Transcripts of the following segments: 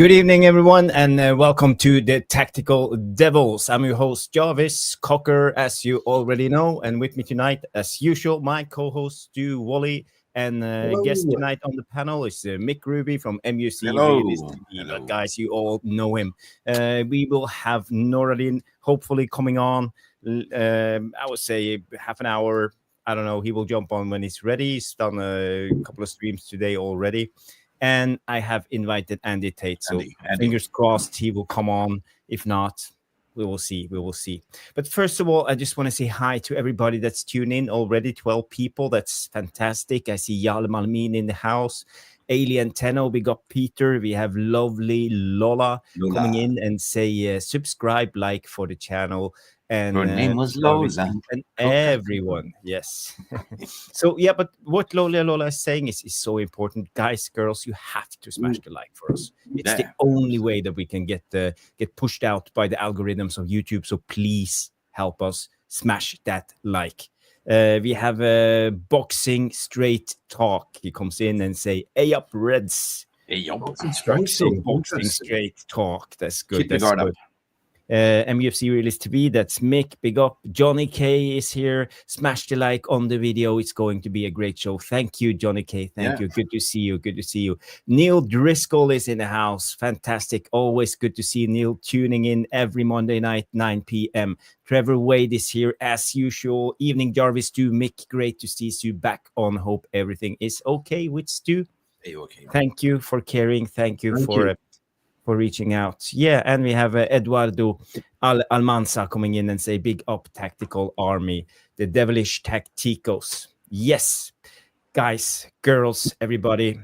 Good evening, everyone, and welcome to the Tactical Devils. I'm your host, Jarvis Cocker, as you already know. And with me tonight, as usual, my co-host, Stu Wally. And guest tonight on the panel is Mick Ruby from MUFC. Hello. But guys, you all know him. We will have Noradin hopefully coming on, I would say half an hour. I don't know. He will jump on when he's ready. He's done a couple of streams today already. And I have invited Andy Tate. So Andy. Fingers crossed he will come on. If not, we will see. We will see. But first of all, I just want to say hi to everybody that's tuned in already. 12 people. That's fantastic. I see Yal Malmin in the house. Alien Tenno. We got Peter. We have lovely Lola. Coming in and say subscribe, like for the channel. And her name was Lola. And everyone, yes. So yeah, but what Lola is saying is so important, guys, girls. You have to smash the like for us. It's the only way that we can get pushed out by the algorithms of YouTube. So please help us smash that like. We have a boxing straight talk. He comes in and say, "Hey up, Reds." Hey up, boxing straight talk. That's good. Keep the guard up. MUFC Realist TV, that's Mick, big up. Johnny K is here. Smash the like on the video. It's going to be a great show. Thank you, Johnny K. Thank you. Good to see you. Good to see you. Neil Driscoll is in the house. Fantastic. Always good to see Neil tuning in every Monday night, 9 p.m. Trevor Wade is here as usual. Evening, Jarvis Stu. Mick, great to see you back on. Hope everything is okay with Stu. Hey, okay. Thank you for caring. Thank you for reaching out. Yeah, and we have Eduardo Almanza coming in and say, big up Tactical Army, the devilish tacticos. Yes, guys, girls, everybody,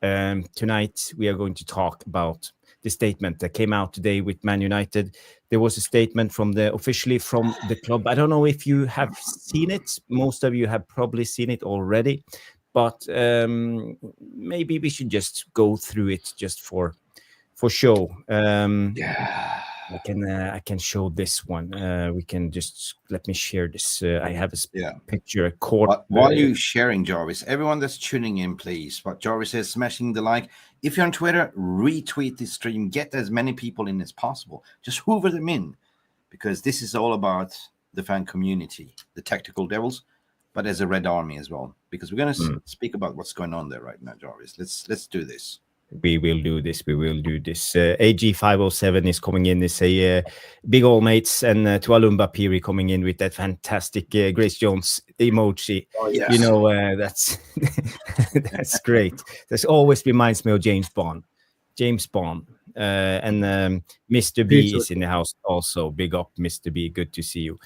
tonight we are going to talk about the statement that came out today with Man United. There was a statement officially from the club. I don't know if you have seen it. Most of you have probably seen it already, but maybe we should just go through it just for show. I can show this one. We can just let me share this. I have a picture. While you're sharing, Jarvis, everyone that's tuning in, please. What Jarvis says, smashing the like. If you're on Twitter, retweet this stream. Get as many people in as possible. Just hoover them in, because this is all about the fan community, the Tactical Devils, but as a Red Army as well. Because we're going to speak about what's going on there right now, Jarvis. Let's do this. We will do this. AG507 is coming in. They say big old mates, and Tualumba Piri coming in with that fantastic Grace Jones emoji. Oh, yes. You know, that's that's great. This always reminds me of James Bond. And Mr. B is in the house also. Big up, Mr. B. Good to see you.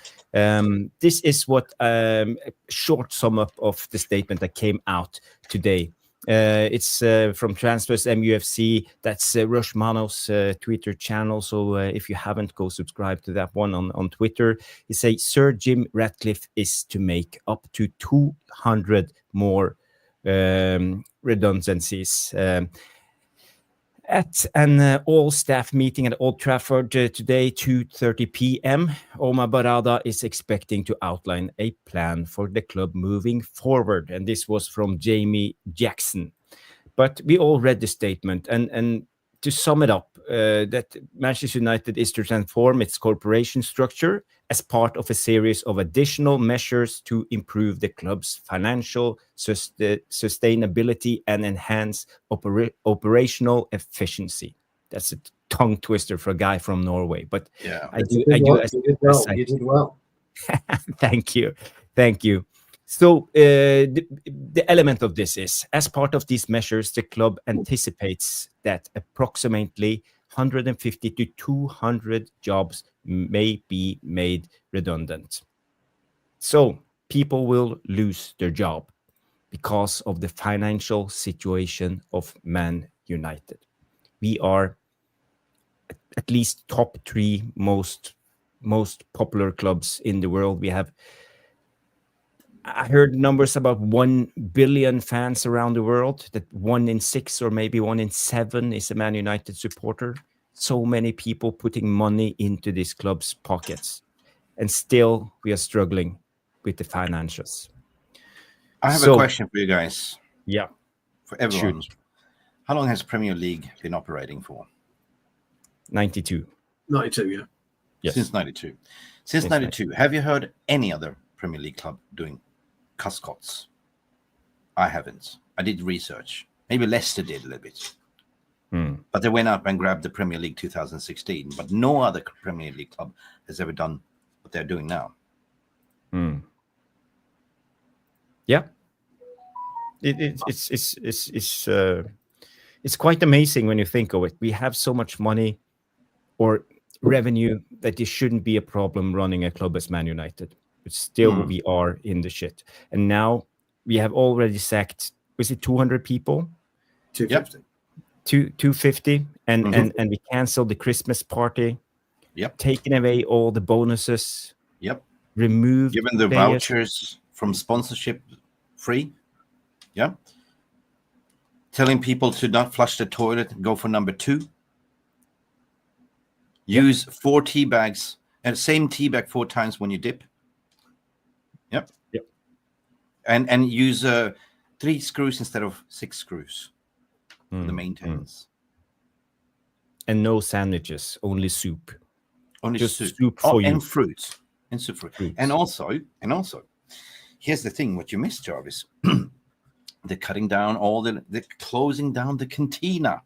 This is what a short sum up of the statement that came out today. It's from Transfers MUFC. That's Rushmano's Twitter channel. So if you haven't, go subscribe to that one on Twitter. He says SIR Jim Ratcliffe is to make up to 200 more redundancies. At an all-staff meeting at Old Trafford today, 2:30 p.m., Omar Berrada is expecting to outline a plan for the club moving forward. And this was from Jamie Jackson. But we all read the statement. And to sum it up, that Manchester United is to transform its corporation structure as part of a series of additional measures to improve the club's financial sustainability and enhance operational efficiency. That's a tongue twister for a guy from Norway, but You did well. Thank you. So the element of this is, as part of these measures, the club anticipates that approximately 150 to 200 jobs may be made redundant. So people will lose their job because of the financial situation of Man United. We are at least top 3 most popular clubs in the world. I heard numbers about 1 billion fans around the world, that 1 in 6 or maybe 1 in 7 is a Man United supporter. So many people putting money into this club's pockets. And still, we are struggling with the financials. I have a question for you guys. Yeah. For everyone. How long has Premier League been operating for? 92. 92, yeah. Yes. Since 92. Since 92. Have you heard any other Premier League club doing cascots? I haven't. I did research. Maybe Leicester did a little bit. But they went up and grabbed the Premier League 2016. But no other Premier League club has ever done what they're doing now. Yeah. It's quite amazing when you think of it. We have so much money or revenue that it shouldn't be a problem running a club as Man United. But still we are in the shit. And now we have already sacked, was it 200 people? 250. 250. And we canceled the Christmas party. Yep. Taking away all the bonuses. Yep. Removed. Given the vouchers from sponsorship free. Yeah. Telling people to not flush the toilet and go for number 2. Use 4 tea bags and same tea bag 4 times when you dip. Yep. Yep. And use 3 screws instead of 6 screws for the maintenance. And no sandwiches, only soup. Only just soup for you. And fruits. And soup fruit. And also, here's the thing, what you missed, Jarvis. They're cutting down they're closing down the cantina.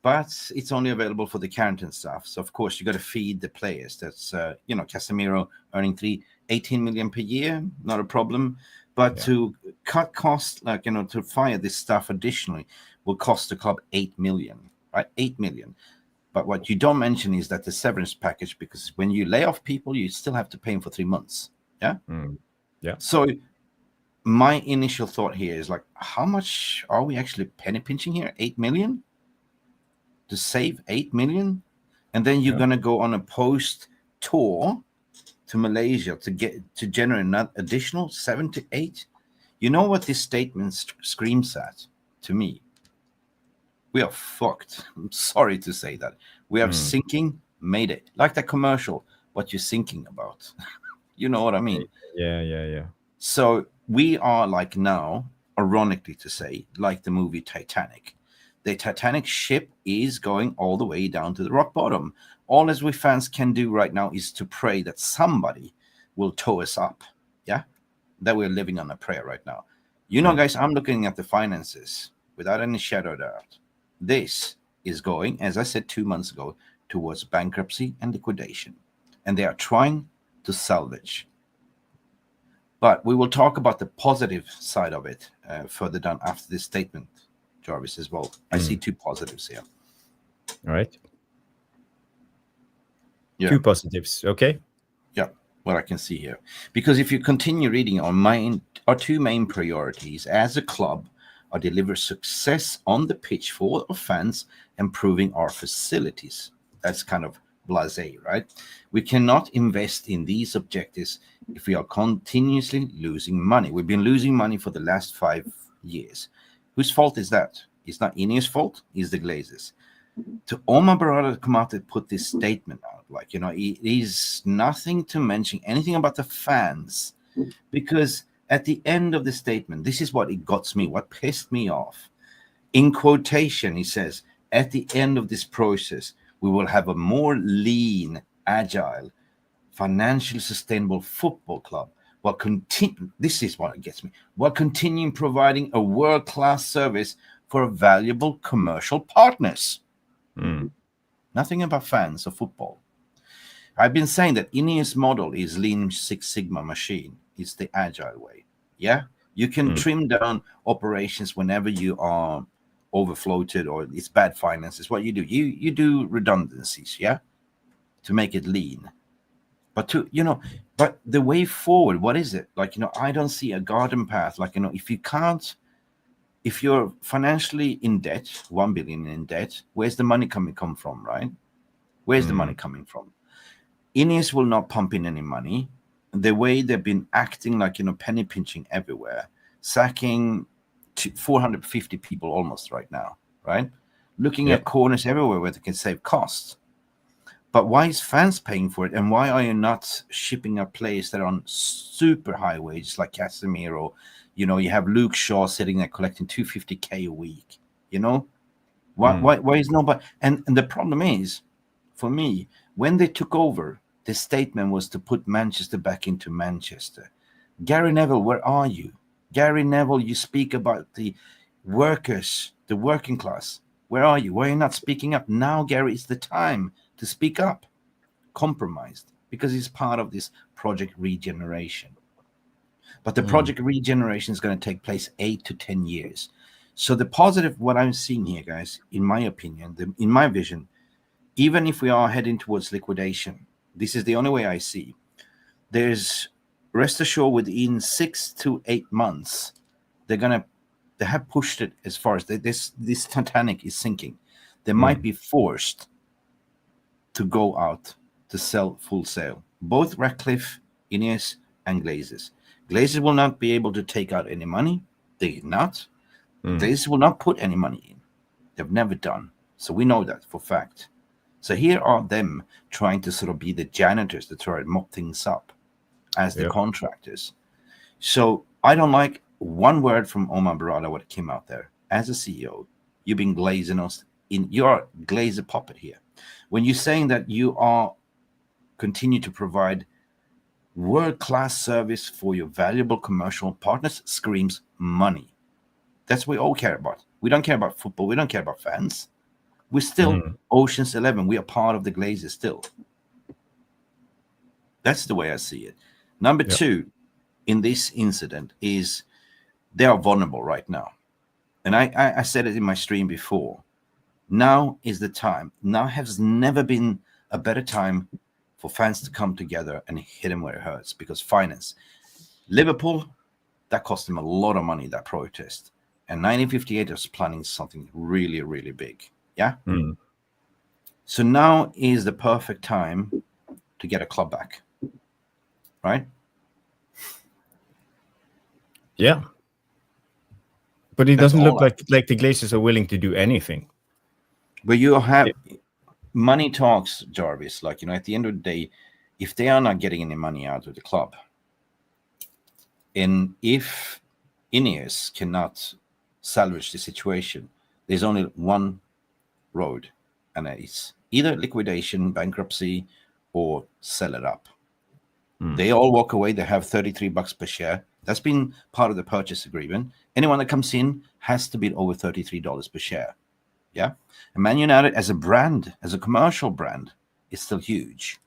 But it's only available for the quarantine staff. So, of course, you got to feed the players. That's, Casemiro earning 18 million per year, not a problem. But to cut costs, to fire this staff additionally will cost the club 8 million, right? 8 million. But what you don't mention is that the severance package, because when you lay off people, you still have to pay them for 3 months. Yeah? Yeah. So my initial thought here is how much are we actually penny pinching here? 8 million? To save 8 million? And then you're going to go on a post tour to Malaysia to generate an additional 7 to 8. You know what this statement screams at to me? We are fucked. I'm sorry to say that. We are sinking Mayday. Like that commercial, what you're thinking about. You know what I mean? Yeah. So we are now, ironically to say, like the movie Titanic. The Titanic ship is going all the way down to the rock bottom. All as we fans can do right now is to pray that somebody will tow us up. Yeah? That we're living on a prayer right now. Guys, I'm looking at the finances without any shadow of doubt. This is going, as I said 2 months ago, towards bankruptcy and liquidation. And they are trying to salvage. But we will talk about the positive side of it further down after this statement, Jarvis, as well. I see 2 positives here. All right. Yeah. 2 positives. Okay. Yeah, what I can see here. Because if you continue reading our 2 main priorities as a club are deliver success on the pitch for our fans, improving our facilities. That's kind of blasé, right? We cannot invest in these objectives if we are continuously losing money. We've been losing money for the last 5 years. Whose fault is that? It's not Ineos' fault, it's the Glazers. To Omar Berrada come out and put this statement out, it is nothing to mention anything about the fans, because at the end of the statement, this is what it got me, what pissed me off. In quotation, he says, at the end of this process, we will have a more lean, agile, financially sustainable football club this is what it gets me, while continuing providing a world-class service for valuable commercial partners. Nothing about fans of football. I've been saying that Ineos' model is Lean Six Sigma machine. It's the agile way. Yeah? You can trim down operations whenever you are overfloated or it's bad finances. What you do, you do redundancies, yeah? To make it lean. But but the way forward, what is it? I don't see a garden path. If you're financially in debt, 1 billion in debt, where's the money come from, right? Where's the money coming from? Ineos will not pump in any money. The way they've been acting penny pinching everywhere, sacking 450 people almost right now, right? Looking at corners everywhere where they can save costs. But why is fans paying for it? And why are you not shipping up players that are on super high wages like Casemiro? You have Luke Shaw sitting there collecting 250K a week. Why is nobody? And the problem is, for me, when they took over, the statement was to put Manchester back into Manchester. Gary Neville, where are you? Gary Neville, you speak about the workers, the working class. Where are you? Why are you not speaking up? Now, Gary, is the time to speak up. Compromised, because he's part of this project regeneration. But the project regeneration is going to take place 8 to 10 years. So the positive, what I'm seeing here, guys, in my opinion, in my vision, even if we are heading towards liquidation, this is the only way I see. There's, rest assured, within 6 to 8 months, they have pushed it as far as this Titanic is sinking. They might be forced to go out to sell full sale. Both Ratcliffe, Ineos, and Glazers. Glazers will not be able to take out any money. They did not. Glazers will not put any money in. They've never done. So we know that for fact. So here are them trying to sort of be the janitors to try to mop things up as the contractors. So I don't like one word from Omar Berrada what came out there. As a CEO, you've been glazing us in. You're a glazer puppet here. When you're saying that you are continue to provide world-class service for your valuable commercial partners, screams money. That's what we all care about. We don't care about football. We don't care about fans. We're still Ocean's 11. We are part of the Glazers still. That's the way I see it. Number two in this incident is they are vulnerable right now. And I said it in my stream before. Now is the time. Now has never been a better time for fans to come together and hit them where it hurts, because finance. Liverpool, that cost them a lot of money, that protest. And 1958 was planning something really, really big. Yeah? So now is the perfect time to get a club back. Right? Yeah. But it doesn't look like the Glazers are willing to do anything. But you have money talks, Jarvis. Like, you know, at the end of the day, if they are not getting any money out of the club, and if Ineos cannot salvage the situation, there's only one road, and it's either liquidation, bankruptcy, or sell it up. They all walk away. They have $33 per share. That's been part of the purchase agreement. Anyone that comes in has to bid over $33 per share. Yeah. And Man United as a brand, as a commercial brand, is still huge.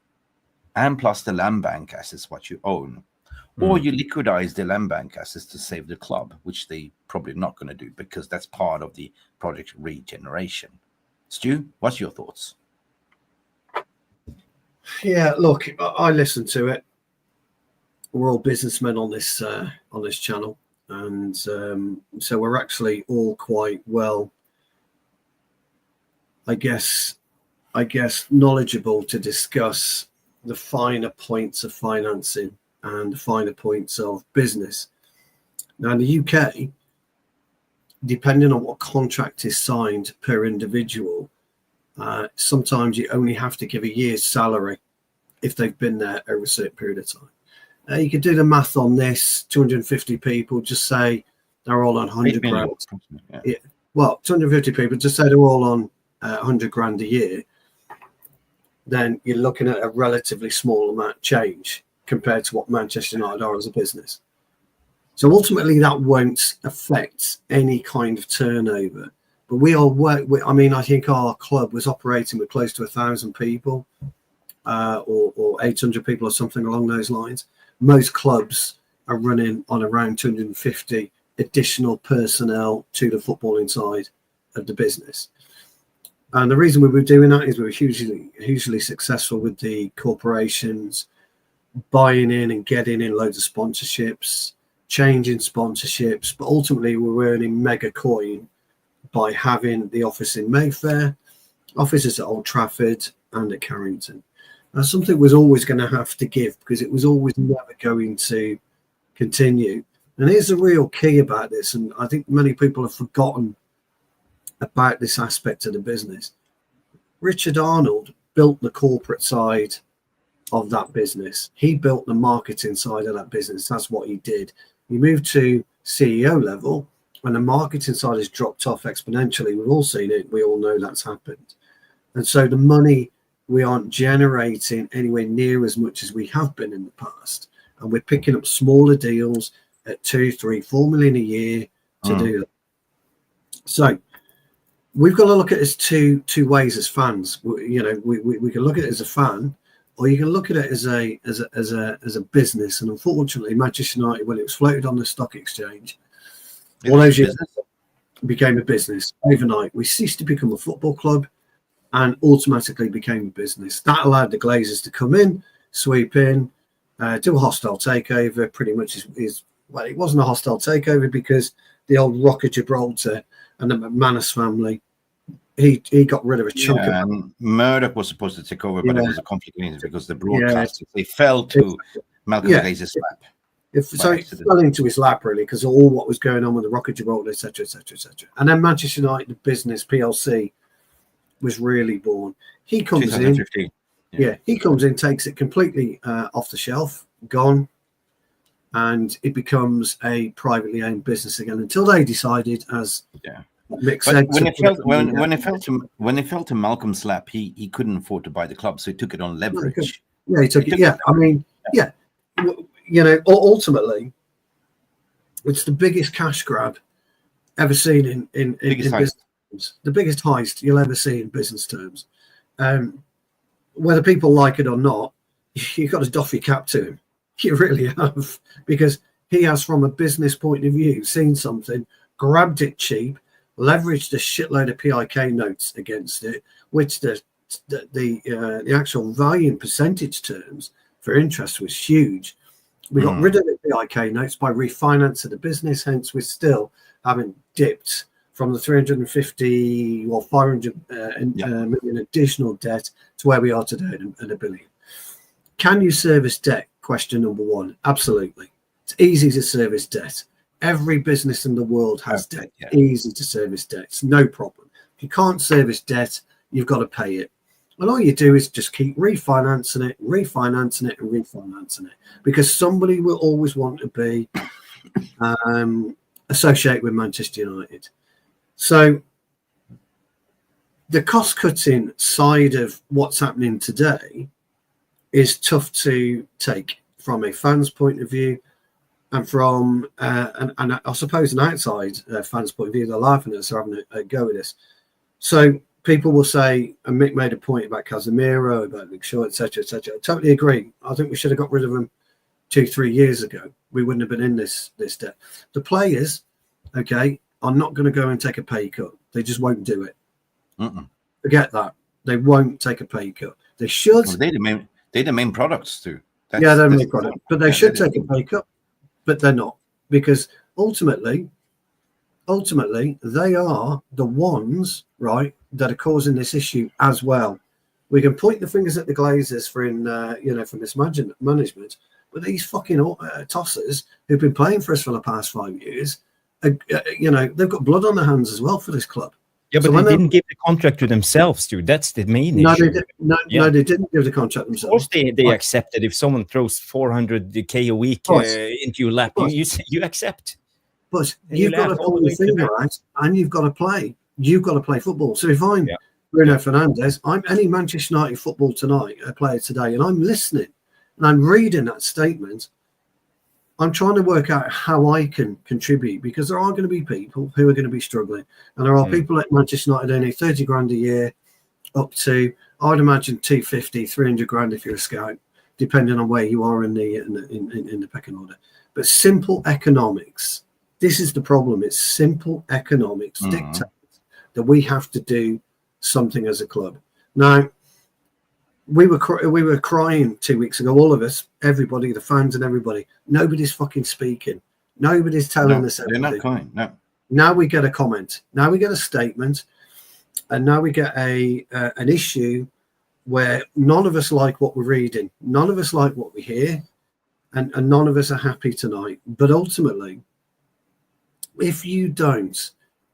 And plus the land bank assets, what you own. Or you liquidize the land bank assets to save the club, which they probably not going to do, because that's part of the project regeneration. Stu, what's your thoughts? Yeah, look, I listened to it. We're all businessmen on this channel, and so we're actually all quite well, I guess, knowledgeable to discuss the finer points of financing and the finer points of business. Now, in the UK, depending on what contract is signed per individual, sometimes you only have to give a year's salary if they've been there over a certain period of time. You could do the math on this. 250 people, just say they're all on 100 grand. Yeah. Well, 250 people, just say they're all on 100 grand a year. Then you're looking at a relatively small amount of change compared to what Manchester United are as a business. So ultimately, that won't affect any kind of turnover. But we all work. I think our club was operating with close to 1,000 people, or 800 people, or something along those lines. Most clubs are running on around 250 additional personnel to the footballing side of the business. And the reason we were doing that is we were hugely successful with the corporations buying in and getting in loads of sponsorships, changing sponsorships, but ultimately we were earning mega coin by having the office in Mayfair, offices at Old Trafford and at Carrington. Now, something was always going to have to give, because it was always never going to continue. And here's the real key about this, and I think many people have forgotten about this aspect of the business. Richard Arnold built the corporate side of that business. He built the marketing side of that business. That's what he did. He moved to CEO level, and the marketing side has dropped off exponentially. We've all seen it. We all know that's happened. And so the money we aren't generating anywhere near as much as we have been in the past. And we're picking up smaller deals at 2, 3, 4 million a year to do that. So we've got to look at it as two ways as fans. You know, we can look at it as a fan, or you can look at it as a business. And unfortunately, Manchester United, when it was floated on the stock exchange, all those years became a business overnight. We ceased to become a football club and automatically became a business. That allowed the Glazers to come in, sweep in, do a hostile takeover. Pretty much well, it wasn't a hostile takeover because the old Rock of Gibraltar and the McManus family, he got rid of a chunk of it. And Murdoch was supposed to take over, but it was a complicated because the broadcasters they fell to Malcolm Glazer's lap. So it fell into his lap, really, because of all what was going on with the Rock of Gibraltar, etc., etc., etc. And then Manchester United, the business, PLC, was really born. He comes in. He comes in, takes it completely off the shelf, gone, and it becomes a privately owned business again until they decided, as Mick said, when it fell to Malcolm's lap, he couldn't afford to buy the club, so he took it on leverage. Yeah, he took it. Yeah, I mean, yeah, you know, ultimately, it's the biggest cash grab ever seen in business terms. The biggest heist you'll ever see in business terms. Whether people like it or not, you've got to doff your cap to him. You really have, because he has, from a business point of view, seen something, grabbed it cheap, leveraged a shitload of PIK notes against it, which the actual value in percentage terms for interest was huge. We got rid of the PIK notes by refinancing the business, hence we're still having dipped from the 350 or 500 million additional debt to where we are today at $1 billion. Can you service debt? Question number one. Absolutely. It's easy to service debt. Every business in the world has debt. Easy to service debt. It's no problem. If you can't service debt, you've got to pay it. And all you do is just keep refinancing it, and refinancing it, because somebody will always want to be associated with Manchester United. So the cost-cutting side of what's happening today is tough to take from a fan's point of view, and from and I suppose an outside fan's point of view. They're laughing at us, they're having a go with this. So people will say, and Mick made a point about Casemiro, about Luke Shaw, etc., etc. I totally agree. I think we should have got rid of him 2-3 years ago. We wouldn't have been in this debt. The players, are not going to go and take a pay cut. They just won't do it. Forget that. They won't take a pay cut. They should. Well, they're the main products too. They're the main product. But they should take a pay cut. But they're not. Because ultimately, they are the ones, right, that are causing this issue as well. We can point the fingers at the Glazers for mismanagement, but these fucking tossers who've been playing for us for the past 5 years, they've got blood on their hands as well for this club. Yeah, but they didn't give the contract to themselves, dude. That's the main issue. No, they didn't give the contract themselves. Of course, they accepted. If someone throws 400K a week into your lap, you accept. But you've got to pull your finger out, and you've got to play. You've got to play football. So if I'm Bruno Fernandes, I'm any Manchester United football player today, and I'm listening, and I'm reading that statement, I'm trying to work out how I can contribute, because there are going to be people who are going to be struggling. And there are people at Manchester United earning 30 grand a year up to, I would imagine, 250, 300 grand if you're a scout, depending on where you are in the pecking order. But simple economics, this is the problem. It's simple economics dictates that we have to do something as a club. Now, we were crying 2 weeks ago, all of us, everybody, the fans and everybody. Nobody's fucking speaking. Nobody's telling us everything. They're not coming. No. Now we get a comment. Now we get a statement, and now we get an issue where none of us like what we're reading, none of us like what we hear, and none of us are happy tonight. But ultimately, if you don't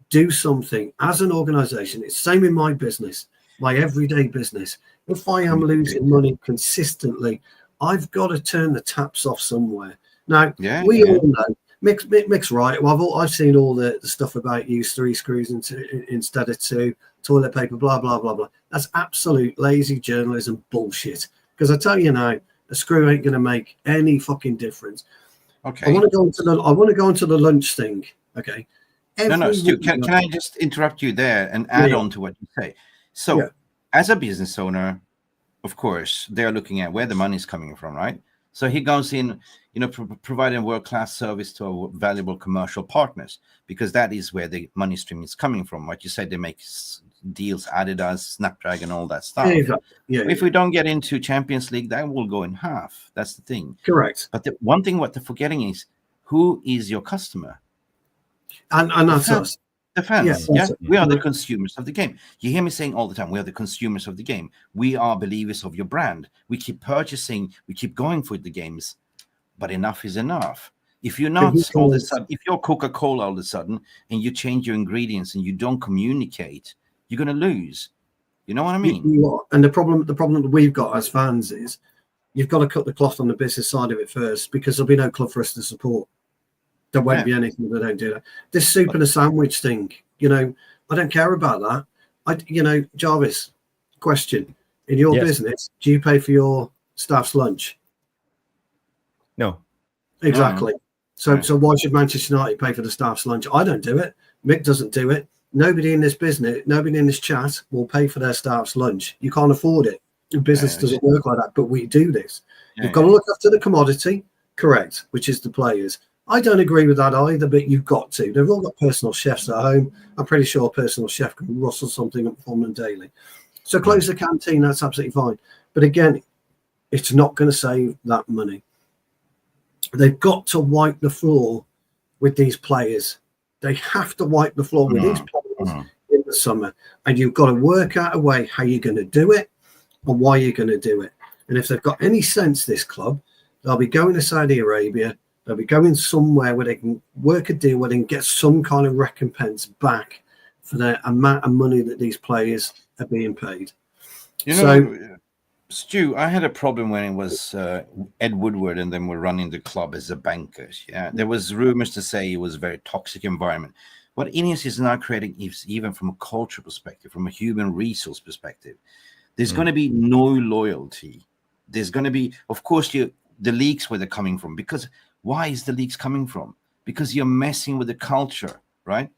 do something as an organisation, it's the same in my business, my everyday business. If I am losing money consistently, I've got to turn the taps off somewhere. Now, we all know Mick's right. Well, I've seen all the stuff about use 3 screws instead of 2, toilet paper, blah blah blah blah. That's absolute lazy journalism bullshit. Because I tell you now, a screw ain't going to make any fucking difference. Okay. I want to go into the lunch thing. Okay. No, Stu, can I just interrupt you there and add on to what you say? So, as a business owner, of course, they're looking at where the money's coming from, right? So he goes in, providing world-class service to our valuable commercial partners, because that is where the money stream is coming from. Like you said, they make deals, Adidas, Snapdragon, all that stuff. If we don't get into Champions League, that will go in half. That's the thing. Correct. But the one thing what they're forgetting is, who is your customer? And that's us. The fans, we are the consumers of the game. You hear me saying all the time, we are the consumers of the game. We are believers of your brand. We keep purchasing, we keep going for the games, but enough is enough. If you're not all of a sudden, if you're Coca-Cola all of a sudden and you change your ingredients and you don't communicate, you're going to lose. You know what I mean? You are. And the problem that we've got as fans is you've got to cut the cloth on the business side of it first, because there'll be no club for us to support. There won't be anything that don't do that. This soup and a sandwich thing, I don't care about that. Jarvis, question. In your business, do you pay for your staff's lunch? No. Exactly. So why should Manchester United pay for the staff's lunch? I don't do it. Mick doesn't do it. Nobody in this business, nobody in this chat will pay for their staff's lunch. You can't afford it. Business doesn't work like that, but we do this. You've got to look after the commodity, correct, which is the players. I don't agree with that either, but you've got to. They've all got personal chefs at home. I'm pretty sure a personal chef can rustle something up for them daily. So close the canteen, that's absolutely fine. But again, it's not going to save that money. They've got to wipe the floor with these players. They have to wipe the floor with these players in the summer. And you've got to work out a way how you're going to do it and why you're going to do it. And if they've got any sense, this club, they'll be going to Saudi Arabia. They'll be going somewhere where they can work a deal where they can get some kind of recompense back for the amount of money that these players are being paid. Stu, I had a problem when it was Ed Woodward and then we're running the club as a bankers. Yeah, there was rumors to say it was a very toxic environment. What Ineos is now creating is, even from a culture perspective, from a human resource perspective, there's going to be no loyalty. There's going to be, of course, the leaks where they're coming from, because why is the leaks coming from? Because you're messing with the culture, right?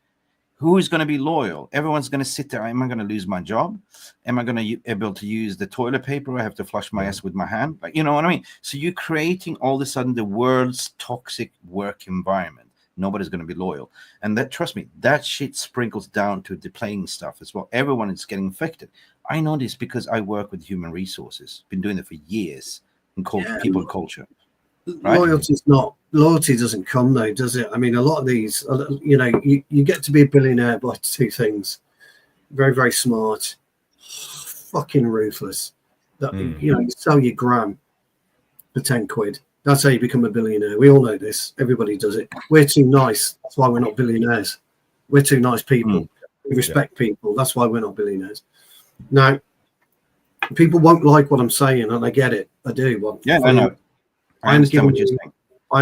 Who is going to be loyal? Everyone's going to sit there. Am I going to lose my job? Am I going to be able to use the toilet paper? I have to flush my ass with my hand. Like, you know what I mean? So you're creating all of a sudden the world's toxic work environment. Nobody's going to be loyal. And that, trust me, that shit sprinkles down to the playing stuff as well. Everyone is getting affected. I know this because I work with human resources. Been doing it for years in people culture. Right? Loyalty doesn't come though, does it? I mean, a lot of these, you get to be a billionaire by 2 things: very, very smart, fucking ruthless. You sell your gram for 10 quid. That's how you become a billionaire. We all know this. Everybody does it. We're too nice. That's why we're not billionaires. We're too nice people. We respect people. That's why we're not billionaires. Now, people won't like what I'm saying, and I get it. I do. Well, I know. I'm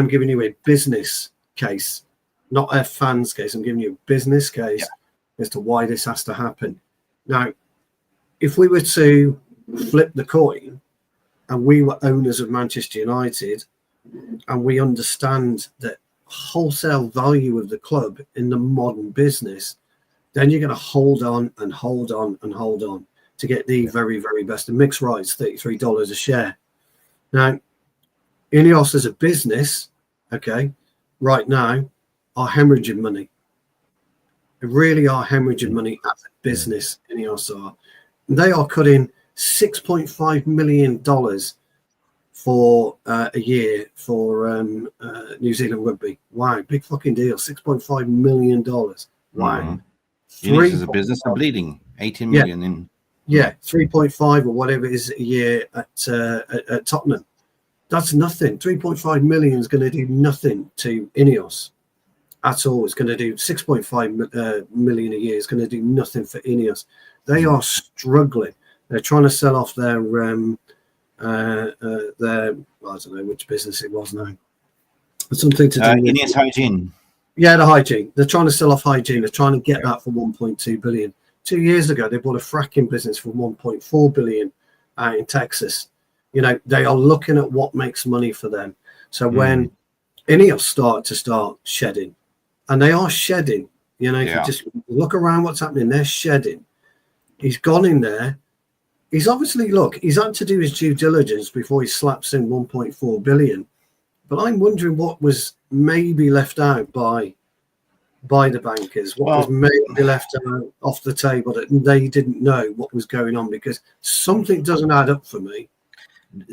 giving you a business case, not a fan's case. I'm giving you a business case as to why this has to happen. Now, if we were to flip the coin and we were owners of Manchester United and we understand the wholesale value of the club in the modern business, then you're going to hold on and hold on and hold on to get the very, very best. And Mick's right, it's $33 a share. Now, Ineos as a business, right now, are hemorrhaging money. They really are hemorrhaging money as a business, Ineos are. And they are cutting $6.5 million for a year for New Zealand rugby. Wow, big fucking deal. $6.5 million. Wow. Ineos as a business are bleeding. 18 million in. Yeah, 3.5 or whatever it is a year at Tottenham. That's nothing. 3.5 million is going to do nothing to Ineos at all. It's going to do 6.5 million a year. It's going to do nothing for Ineos. They are struggling. They're trying to sell off their I don't know which business it was now. Something to do with Ineos hygiene. Yeah, the hygiene. They're trying to sell off hygiene. They're trying to get that for 1.2 billion. 2 years ago, they bought a fracking business for 1.4 billion out in Texas. You know, they are looking at what makes money for them. So when Ineos start shedding, and they are shedding, you know, if you just look around what's happening, they're shedding. He's gone in there. He's obviously, he's had to do his due diligence before he slaps in 1.4 billion. But I'm wondering what was maybe left out by the bankers, what was maybe left out off the table that they didn't know what was going on, because something doesn't add up for me.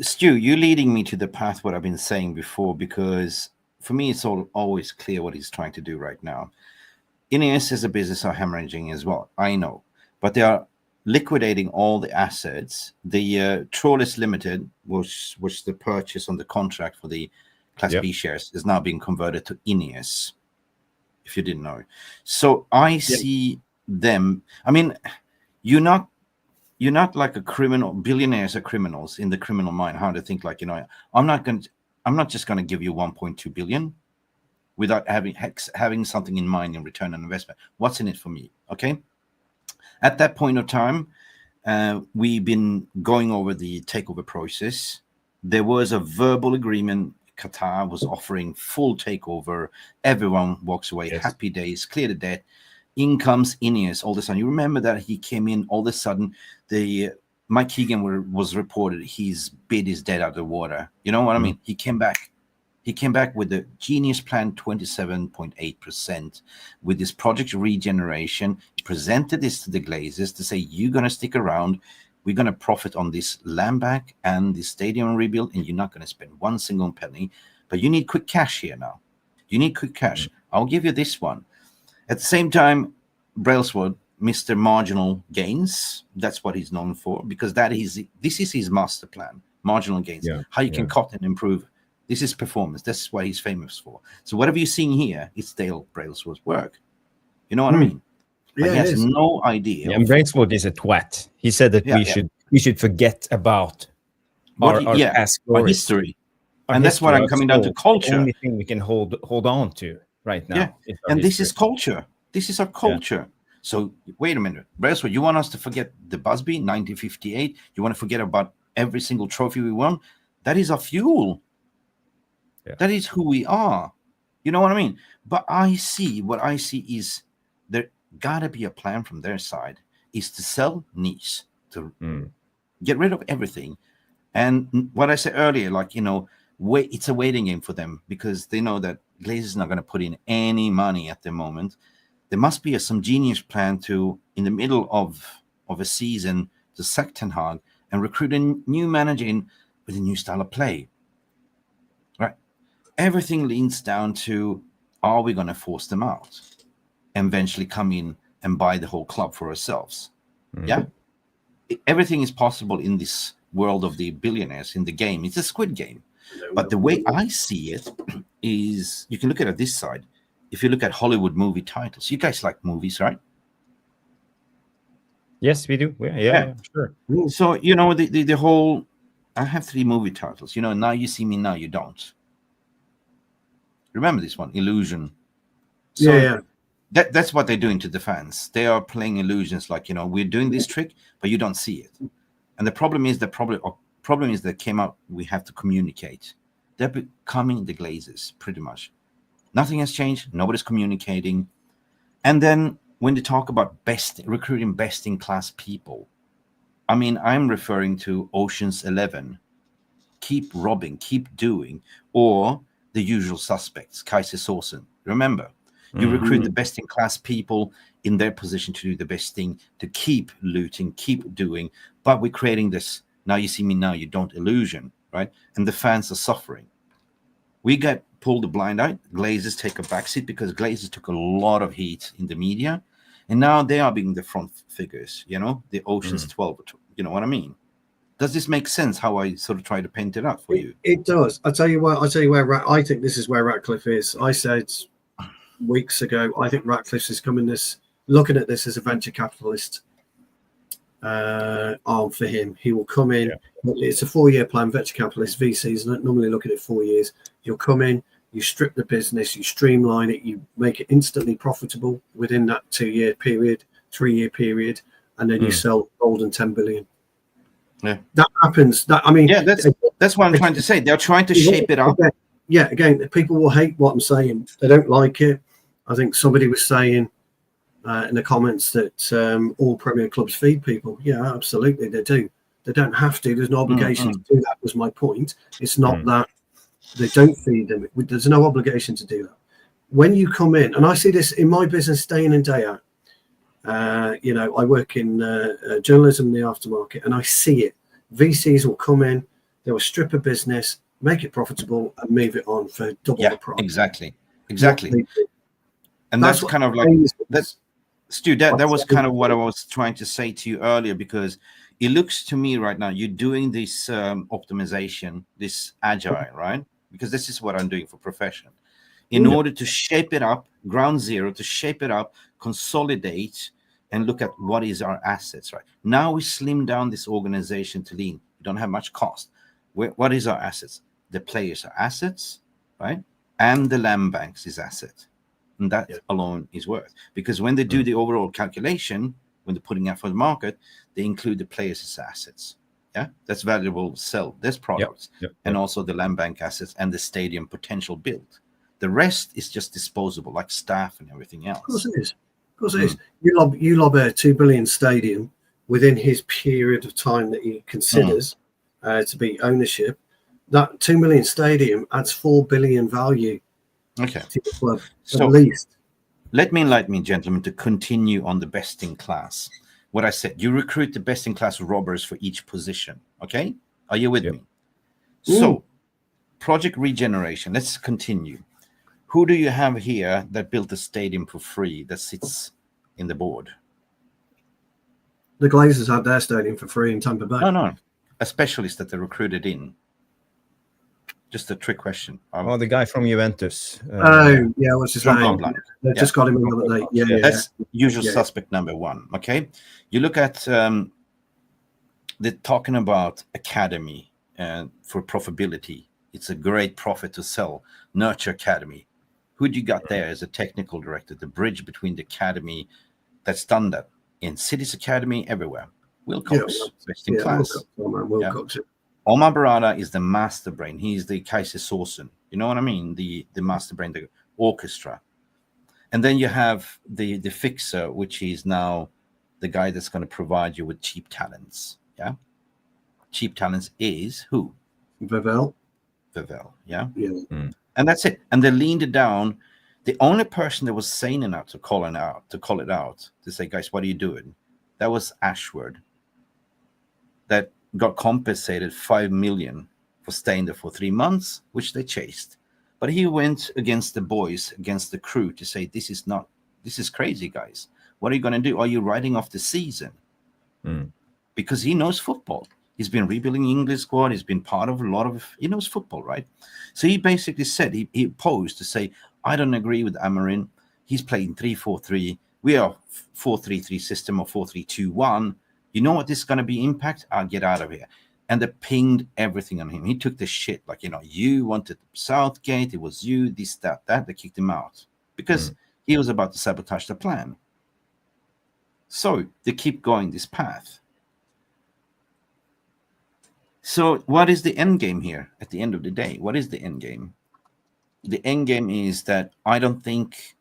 Stu, you're leading me to the path what I've been saying before, because for me it's always clear what he's trying to do right now. Ineos as a business are hemorrhaging as well, I know, but they are liquidating all the assets. The Trawlers Limited, which the purchase on the contract for the Class B shares, is now being converted to Ineos, if you didn't know. So I see them. I mean, you're not like a criminal. Billionaires are criminals in the criminal mind. How to think like, you know, I'm not just going to give you 1.2 billion without having something in mind in return on investment. What's in it for me? Okay. At that point of time, we've been going over the takeover process. There was a verbal agreement. Qatar was offering full takeover. Everyone walks away. Yes. Happy days, clear the debt. In comes Ineos all of a sudden. You remember that he came in all of a sudden. Mike Keegan was reported his bid is dead out of the water. You know what I mean? He came back. He came back with the genius plan, 27.8%, with this project regeneration. He presented this to the Glazers to say, you're going to stick around. We're going to profit on this land back and the stadium rebuild, and you're not going to spend one single penny. But you need quick cash here now. You need quick cash. I'll give you this one. At the same time, Brailsford, Mr. Marginal Gains, that's what he's known for, because this is his master plan, marginal gains, how you can cut and improve. This is performance. That's what he's famous for. So whatever you're seeing here, it's Dale Brailsford's work. You know what I mean? But he has no idea. Yeah, and Brailsford is a twat. He said that we should forget about our past history. And that's what I'm coming down to culture. The only thing we can hold on to right now. Yeah. And this is culture. This is our culture. Yeah. So wait a minute. Brailsford, you want us to forget the Busby, 1958? You want to forget about every single trophy we won? That is our fuel. Yeah. That is who we are. You know what I mean? But what I see is there gotta be a plan from their side, is to sell Nice, to get rid of everything. And what I said earlier, like, you know, it's a waiting game for them, because they know that Glazers is not going to put in any money at the moment. There must be some genius plan to, in the middle of a season, to sack Ten Hag and recruit a new manager in with a new style of play. Right? Everything leans down to, are we going to force them out and eventually come in and buy the whole club for ourselves? Yeah? Everything is possible in this world of the billionaires in the game. It's a squid game. But the way I see it is, you can look at it this side. If you look at Hollywood movie titles, you guys like movies, right? Yes, we do. Yeah, sure. So, you know, the whole, I have 3 movie titles. You know, Now You See Me, Now You Don't. Remember this one, Illusion. So that's what they're doing to the fans. They are playing illusions, like, you know, we're doing this trick, but you don't see it. And the problem is that came out, we have to communicate. They're becoming the Glazers, pretty much. Nothing has changed. Nobody's communicating. And then when they talk about recruiting best-in-class people, I mean, I'm referring to Ocean's 11. Keep robbing, keep doing, or the usual suspects, Kaiserslautern. Remember, you recruit the best-in-class people in their position to do the best thing, to keep looting, keep doing. But we're creating this, now you see me, now you don't illusion, right? And the fans are suffering. We get pulled a blind eye. Glazers take a backseat, because Glazers took a lot of heat in the media. And now they are being the front figures, you know, the Ocean's 12, you know what I mean? Does this make sense, how I sort of try to paint it up for you? It does. I'll tell you where I think this is where Ratcliffe is. I said weeks ago, I think Ratcliffe is looking at this as a venture capitalist arm for him. He will come in. It's a 4-year plan, venture capitalist, VCs normally look at it 4 years. You'll come in, you strip the business, you streamline it, you make it instantly profitable within that 2-year period, 3-year period, and then you sell gold and 10 billion. Yeah, that happens. That's what I'm trying to say. They're trying to shape it up. Again, people will hate what I'm saying. They don't like it. I think somebody was saying in the comments that all Premier clubs feed people. Yeah, absolutely, they do. They don't have to. There's no obligation to do that. Was my point. It's not that they don't feed them. There's no obligation to do that. When you come in, and I see this in my business day in and day out. I work in journalism in the aftermarket, and I see it. VCs will come in, they will strip a business, make it profitable, and move it on for double the price. Exactly. And that's kind of like that's Stu. That was kind of what I was trying to say to you earlier, because it looks to me right now you're doing this optimization, this agile, right? Because this is what I'm doing for profession. In order to shape it up, ground zero, to shape it up, consolidate, and look at what is our assets, right? Now we slim down this organization to lean. We don't have much cost. What is our assets? The players are assets, right? And the land banks is asset. And that alone is worth. Because when they do the overall calculation, when they're putting out for the market, they include the players as assets. Yeah, that's valuable to sell this products and also the land bank assets and the stadium potential build. The rest is just disposable, like staff and everything else. Of course it is. Of course it is. You lob a 2 billion stadium within his period of time that he considers to be ownership. That 2 million stadium adds 4 billion value to the club, so at least. Let me enlighten me, gentlemen, to continue on the best in class. What I said, you recruit the best in class robbers for each position. Okay? Are you with me? So, project regeneration. Let's continue. Who do you have here that built the stadium for free that sits in the board? The Glazers had their stadium for free in Tampa Bay. No. A specialist that they recruited in. Just a trick question. The guy from Juventus. What's his name? They just got him in the other day. Yeah. That's usual suspect number one. Okay. You look at they're talking about academy for profitability. It's a great profit to sell. Nurture academy. Who do you got there as a technical director? The bridge between the academy that's done that in City's Academy everywhere. Wilcox, best in class. Wilcox. Omar Berrada is the master brain. He's the Kaiser Sosen. You know what I mean? The master brain, the orchestra. And then you have the fixer, which is now the guy that's going to provide you with cheap talents. Yeah. Cheap talents is who? Vevel. Yeah. And that's it. And they leaned it down. The only person that was sane enough to call it out, to say, guys, what are you doing? That was Ashford. That got compensated 5 million for staying there for 3 months, which they chased. But he went against the boys, against the crew, to say, this is crazy, guys. What are you going to do? Are you writing off the season? Because he knows football. He's been rebuilding English squad. He's been part of he knows football, right? So he basically said, he posed to say, I don't agree with Amorim. He's playing 3-4-3. We are 4-3-3 system or 4-3-2-1. You know what this is going to be impact? I'll get out of here. And they pinged everything on him. He took the shit. Like, you wanted Southgate. It was you, this, that. They kicked him out because he was about to sabotage the plan. So they keep going this path. So what is the end game here at the end of the day? What is the end game? The end game is that I don't think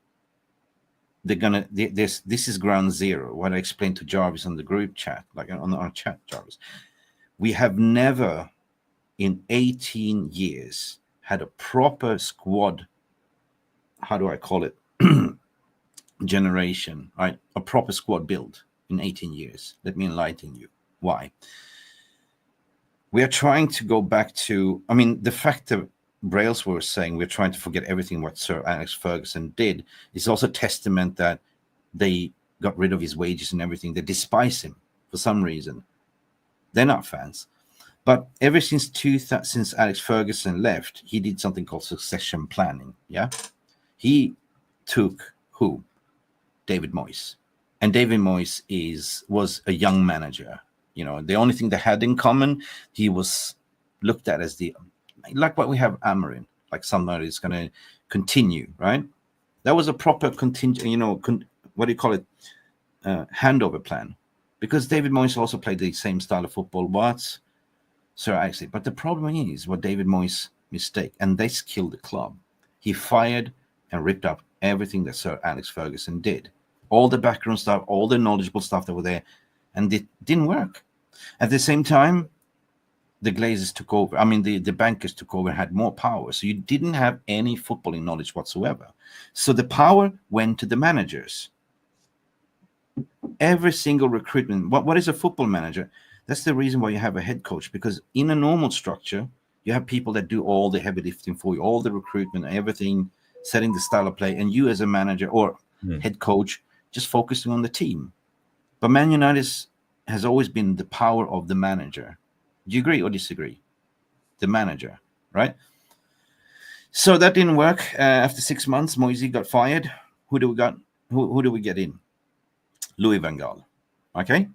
they're gonna. This is ground zero. What I explained to Jarvis on the group chat, like on our chat, Jarvis. We have never, in 18 years, had a proper squad. How do I call it? Generation, right? A proper squad build in 18 years. Let me enlighten you. Why? We are trying to go back to. I mean, the fact that Brails were saying we're trying to forget everything what Sir Alex Ferguson did is also testament that they got rid of his wages and everything. They despise him for some reason. They're not fans. But ever since Alex Ferguson left, he did something called succession planning. Yeah. He took who? David Moyes. And David Moyes was a young manager. The only thing they had in common, he was looked at as like what we have Amorim, like somebody is going to continue, right? That was a proper contingent, what do you call it? Handover plan. Because David Moyes also played the same style of football, what Sir Alex did. But the problem is what David Moyes mistake, and this killed the club. He fired and ripped up everything that Sir Alex Ferguson did. All the background stuff, all the knowledgeable stuff that were there, and it didn't work. At the same time, the Glazers took over. I mean, the bankers took over and had more power. So you didn't have any footballing knowledge whatsoever. So the power went to the managers. Every single recruitment. What is a football manager? That's the reason why you have a head coach, because in a normal structure, you have people that do all the heavy lifting for you, all the recruitment, everything, setting the style of play, and you as a manager or head coach just focusing on the team. But Man United has always been the power of the manager. Do you agree or disagree? The manager, right? So that didn't work. After 6 months, Moisey got fired. Who do we got? Who do we get in? Louis van Gaal. Okay?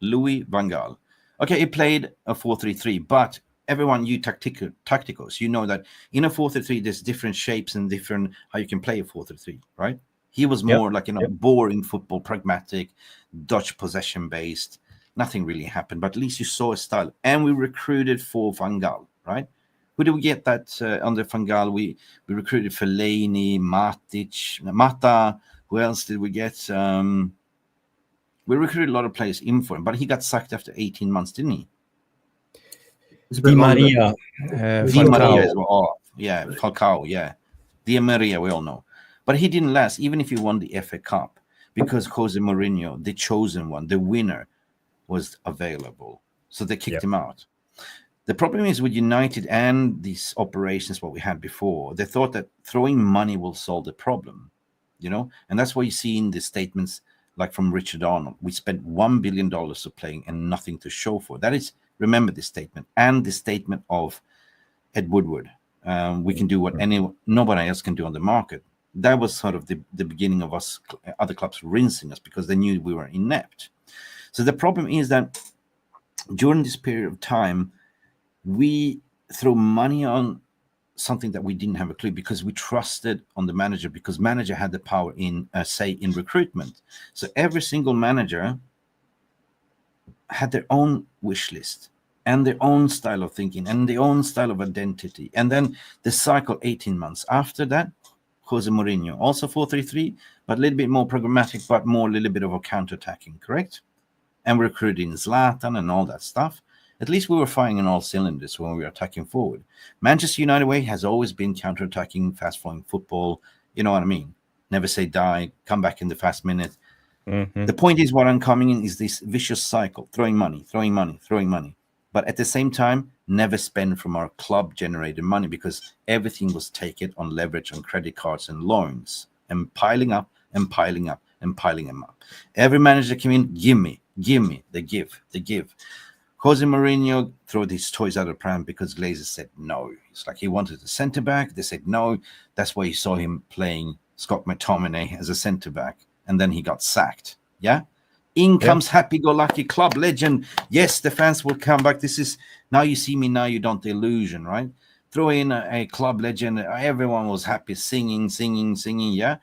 Louis van Gaal. Okay, he played a 4-3-3, but everyone, you tacticals, you know that in a 4-3-3, there's different shapes and different how you can play a 4-3-3, right? He was more boring football, pragmatic, Dutch possession-based. Nothing really happened, but at least you saw a style. And we recruited for Van Gaal, right? Who did we get that under Van Gaal? We recruited Fellaini, Matic, Mata. Who else did we get? We recruited a lot of players in for him, but he got sacked after 18 months, didn't he? Di Maria. Di Maria as well. Yeah, Falcao, yeah. Di Maria, we all know. But he didn't last, even if he won the FA Cup, because Jose Mourinho, the chosen one, the winner, was available. So they kicked him out. The problem is with United and these operations, what we had before, they thought that throwing money will solve the problem, And that's why you see in the statements like from Richard Arnold, we spent $1 billion of playing and nothing to show for. That is, remember this statement, and the statement of Ed Woodward. We can do what nobody else can do on the market. That was sort of the beginning of us, other clubs rinsing us because they knew we were inept. So the problem is that during this period of time, we throw money on something that we didn't have a clue because we trusted on the manager, because manager had the power in recruitment. So every single manager had their own wish list and their own style of thinking and their own style of identity. And then the cycle 18 months after that, Jose Mourinho, also 4-3-3, but a little bit more programmatic, but more a little bit of a counter-attacking, correct? And recruiting Zlatan and all that stuff. At least we were firing on all cylinders when we were attacking forward. Manchester United way has always been counter-attacking, fast-flowing football. You know what I mean? Never say die, come back in the fast minute. Mm-hmm. The point is what I'm coming in is this vicious cycle, throwing money. But at the same time, never spend from our club-generated money because everything was taken on leverage on credit cards and loans and piling up and piling up and piling them up. Every manager came in, give me, they give. Jose Mourinho threw his toys out of the pram because Glazers said no. It's like he wanted a centre-back. They said no. That's why you saw him playing Scott McTominay as a centre-back. And then he got sacked. Yeah? In comes happy-go-lucky club legend. Yes, the fans will come back. This is, now you see me, now you don't, the illusion, right? Throw in a club legend. Everyone was happy, singing, yeah?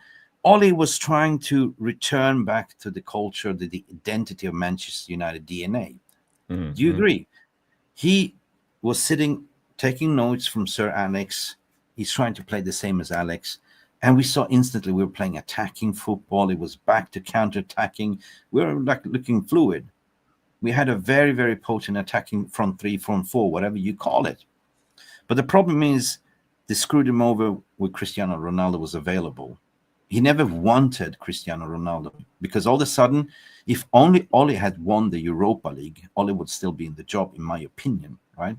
Ollie was trying to return back to the culture, the identity of Manchester United DNA. Mm-hmm. Do you agree? He was sitting, taking notes from Sir Alex. He's trying to play the same as Alex. And we saw instantly we were playing attacking football. It was back to counter-attacking. We were like looking fluid. We had a very, very potent attacking front three, front four, whatever you call it. But the problem is they screwed him over with Cristiano Ronaldo was available. He never wanted Cristiano Ronaldo because all of a sudden, if only Ollie had won the Europa League, Ollie would still be in the job, in my opinion, right?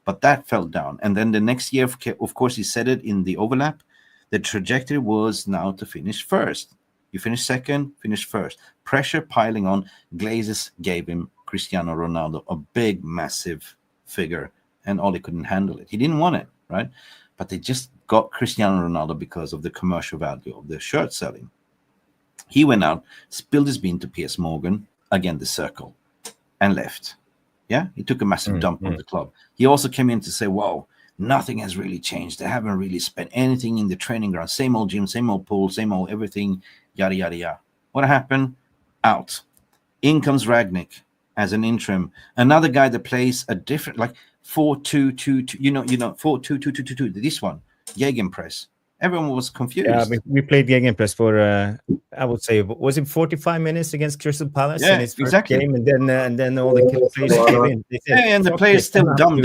But that fell down. And then the next year, of course, he said it in the overlap, the trajectory was now to finish first. You finish second, finish first. Pressure piling on. Glazers gave him Cristiano Ronaldo, a big, massive figure, and Ollie couldn't handle it. He didn't want it, right? But they just got Cristiano Ronaldo because of the commercial value of the shirt selling. He went out, spilled his bean to Piers Morgan, again the circle, and left. Yeah, he took a massive dump on the club. He also came in to say, wow, Nothing has really changed. They haven't really spent anything in the training ground. Same old gym, same old pool, same old everything, yada, yada, yada. What happened? Out. In comes Ragnick as an interim. Another guy that plays a different, like 4-2-2-2, 4-2-2-2-2-2. This one, Gegenpress. Everyone was confused. Yeah, we played Gegenpress for I would say, was it 45 minutes against Crystal Palace in his first game, and then all the players came in. They said, and the players still dumb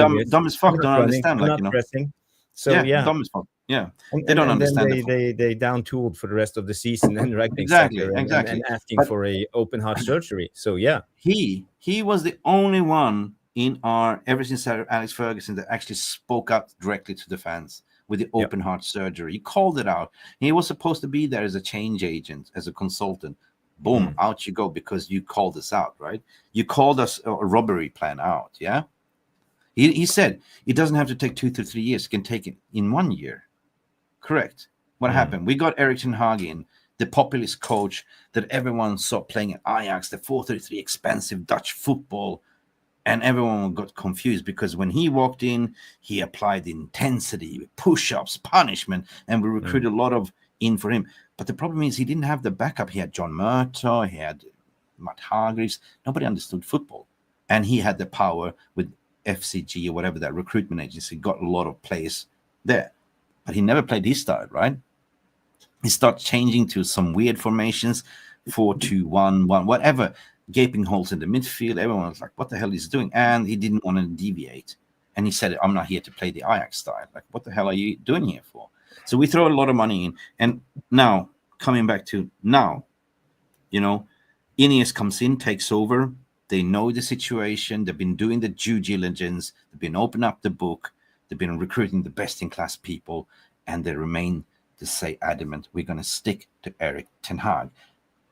as fuck, don't understand, like, pressing. So yeah, dumb as fuck. Yeah, they don't understand. Then they down-tooled for the rest of the season, and Ragnick exactly, and asking for a open heart surgery. So yeah, he was the only one in our ever since Alex Ferguson that actually spoke up directly to the fans with the open heart surgery. He called it out. He was supposed to be there as a change agent, as a consultant. Boom, out you go, because you called us out, right? You called us a robbery plan out, yeah? He said it doesn't have to take 2 to 3 years. It can take it in 1 year. Correct. What happened? We got Erik ten Hag in, the populist coach that everyone saw playing at Ajax, the 4-3-3 expensive Dutch football. And everyone got confused because when he walked in, he applied intensity, push-ups, punishment, and we recruited a lot of in for him. But the problem is he didn't have the backup. He had John Murtaugh, he had Matt Hargreaves. Nobody understood football. And he had the power with FCG or whatever, that recruitment agency, got a lot of players there. But he never played his style, right? He started changing to some weird formations, 4-2-1-1, whatever. Gaping holes in the midfield. Everyone was like, what the hell is he doing? And he didn't want to deviate. And he said, I'm not here to play the Ajax style. Like, what the hell are you doing here for? So we throw a lot of money in. And now, coming back to now, Ineos comes in, takes over. They know the situation. They've been doing the due diligence. They've been opening up the book. They've been recruiting the best-in-class people. And they remain to say adamant, we're going to stick to Erik ten Hag.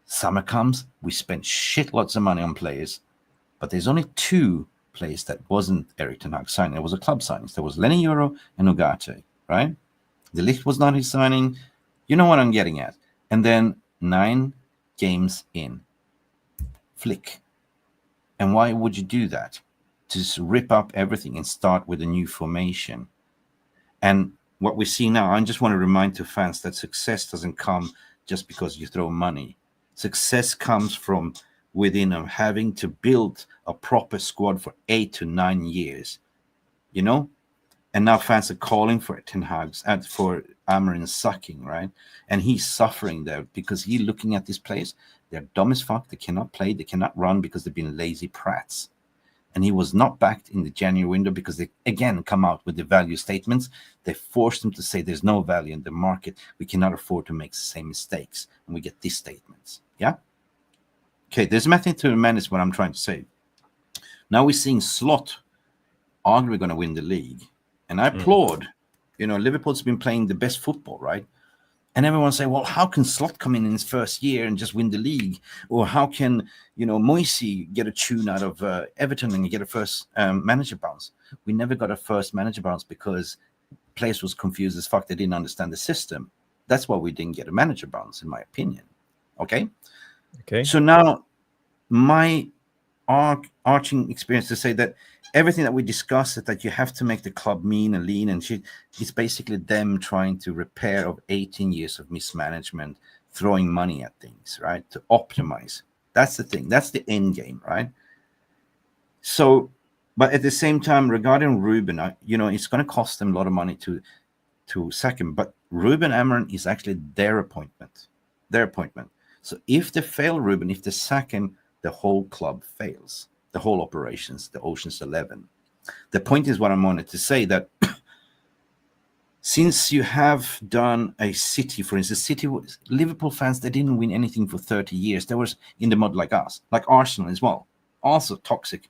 Summer comes, we spent shitloads of money on players, but there's only 2 players that wasn't Erik ten Hag signing. There was a club signings. There was Lenny Euro and Ugarte, right? De Ligt was not his signing. You know what I'm getting at. And then 9 games in, flick. And why would you do that? To just rip up everything and start with a new formation. And what we see now, I just want to remind to fans that success doesn't come just because you throw money. Success comes from within of having to build a proper squad for 8 to 9 years, And now fans are calling for Ten Hag's and for Amorim sucking, right? And he's suffering there because he's looking at these players. They're dumb as fuck. They cannot play. They cannot run because they've been lazy prats. And he was not backed in the January window because they, again, come out with the value statements. They forced him to say there's no value in the market. We cannot afford to make the same mistakes. And we get these statements. Yeah? Okay, there's method to the madness, what I'm trying to say. Now we're seeing Slot arguably going to win the league. And I applaud. Liverpool's been playing the best football, right? And everyone say, well, how can Slot come in his first year and just win the league? Or how can, Moisey get a tune out of Everton and get a first manager bounce? We never got a first manager bounce because players was confused as fuck. They didn't understand the system. That's why we didn't get a manager bounce, in my opinion. Okay. So now my arching experience to say that everything that we discuss is that you have to make the club mean and lean and shit. It's basically them trying to repair of 18 years of mismanagement, throwing money at things, right? To optimize. That's the thing. That's the end game, right? So, but at the same time, regarding Ruben, it's going to cost them a lot of money to sack him. But Ruben Amorim is actually their appointment. So if they fail Ruben, if they sack him, the whole club fails. The whole operations, the Ocean's 11. The point is what I wanted to say, that since you have done a City, for instance, Liverpool fans, they didn't win anything for 30 years. They was in the mud like us, like Arsenal as well, also toxic.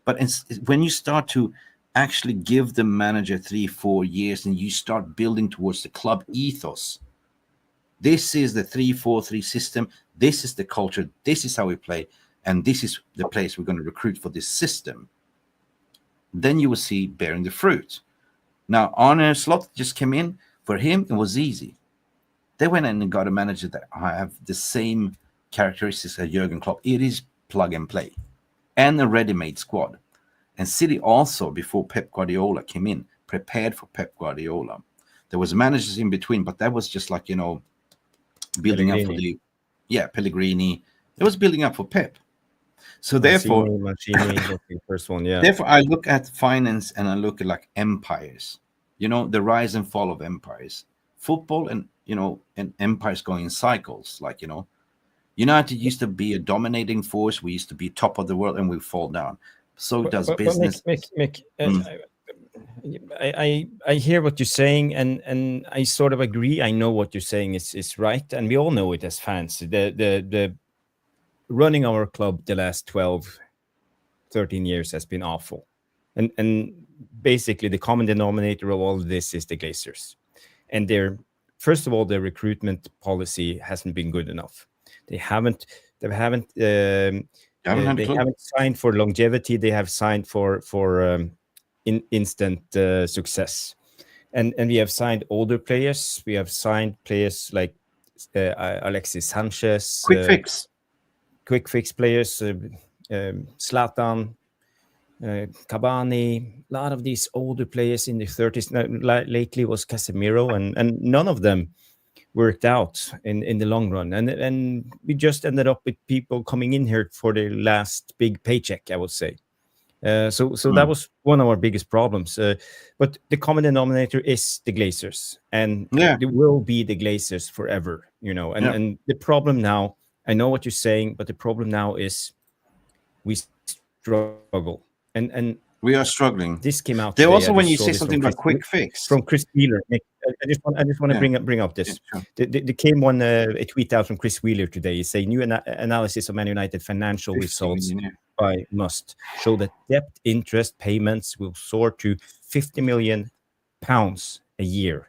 But when you start to actually give the manager 3-4 years and you start building towards the club ethos, this is the 3-4-3 system, this is the culture, this is how we play, and this is the place we're going to recruit for this system, then you will see bearing the fruit. Now, Arne Slot just came in. For him, it was easy. They went in and got a manager that have the same characteristics as Jurgen Klopp. It is plug and play and a ready-made squad. And City also, before Pep Guardiola came in, prepared for Pep Guardiola. There was managers in between, but that was just like, building up for Pellegrini. It was building up for Pep. So therefore, Mancini was the first one, yeah. Therefore, I look at finance and I look at like empires. The rise and fall of empires. Football and empires going in cycles. Like United used to be a dominating force. We used to be top of the world, and we fall down. So does business. Mick, I hear what you're saying, and I sort of agree. I know what you're saying is right, and we all know it as fans. The running our club the last 12, 13 years has been awful, and basically the common denominator of all of this is the Glazers, and first of all, their recruitment policy hasn't been good enough. They haven't signed for longevity. They have signed for instant success, and we have signed older players. We have signed players like Alexis Sanchez, quick fix players, Zlatan, Cavani. A lot of these older players in the 30s. Lately was Casemiro, and none of them worked out in the long run, and we just ended up with people coming in here for the last big paycheck, I would say. So that was one of our biggest problems. But the common denominator is the Glazers, and there will be the Glazers forever, And the problem now, I know what you're saying, but the problem now is we struggle, and we are struggling. This came out. There also, when you say something about quick fix from Chris Wheeler, I just want to bring up this. Sure. There came a tweet out from Chris Wheeler today. He say new analysis of Man United financial results by Must show that debt interest payments will soar to £50 million a year.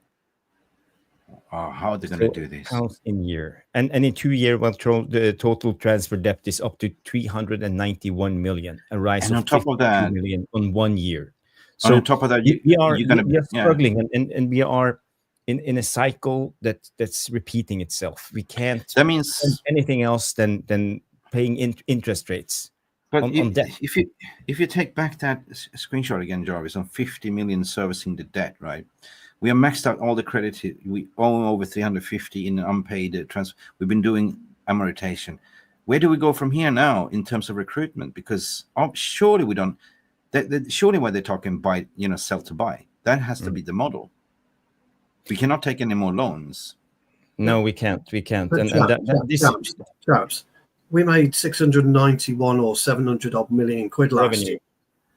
How are they going to do this? Pounds in year, and in 2 years, the total transfer debt is up to 391 million, a rise of 52 million on 1 year. So on top of that, we are struggling, and we are in a cycle that's repeating itself. We can't. That means anything else than paying interest rates. But on debt. If you take back that screenshot again, Jarvis, on 50 million servicing the debt, right? We have maxed out all the credit. We own over 350 in unpaid transfer. We've been doing amortization. Where do we go from here now in terms of recruitment? Because surely we don't. Surely when they're talking buy, sell to buy, that has to be the model. We cannot take any more loans. No, we can't. We can't. But Chaps, we made 691 or 700 odd million quid last year.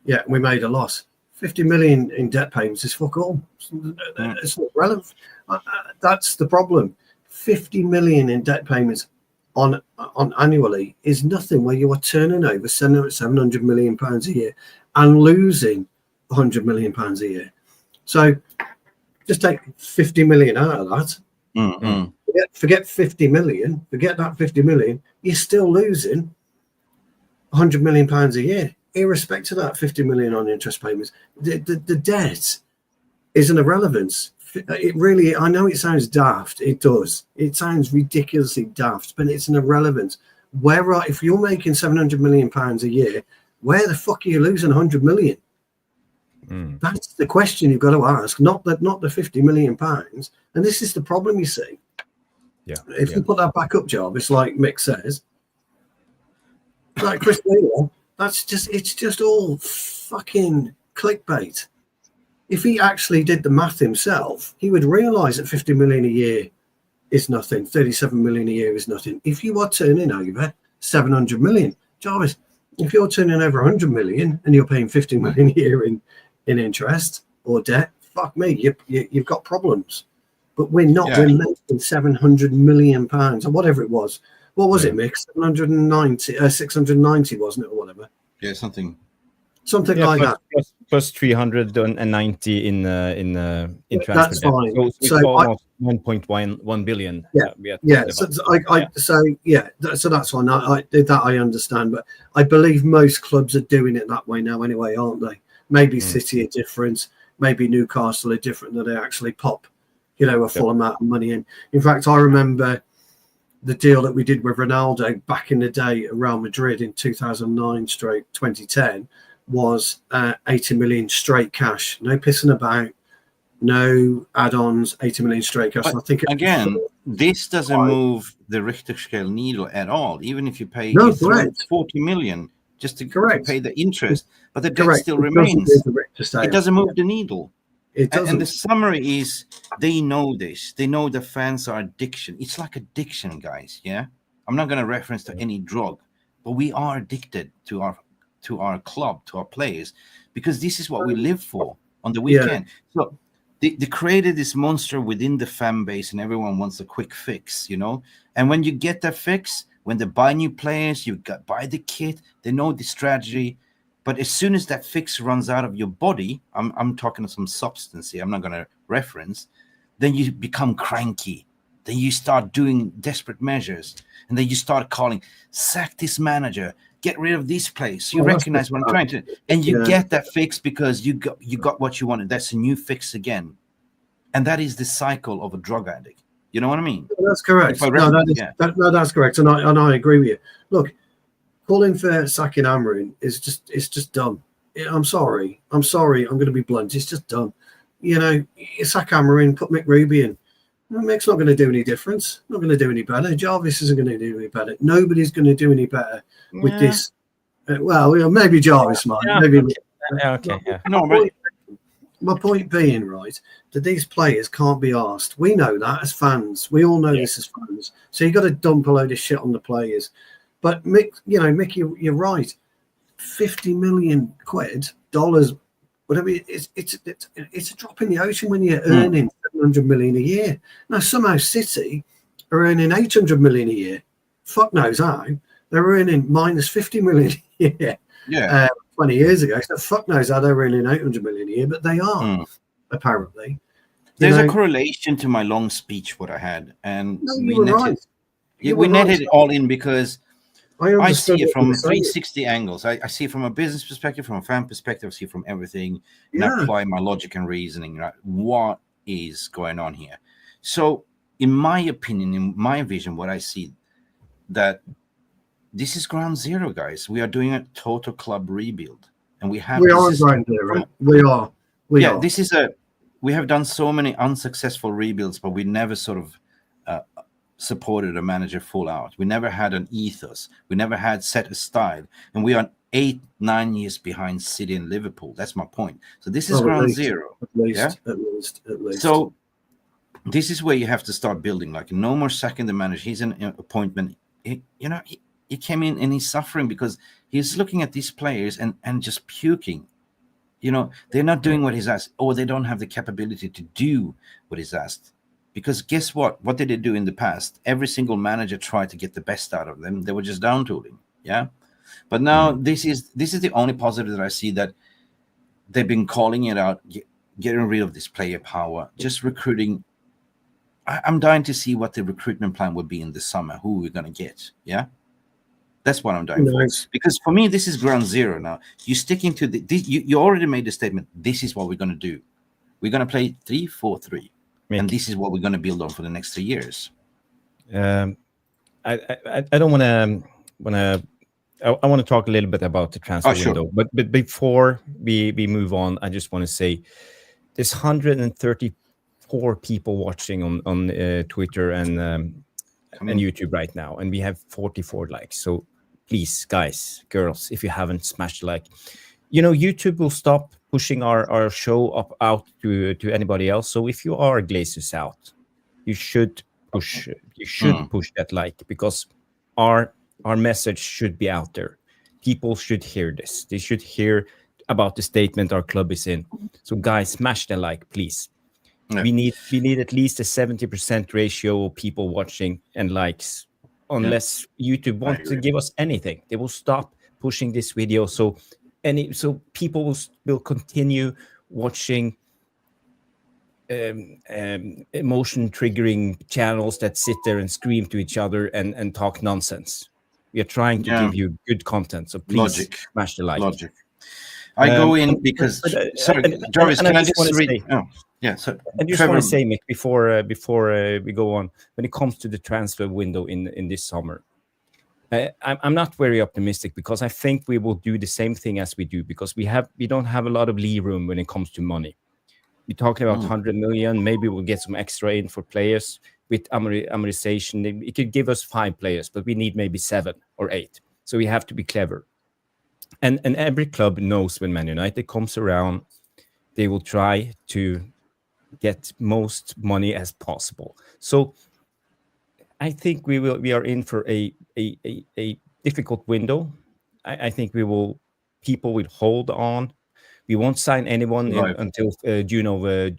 Yeah, we made a loss. 50 million in debt payments is fuck all. It's not relevant. That's the problem. 50 million in debt payments on annually is nothing where you are turning over 700 million pounds a year and losing 100 million pounds a year. So just take 50 million out of that. Mm-hmm. Forget 50 million. Forget that 50 million. You're still losing 100 million pounds a year. Irrespective of that 50 million on interest payments, the debt is an irrelevance. It really, I know it sounds daft. It does. It sounds ridiculously daft, but it's an irrelevance. If you're making 700 million pounds a year, where the fuck are you losing 100 million? That's the question you've got to ask. Not the 50 million pounds. And this is the problem, you see. Yeah. If you put that back up, Jarvis, like Mick says, like Chris Wheeler. It's just all fucking clickbait. If he actually did the math himself, he would realise that 50 million a year is nothing, 37 million a year is nothing. If you are turning over 700 million, Jarvis, if you're turning over 100 million and you're paying 50 million a year in interest or debt, fuck me, you've got problems. But we're not. We're making 700 million pounds or whatever it was. What was it, Mick? 690, wasn't it, or whatever? Yeah, something like that. Plus 390 in transfer. That's fine. So almost 1.1 billion. So that's fine. I understand, but I believe most clubs are doing it that way now, anyway, aren't they? Maybe City are different. Maybe Newcastle are different. That they actually pop, a full amount of money in. In fact, I remember the deal that we did with Ronaldo back in the day at Real Madrid in 2009/2010 was 80 million straight cash. No pissing about, no add-ons, 80 million straight cash. But I think again, this doesn't move the Richter scale needle at all. Even if you pay No, you throw correct. 40 million just to Correct. pay the interest, but the debt Correct. still It doesn't remains. move the Richter scale. It doesn't move the needle. It doesn't. And the summary is they know this. They know the fans are addiction. It's like addiction, guys. Yeah. I'm not going to reference to any drug, but we are addicted to our club, to our players, because this is what we live for on the weekend. So they created this monster within the fan base, and everyone wants a quick fix, you know. And when you get that fix, when they buy new players, buy the kit. They know the strategy. But as soon as that fix runs out of your body, I'm talking some substance here, I'm not going to reference, then you become cranky. Then you start doing desperate measures. And then you start calling, sack this manager, get rid of this place. You recognize what I'm trying to, and you get that fix because you got what you wanted. That's a new fix again. And that is the cycle of a drug addict. You know what I mean? That's correct. That's correct. And I agree with you. Look, calling for sacking Amorim it's just dumb. I'm sorry. I'm going to be blunt. It's just dumb. You know, you sack Amorim, put Mick Ruby in. Well, Mick's not going to do any difference. Not going to do any better. Jarvis isn't going to do any better. Nobody's going to do any better with this. Maybe Jarvis might. Yeah. Maybe. Okay. Yeah. My point being, right, that these players can't be asked. We know that as fans. We all know this as fans. So you got to dump a load of shit on the players. But Mick, you're right. 50 million quid, dollars, whatever. It's a drop in the ocean when you're earning 700 million a year. Now somehow City are earning 800 million a year. Fuck knows how. They're earning minus 50 million a year. Yeah. 20 years ago. So fuck knows how they're earning 800 million a year, but they are apparently. There's a correlation to my long speech what I had, and we netted it all in because I see it from 360 saying. angles. I see it from a business perspective, from a fan perspective, I see it from everything, and I apply my logic and reasoning. Right? What is going on here? So, in my opinion, in my vision, what I see, that this is ground zero, guys. We are doing a total club rebuild, and we are on ground zero. We are. This is we have done so many unsuccessful rebuilds, but we never sort of supported a manager full out. We never had an ethos. We never had set a style, and we are 8-9 years behind City and Liverpool. That's my point. So this is ground zero. At least. So this is where you have to start building. Like no more sacking the manager. He's an appointment. He came in and he's suffering because he's looking at these players and just puking. They're not doing what he's asked, or they don't have the capability to do what he's asked. Because guess what? What did they do in the past? Every single manager tried to get the best out of them. They were just down tooling. Yeah. But now this is the only positive that I see, that they've been calling it out, getting rid of this player power, just recruiting. I'm dying to see what the recruitment plan would be in the summer, who we're going to get. Yeah. That's what I'm dying for. Because for me, this is ground zero now. You're sticking to you already made the statement. This is what we're going to do. We're going to play 3-4-3. And this is what we're going to build on for the next 3 years. I don't want to. I want to talk a little bit about the transfer window, but before we move on, I just want to say there's 134 people watching on Twitter and YouTube right now, and we have 44 likes. So please, guys, girls, if you haven't smashed the like, YouTube will stop pushing our show out to anybody else. So if you are Glazers out, you should push that like, because our message should be out there. People should hear this. They should hear about the statement our club is in. So guys, smash the like, please. Yeah. We need at least a 70% ratio of people watching and likes, unless YouTube wants to give us anything. They will stop pushing this video. So people will continue watching emotion triggering channels that sit there and scream to each other and talk nonsense. We are trying to give you good content, so please smash the like. Logic. I go in because sorry, Jarvis, can I just read? So I just want to say, Mick, before we go on, when it comes to the transfer window in this summer, I'm not very optimistic, because I think we will do the same thing as we do, because we don't have a lot of lee room when it comes to money. We're talking about 100 million. Maybe we'll get some extra in for players with amortization. It could give us 5 players, but we need maybe 7 or 8. So we have to be clever. And every club knows when Man United comes around, they will try to get most money as possible. So I think we are in for a difficult window. I think people will hold on. We won't sign anyone until July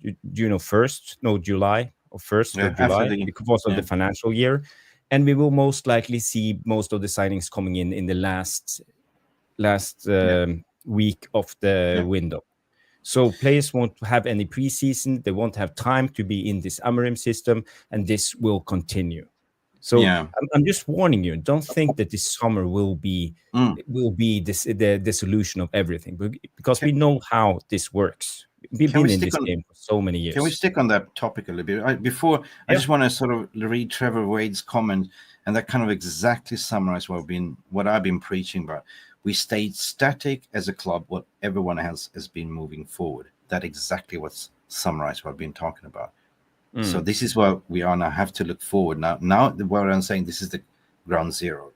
or 1st of July, because of the financial year. And we will most likely see most of the signings coming in the last week of the window. So players won't have any preseason. They won't have time to be in this Amorim system, and this will continue. So I'm just warning you. Don't think that this summer will be the solution of everything, because we know how this works. We've been in this game for so many years. Can we stick on that topic a little bit? I just want to sort of read Trevor Wade's comment, and that kind of exactly summarizes what I've been preaching about. We stayed static as a club, what everyone else has been moving forward. That exactly what's summarized what I've been talking about. So this is where we are now. Have to look forward now. What I'm saying, this is the ground zero.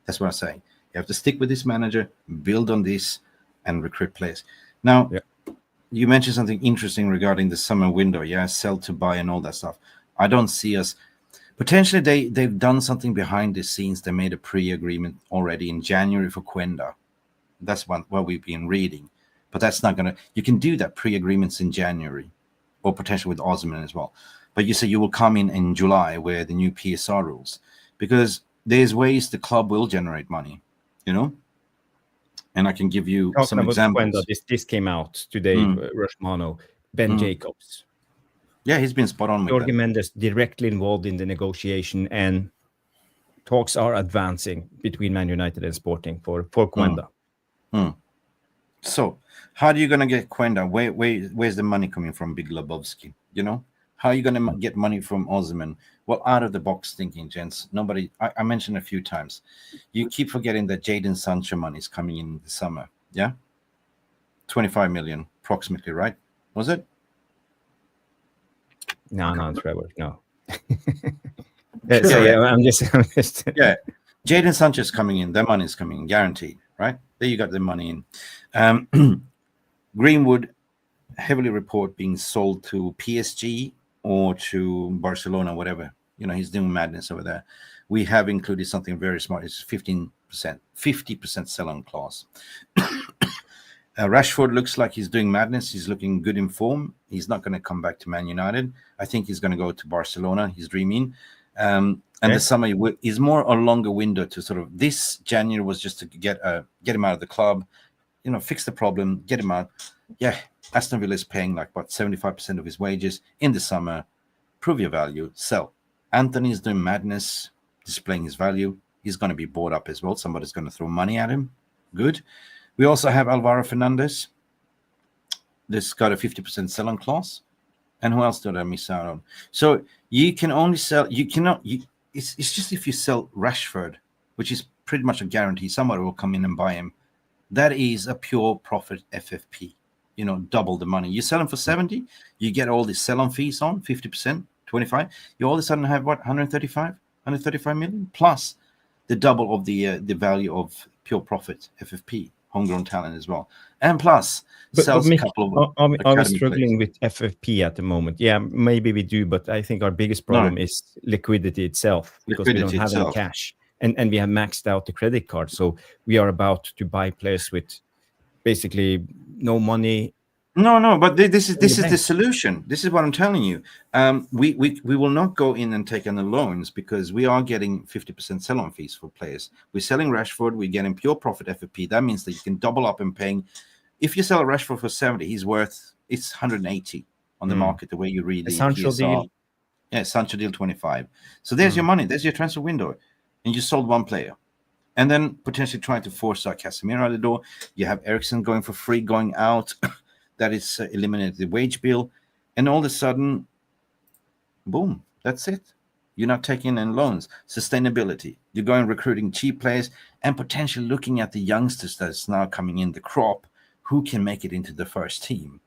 That's what I'm saying. You have to stick with this manager, build on this, and recruit players. Now, you mentioned something interesting regarding the summer window. Sell to buy and all that stuff. I don't see us. Potentially, they've done something behind the scenes. They made a pre-agreement already in January for Quenda. That's what we've been reading. But that's not going to... You can do that pre-agreements in January, or potentially with Osman as well. But you say you will come in July, where the new PSR rules, because there's ways the club will generate money, and I can give you some examples. Quenda, this came out today, Rushmano, Ben Jacobs. Yeah, he's been spot on with Jorge Mendes directly involved in the negotiation, and talks are advancing between Man United and Sporting for Quenda. So, how are you going to get Quenda? Where's the money coming from, Big Lebowski? How are you going to get money from Osman? Well, out of the box thinking, gents. I mentioned a few times. You keep forgetting that Jadon Sancho money is coming in the summer. 25 million approximately, right? Was it? No, Trevor, no. I'm just Jadon Sancho is coming in. Their money is coming in, guaranteed, right? There you got the money in. Greenwood, heavily report being sold to PSG or to Barcelona, whatever. He's doing madness over there. We have included something very smart. It's 50% sell-on clause. Rashford looks like he's doing madness. He's looking good in form. He's not going to come back to Man United. I think he's going to go to Barcelona. He's dreaming. And the summer is more a longer window to sort of... This January was just to get him out of the club, fix the problem, get him out. Aston Villa is paying like about 75% of his wages in the summer. Prove your value, sell. Antony is doing madness, displaying his value. He's going to be bought up as well. Somebody's going to throw money at him. Good. We also have Alvaro Fernandez. This got a 50% sell-on clause. And who else did I miss out on? So you can only sell... It's just if you sell Rashford, which is pretty much a guarantee somebody will come in and buy him. That is a pure profit FFP. Double the money. You sell them for 70, you get all the sell-on fees on 50%, 25. You all of a sudden have what, 135 million plus the double of the value of pure profit FFP, homegrown talent as well, and plus sells a couple of. Are we struggling with FFP at the moment? Yeah, maybe we do, but I think our biggest problem is liquidity itself, because we don't have any cash, and we have maxed out the credit card, so we are about to buy players with basically no money. No, but this is the solution. This is what I'm telling you. We will not go in and take on the loans, because we are getting 50% sell-on fees for players. We're selling Rashford. We're getting pure profit FFP. That means that you can double up in paying. If you sell Rashford for 70, he's worth 180 on the market. The way you read the Sancho deal. Yeah, Sancho deal 25. So there's your money. There's your transfer window, and you sold one player. And then potentially trying to force out Casemiro out the door. You have Eriksen going for free, going out. That is eliminated the wage bill. And all of a sudden, boom, that's it. You're not taking in loans. Sustainability. You're going recruiting cheap players and potentially looking at the youngsters that's now coming in the crop who can make it into the first team.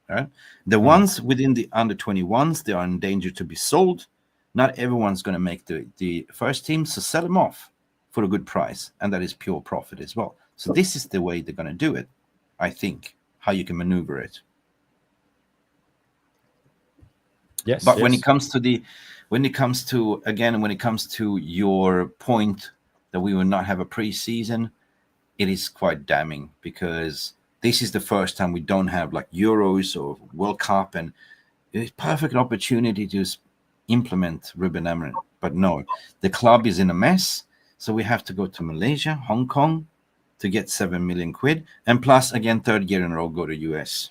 Right? The ones within the under 21s, they are in danger to be sold. Not everyone's going to make the first team, so sell them off for a good price, and that is pure profit as well. So this is the way they're going to do it, I think, how you can maneuver it. Yes. But when it comes to your point that we will not have a preseason, it is quite damning, because this is the first time we don't have like Euros or World Cup, and it's a perfect opportunity to implement Ruben Amorim. But no, the club is in a mess, so we have to go to Malaysia, Hong Kong to get 7 million quid, and plus again, third year in a row, go to US.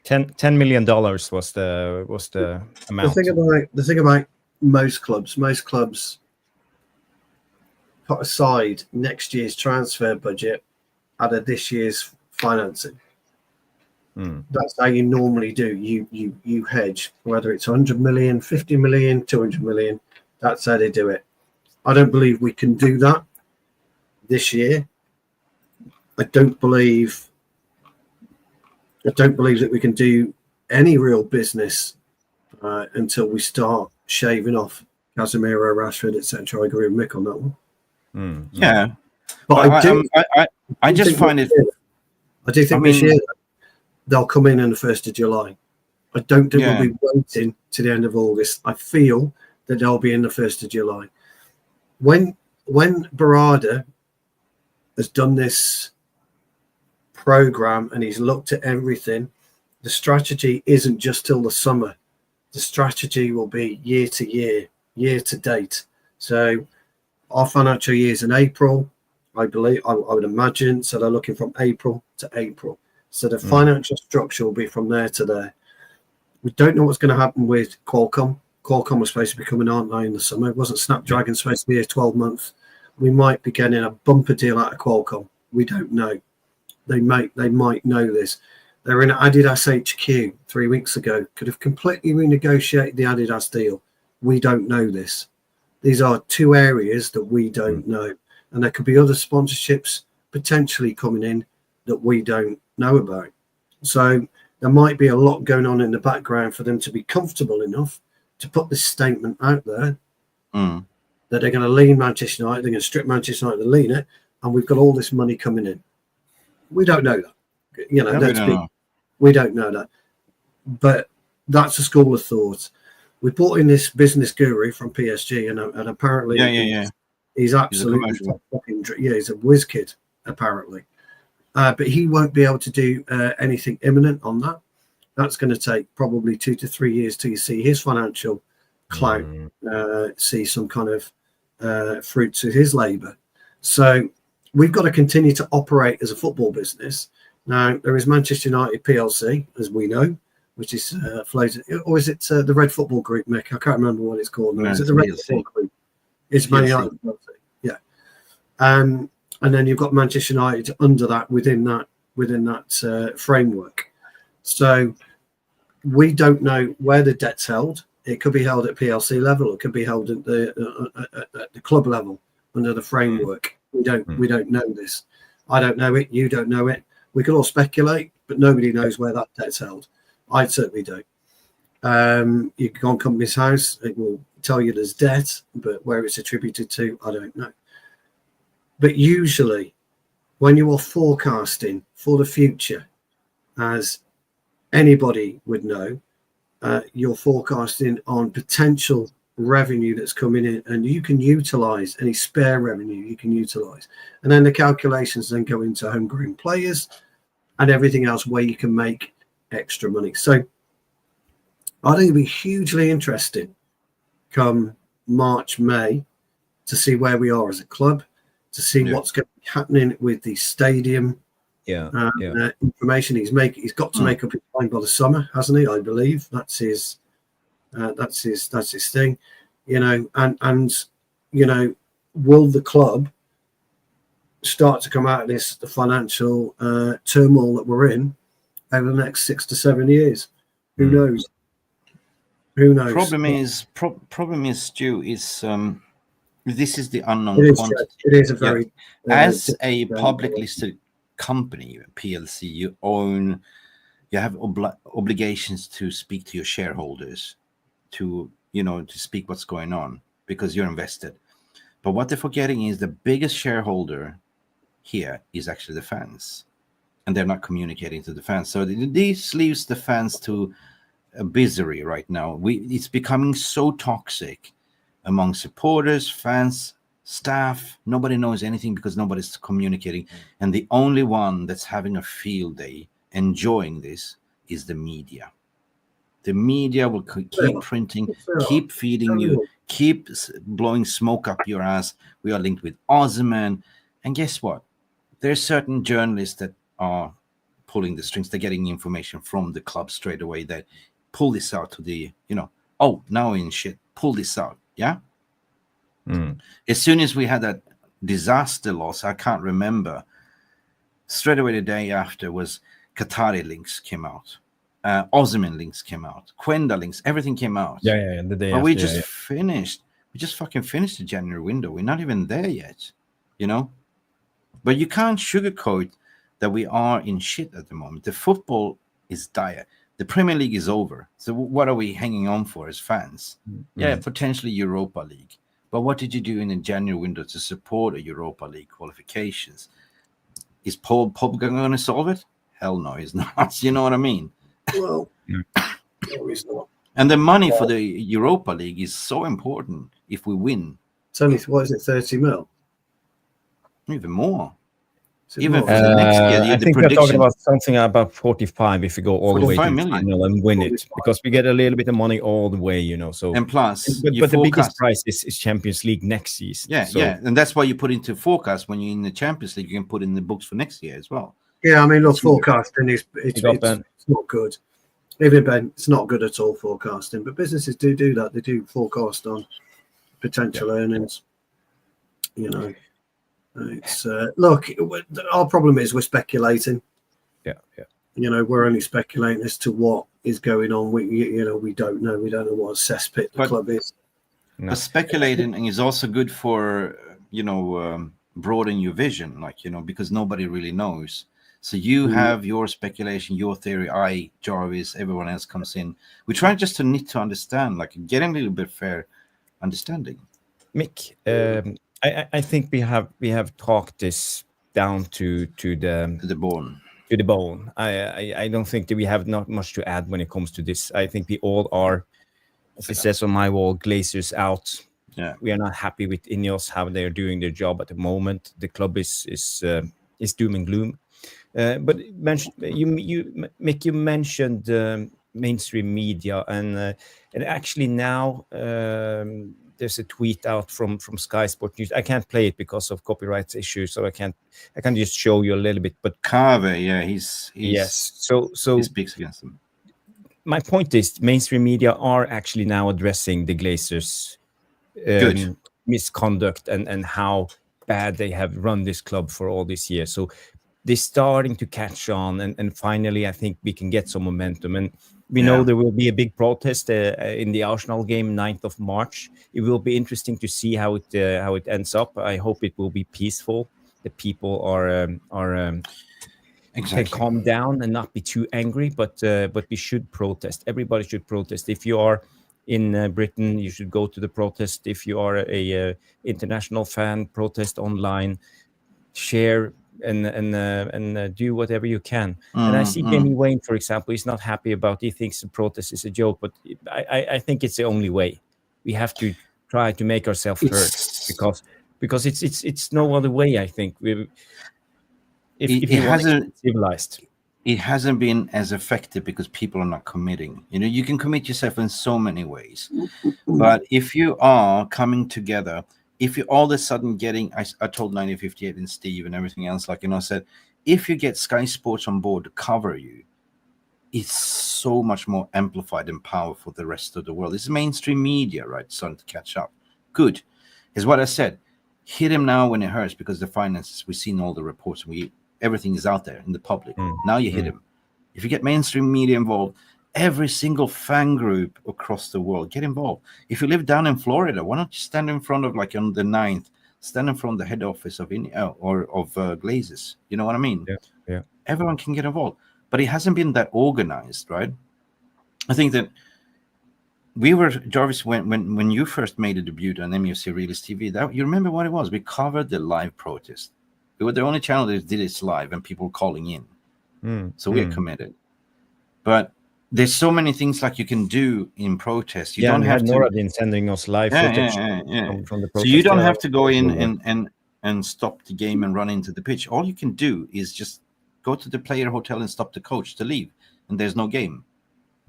$10 million was the amount. The thing about most clubs put aside next year's transfer budget out of this year's financing. That's how you normally do. You hedge, whether it's 100 million, 50 million, 200 million. That's how they do it. I don't believe we can do that this year. I don't believe that we can do any real business until we start shaving off Casemiro, Rashford, etc. I agree with Mick on that one. Yeah, but I just find it. I do think this year they'll come in on the 1st of July. I don't think we'll be waiting to the end of August. I feel that they'll be in the 1st of July. When Berrada has done this program and he's looked at everything, the strategy isn't just till the summer. The strategy will be year to year, year to date. So our financial year is in April, I believe. I would imagine. So they're looking from April to April. So the financial structure will be from there to there. We don't know what's going to happen with Qualcomm. Qualcomm was supposed to be coming on now in the summer. Wasn't Snapdragon supposed to be a 12-month? We might be getting a bumper deal out of Qualcomm. We don't know. They might know this. They were in Adidas HQ 3 weeks ago. Could have completely renegotiated the Adidas deal. We don't know this. These are two areas that we don't know. And there could be other sponsorships potentially coming in that we don't know about. So there might be a lot going on in the background for them to be comfortable enough to put this statement out there that they're going to lean Manchester United, they're going to strip Manchester United to lean it, and we've got all this money coming in. We don't know that. You know, we don't know that. But that's a school of thought. We brought in this business guru from PSG, and apparently he's absolutely he's a whiz kid, apparently. But he won't be able to do anything imminent on that. That's going to take probably 2 to 3 years till you see his financial clout, see some kind of fruits of his labour. So we've got to continue to operate as a football business. Now, there is Manchester United PLC, as we know, which is floated, or is it the Red Football Group, Mick? I can't remember what it's called. No, is it the Red Football Group? It's Man United PLC, yeah. And then you've got Manchester United under that, within that framework. So we don't know where the debt's held. It could be held at PLC level. It could be held at the club level under the framework. We don't know this. I don't know it. You don't know it. We could all speculate, but nobody knows where that debt's held. I certainly don't. You can go on Company's House. It will tell you there's debt, but where it's attributed to, I don't know. But usually, when you are forecasting for the future, as anybody would know, you're forecasting on potential revenue that's coming in, and you can utilize any spare revenue you can utilize. And then the calculations then go into homegrown players and everything else where you can make extra money. So I think it'll be hugely interesting come March, May to see where we are as a club, to see what's going to be happening with the stadium. Information he's got to make up his mind by the summer, hasn't he? I believe that's his thing, you know. And you know, will the club start to come out of the financial turmoil that we're in over the next 6 to 7 years? Who knows? Who knows? Problem is, Stu, is this is the unknown It is, quantity. it is a very as a public listed company, PLC, you have obligations to speak to your shareholders, to speak what's going on, because you're invested. But what they're forgetting is the biggest shareholder here is actually the fans, and they're not communicating to the fans. So this leaves the fans to a misery right now. It's becoming so toxic among supporters, fans, staff. Nobody knows anything because nobody's communicating. And the only one that's having a field day enjoying this is the media. The media will keep printing, keep feeding you, keep blowing smoke up your ass. We are linked with Osman. And guess what? There's certain journalists that are pulling the strings. They're getting information from the club straight away that pull this out to the, oh, now in shit, pull this out. Yeah. As soon as we had that disaster loss, I can't remember, straight away the day after was Qatari links came out. Osman links came out. Quenda links, everything came out. Yeah. The day but after, we just finished. We just fucking finished the January window. We're not even there yet, But you can't sugarcoat that we are in shit at the moment. The football is dire. The Premier League is over. So what are we hanging on for as fans? Yeah, potentially Europa League. But what did you do in the January window to support a Europa League qualifications? Is Paul Pogba going to solve it? Hell no, he's not. You know what I mean? Well, no, he's not. And the money for the Europa League is so important if we win. It's only, 30 mil? Even more. Even for the next year, I think we're talking about something about 45 if we go all the way to the final and win 45. It, because we get a little bit of money all the way, So and plus, but the biggest prize is Champions League next season. Yeah, and that's why you put into forecast when you're in the Champions League. You can put in the books for next year as well. Yeah, I mean, look, forecasting it's not good. Even Ben, it's not good at all forecasting. But businesses do that. They do forecast on potential earnings. It's look, our problem is we're speculating. Yeah. We're only speculating as to what is going on. We don't know. We don't know what a cesspit the club is. No. But speculating is also good for broaden your vision, because nobody really knows. So you have your speculation, your theory. Jarvis, everyone else comes in. We try just to need to understand, getting a little bit fair understanding. Mick, I think we have talked this down to the bone. To the bone. I don't think that we have not much to add when it comes to this. I think we all are, as it says on my wall, Glazers out. Yeah, we are not happy with Ineos how they are doing their job at the moment. The club is doom and gloom. But Mick, you mentioned mainstream media, and actually now. There's a tweet out from Sky Sport News. I can't play it because of copyright issues, so I can just show you a little bit. But Carver, yeah, he's yes. So he speaks against them. My point is, mainstream media are actually now addressing the Glazers' misconduct and how bad they have run this club for all this year. So they're starting to catch on, and finally, I think we can get some momentum. And we know there will be a big protest in the Arsenal game, 9th of March. It will be interesting to see how it ends up. I hope it will be peaceful. The people can calm down and not be too angry. But we should protest. Everybody should protest. If you are in Britain, you should go to the protest. If you are a international fan, protest online, share. And do whatever you can. And I see Jamie Wayne, for example, he's not happy about. He thinks the protest is a joke, but I think it's the only way. We have to try to make ourselves heard because it's no other way. I think if you want to be civilized. It hasn't been as effective because people are not committing. You can commit yourself in so many ways, but if you are coming together. If you're all of a sudden getting, I told 1958 and Steve and everything else, I said, if you get Sky Sports on board to cover you, it's so much more amplified and powerful for the rest of the world. It's mainstream media, right? Starting to catch up. Good. Is what I said. Hit him now when it hurts because the finances, we've seen all the reports. Everything is out there in the public. Now you hit him. If you get mainstream media involved, every single fan group across the world, get involved. If you live down in Florida, why not you stand in front of, like on the 9th, stand in front of the head office of Glazers? You know what I mean? Yeah. Everyone can get involved, but it hasn't been that organized, right? I think that we were, Jarvis, when you first made a debut on MUFC Realist TV, that you remember what it was? We covered the live protest. We were the only channel that did it live and people calling in. So we're committed. But there's so many things like you can do in protest. You don't have to. Noradin sending us live footage from the protest. So you don't have to go in and stop the game and run into the pitch. All you can do is just go to the player hotel and stop the coach to leave, and there's no game.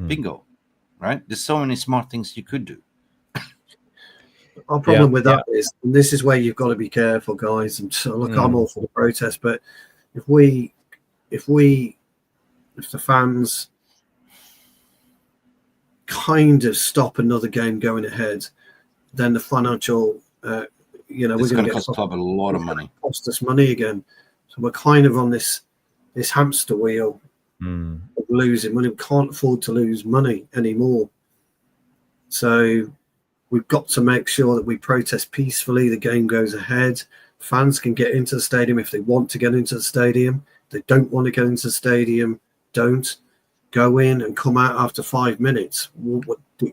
Bingo, right? There's so many smart things you could do. Our problem with that is, and this is where you've got to be careful, guys. And so, look, I'm all for the protest, but if the fans kind of stop another game going ahead, then the financial, we're going to cost the club a lot of money. Cost us money again. So we're kind of on this hamster wheel of losing money. We can't afford to lose money anymore. So we've got to make sure that we protest peacefully. The game goes ahead. Fans can get into the stadium if they want to get into the stadium. If they don't want to get into the stadium, don't. Go in and come out after 5 minutes,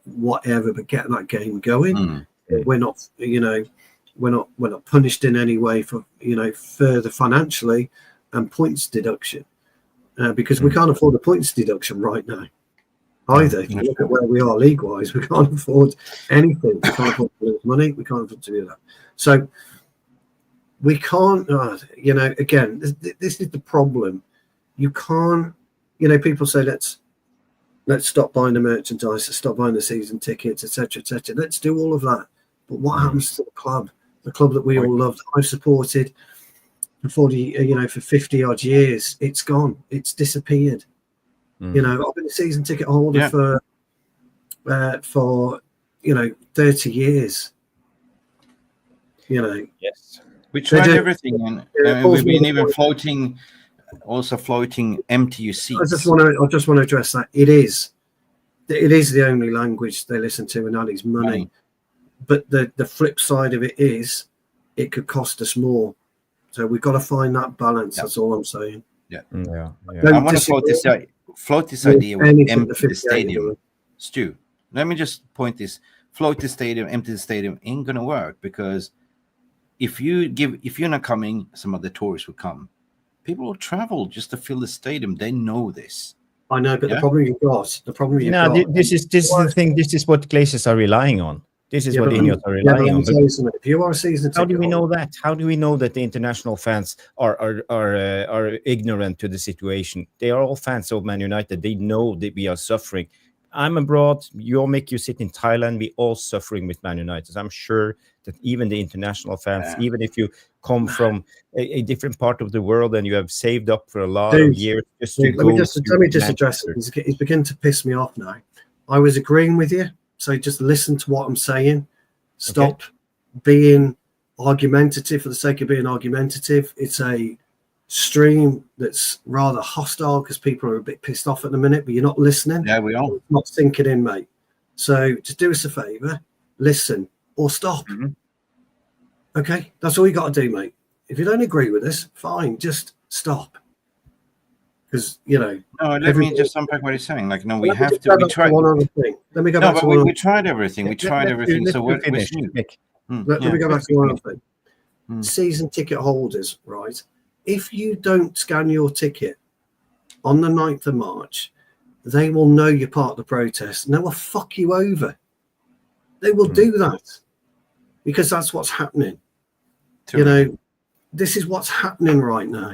whatever, but get that game going. We're not, we're not punished in any way for, further financially and points deduction, because we can't afford a points deduction right now either. If you look at where we are league-wise, we can't afford anything. We can't afford to lose money. We can't afford to do that. So we can't, again, this is the problem. You can't, people say, let's stop buying the merchandise, let's stop buying the season tickets, etc., etc. Let's do all of that. But what happens to the club that we all loved? I've supported for 50 odd years. It's gone. It's disappeared. I've been a season ticket holder for 30 years. Yes, we tried everything, and we've been even floating empty seats. I just want to address that. It is the only language they listen to, and that is money. Right. But the flip side of it is, it could cost us more. So we've got to find that balance. That's all I'm saying. I want to float this idea with empty the stadium. Stu, let me just point this: float the stadium, empty the stadium ain't gonna work, because if you're not coming, some of the tourists will come. People will travel just to fill the stadium. They know this. I know, but the problem you've got. This is the thing. This is what Glazers are relying on. This is what Ineos are relying on. If you are a season ticket, how do we know that? How do we know that the international fans are ignorant to the situation? They are all fans of Man United. They know that we are suffering. I'm abroad. Mick, you sit in Thailand. We all suffering with Man United. I'm sure that even the international fans, even if you come from a different part of the world and you have saved up for a lot of years, let me just address it. It's beginning to piss me off now. I was agreeing with you, so just listen to what I'm saying. Stop being argumentative for the sake of being argumentative. It's a stream that's rather hostile because people are a bit pissed off at the minute, but you're not listening. Yeah, we are. Not sinking in, mate. So just do us a favour, listen or stop. Okay, that's all you got to do, mate. If you don't agree with us, fine, just stop. Because No, let me just unpack what he's saying. Like, no, we have to. We tried. Let me go back to we tried everything. We tried everything. So we're finished. Let me go back to one other thing. Season ticket holders, right? If you don't scan your ticket on the 9th of March, they will know you're part of the protest and they will fuck you over. They will do that because that's what's happening. This is what's happening right now.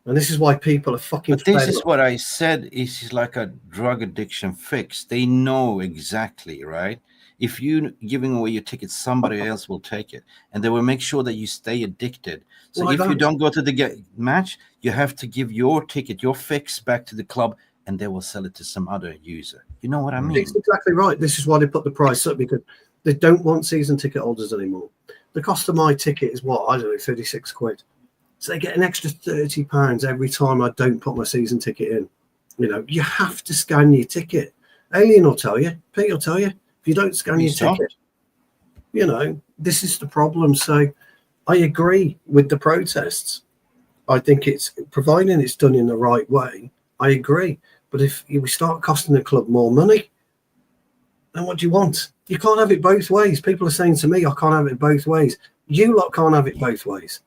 And this is why people are fucking. But this is what I said is like a drug addiction fix. They know exactly, right? If you're giving away your ticket, somebody else will take it. And they will make sure that you stay addicted. So if you don't go to the match, you have to give your ticket, your fix back to the club, and they will sell it to some other user. You know what I mean? It's exactly right. This is why they put the price up, because they don't want season ticket holders anymore. The cost of my ticket is what? I don't know, 36 quid. So they get an extra £30 every time I don't put my season ticket in. You have to scan your ticket. Alien will tell you. Pete will tell you. If you don't scan your Stop. ticket, you know, this is the problem. So I agree with the protests. I think it's, providing it's done in the right way, I agree. But if we start costing the club more money, then what do you want? You can't have it both ways. People are saying to me, I can't have it both ways. You lot can't have it both ways.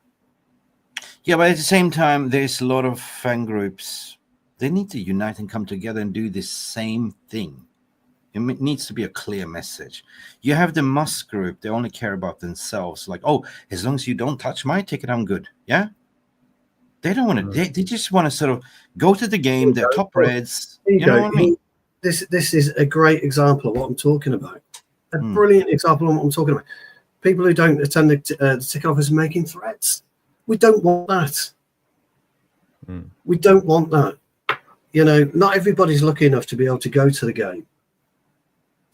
Yeah, but at the same time, there's a lot of fan groups. They need to unite and come together and do the same thing. It needs to be a clear message. You have the Musk group. They only care about themselves. Like, oh, as long as you don't touch my ticket, I'm good. Yeah? They don't want to. They just want to sort of go to the game. They're top reds. You know what I mean? This is a great example of what I'm talking about. A brilliant example of what I'm talking about. People who don't attend the ticket office are making threats. We don't want that. We don't want that. You know, not everybody's lucky enough to be able to go to the game.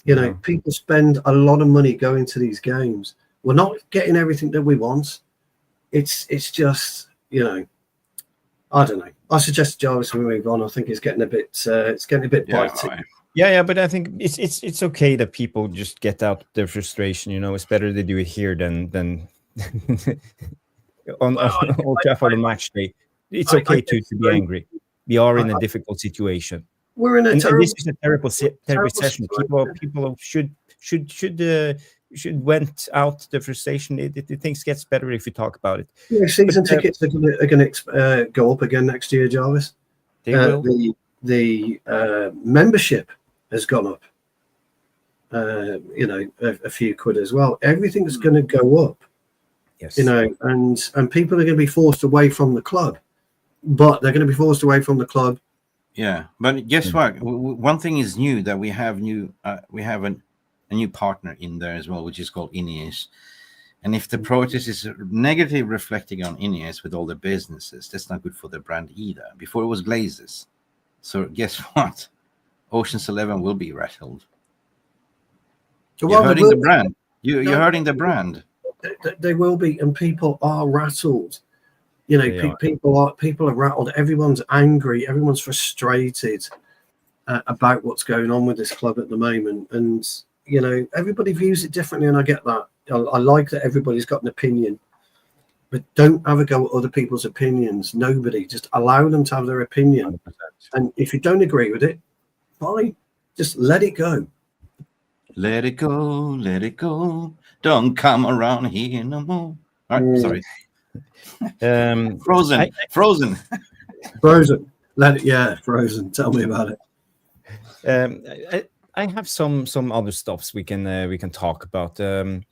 You know, people spend a lot of money going to these games. We're not getting everything that we want. It's just, you know, I don't know. I suggest Jarvis we move on. I think it's getting a bit biting. Yeah, but I think it's okay that people just get out their frustration. You know, it's better they do it here than on Old Trafford on match day. It's okay to be angry. We are in a difficult situation. We're in a terrible. And this is a terrible session. People should vent out the frustration. Things gets better if you talk about it. Yeah, season tickets are going to go up again next year, Jarvis. They will. The membership has gone up. You know, a few quid as well. Everything's going to go up. Yes. You know, and people are going to be forced away from the club, but they're going to be forced away from the club. Yeah, but guess what? One thing is new, that we have a new partner in there as well, which is called Ineos. And if the protest is negatively reflecting on Ineos with all the businesses, that's not good for the brand either. Before it was Glazers. So guess what? Ocean's 11 will be rattled. You're hurting the brand. You're hurting the brand. They will be, and people are rattled. You know, people are rattled. Everyone's angry. Everyone's frustrated about what's going on with this club at the moment. And you know, everybody views it differently, and I get that. I like that everybody's got an opinion, but don't have a go at other people's opinions. Nobody, just allow them to have their opinion. 100%. And if you don't agree with it, fine, just let it go. Let it go, let it go. Don't come around here no more. All right, sorry. Frozen. Let it, yeah, Frozen. Tell me about it. I have some other stuffs we can talk about. Did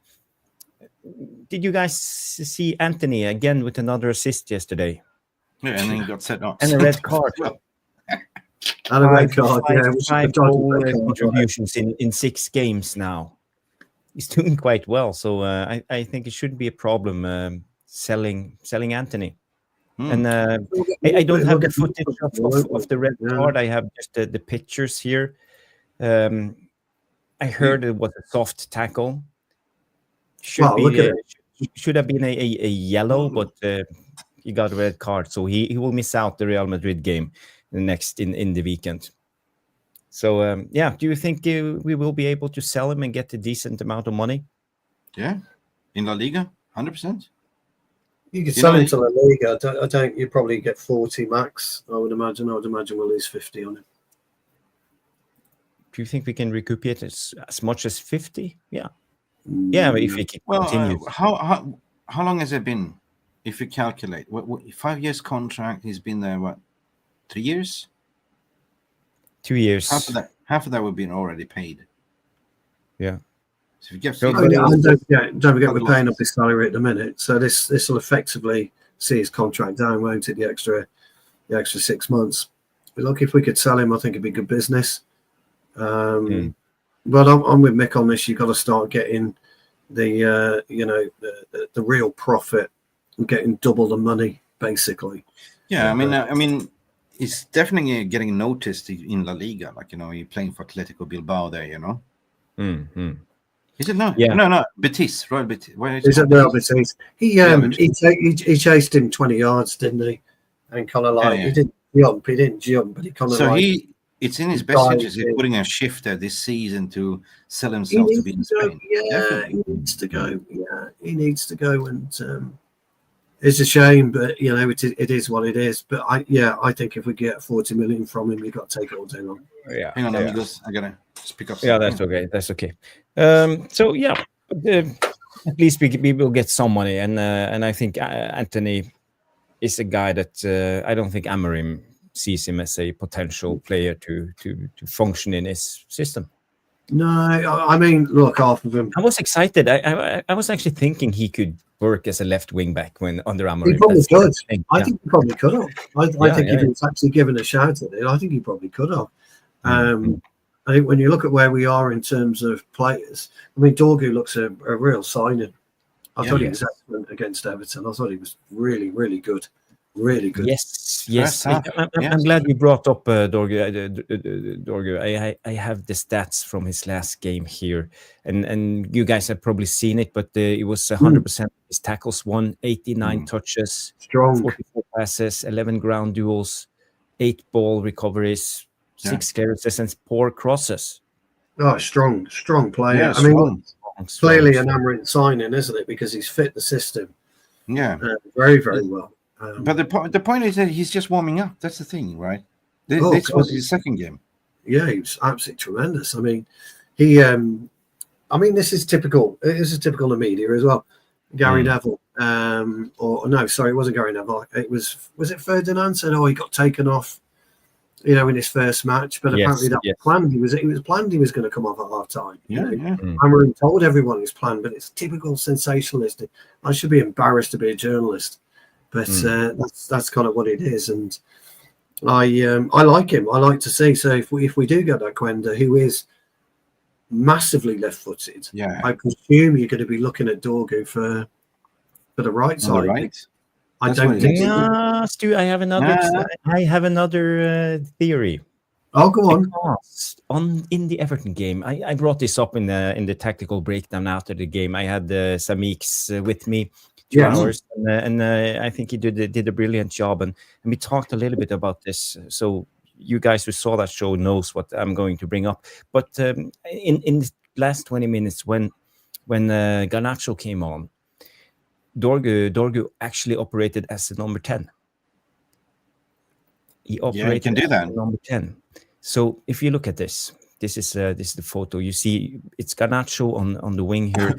you guys see Antony again with another assist yesterday? Yeah, and then he got set up. And a red card. And a red card. Five contributions in 6 games now. He's doing quite well, so I think it shouldn't be a problem selling Antony. And I don't have the footage of the red card. I have just the pictures here. I heard it was a soft tackle. Should have been a yellow, but he got a red card, so he will miss out the Real Madrid game next in the weekend. So do you think we will be able to sell him and get a decent amount of money? Yeah, in La Liga, 100%. You could sell him to La Liga. I don't. You probably get 40 max. I would imagine we'll lose 50 on him. Do you think we can recoup it as much as 50? Yeah. Yeah, if we keep continues. How long has it been? If you calculate, what 5 years contract, he's been there, what, 3 years? 2 years. Half of that would be already paid. Yeah. So if you get don't forget we're paying up his salary at the minute. So this will effectively see his contract down, won't it? The extra 6 months. But look, if we could sell him, I think it'd be good business. But I'm with Mick on this. You've got to start getting the real profit and getting double the money, basically. Yeah, I mean, it's definitely getting noticed in La Liga. Like, you're playing for Atletico Bilbao there. Is it no? Yeah. No, Betis, Royal Betis. Is it Royal Betis? He chased him 20 yards, didn't he? And kind of like he didn't jump, but he kind of It's in his best interest. He's putting a shifter this season to sell himself to be in Spain. He needs to go. Yeah, he needs to go, and it's a shame, but it is what it is. But I think if we get 40 million from him, we've got to take it all day long. Yeah, hang on, amigos. I gotta speak up. Yeah, that's okay. That's okay. So yeah, at least we will get some money, and I think Antony is a guy that I don't think Amorim sees him as a potential player to function in his system. No, I mean, look, half of him. I was excited. I was actually thinking he could work as a left wing back when under Amorim. He probably could. I think he probably could have. I think if he was actually given a shout at it, I think he probably could have. I think when you look at where we are in terms of players, I mean, Dorgu looks a real signing. I thought he was excellent against Everton. I thought he was really, really good. Really good. Yes. I'm glad you brought up Dorgu. I have the stats from his last game here, and you guys have probably seen it, but it was 100% his tackles won, 89 touches, strong, 44 passes, 11 ground duels, 8 ball recoveries, 6 clearances, and 4 crosses. Oh, strong player. Yeah, I mean, clearly an Amorim signing, isn't it? Because he's fit the system. Yeah, very, very well. But the point is that he's just warming up. That's the thing, right? This was his second game. Yeah, he was absolutely tremendous. I mean, this is typical. This is typical of media as well. Gary Neville, or no, sorry, it wasn't Gary Neville. It was it Ferdinand said, he got taken off, in his first match. But apparently that was planned. It was planned he was going to come off at half time. Amorim told everyone it was planned, but it's typical sensationalistic. I should be embarrassed to be a journalist. But that's kind of what it is, and I like him. I like to see. So if we do get that Quenda, who is massively left-footed, I presume you're going to be looking at Dorgu for the right side. Right. I don't think. Stu, I have another theory. Oh, go on. Because in the Everton game, I brought this up in the tactical breakdown after the game. I had Samix with me. 2 hours, and I think he did a brilliant job, and we talked a little bit about this. So you guys who saw that show knows what I'm going to bring up. But in the last 20 minutes, when Garnacho came on, Dorgu actually operated as the number 10. He operated can do that. As number 10. So if you look at this. This is the photo. You see, it's Garnacho on the wing here.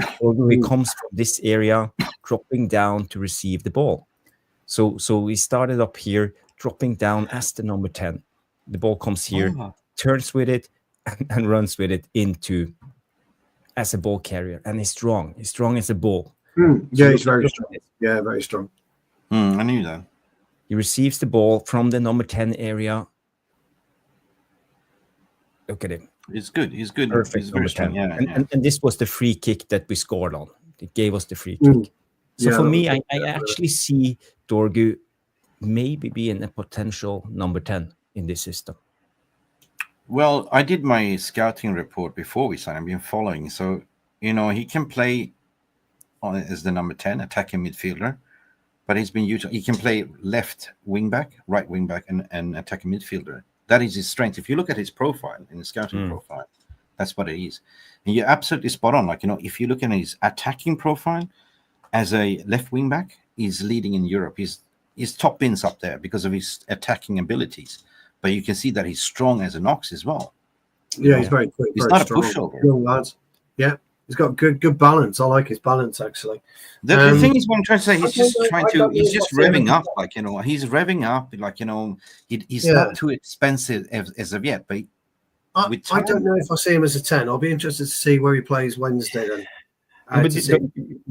He comes from this area, dropping down to receive the ball. So he started up here, dropping down as the number 10. The ball comes here, turns with it, and runs with it as a ball carrier. And he's strong. He's strong as a ball. Yeah, he's very strong. Yeah, very strong. I knew that. He receives the ball from the number 10 area. Look at him. He's good. He's good. Perfect. He's very strong. Yeah, and this was the free kick that we scored on. It gave us the free kick. So for me, I actually see Dorgu maybe being a potential number 10 in this system. Well, I did my scouting report before we signed. I've been following. So, he can play as the number 10, attacking midfielder. But he's been used. He can play left wing back, right wing back, and attacking midfielder. That is his strength. If you look at his profile, in his scouting profile, that's what it is. And you're absolutely spot on. If you look at his attacking profile as a left wing back, he's leading in Europe. He's top bins up there because of his attacking abilities. But you can see that he's strong as an ox as well. Yeah, he's very quick. He's very not strong. a pushover. Young lads. Yeah, he's got good balance. I like his balance actually. The thing is, what I'm trying to say, he's just revving up, he's revving up, he's not too expensive as of yet, but I don't know if I see him as a 10. I'll be interested to see where he plays Wednesday then.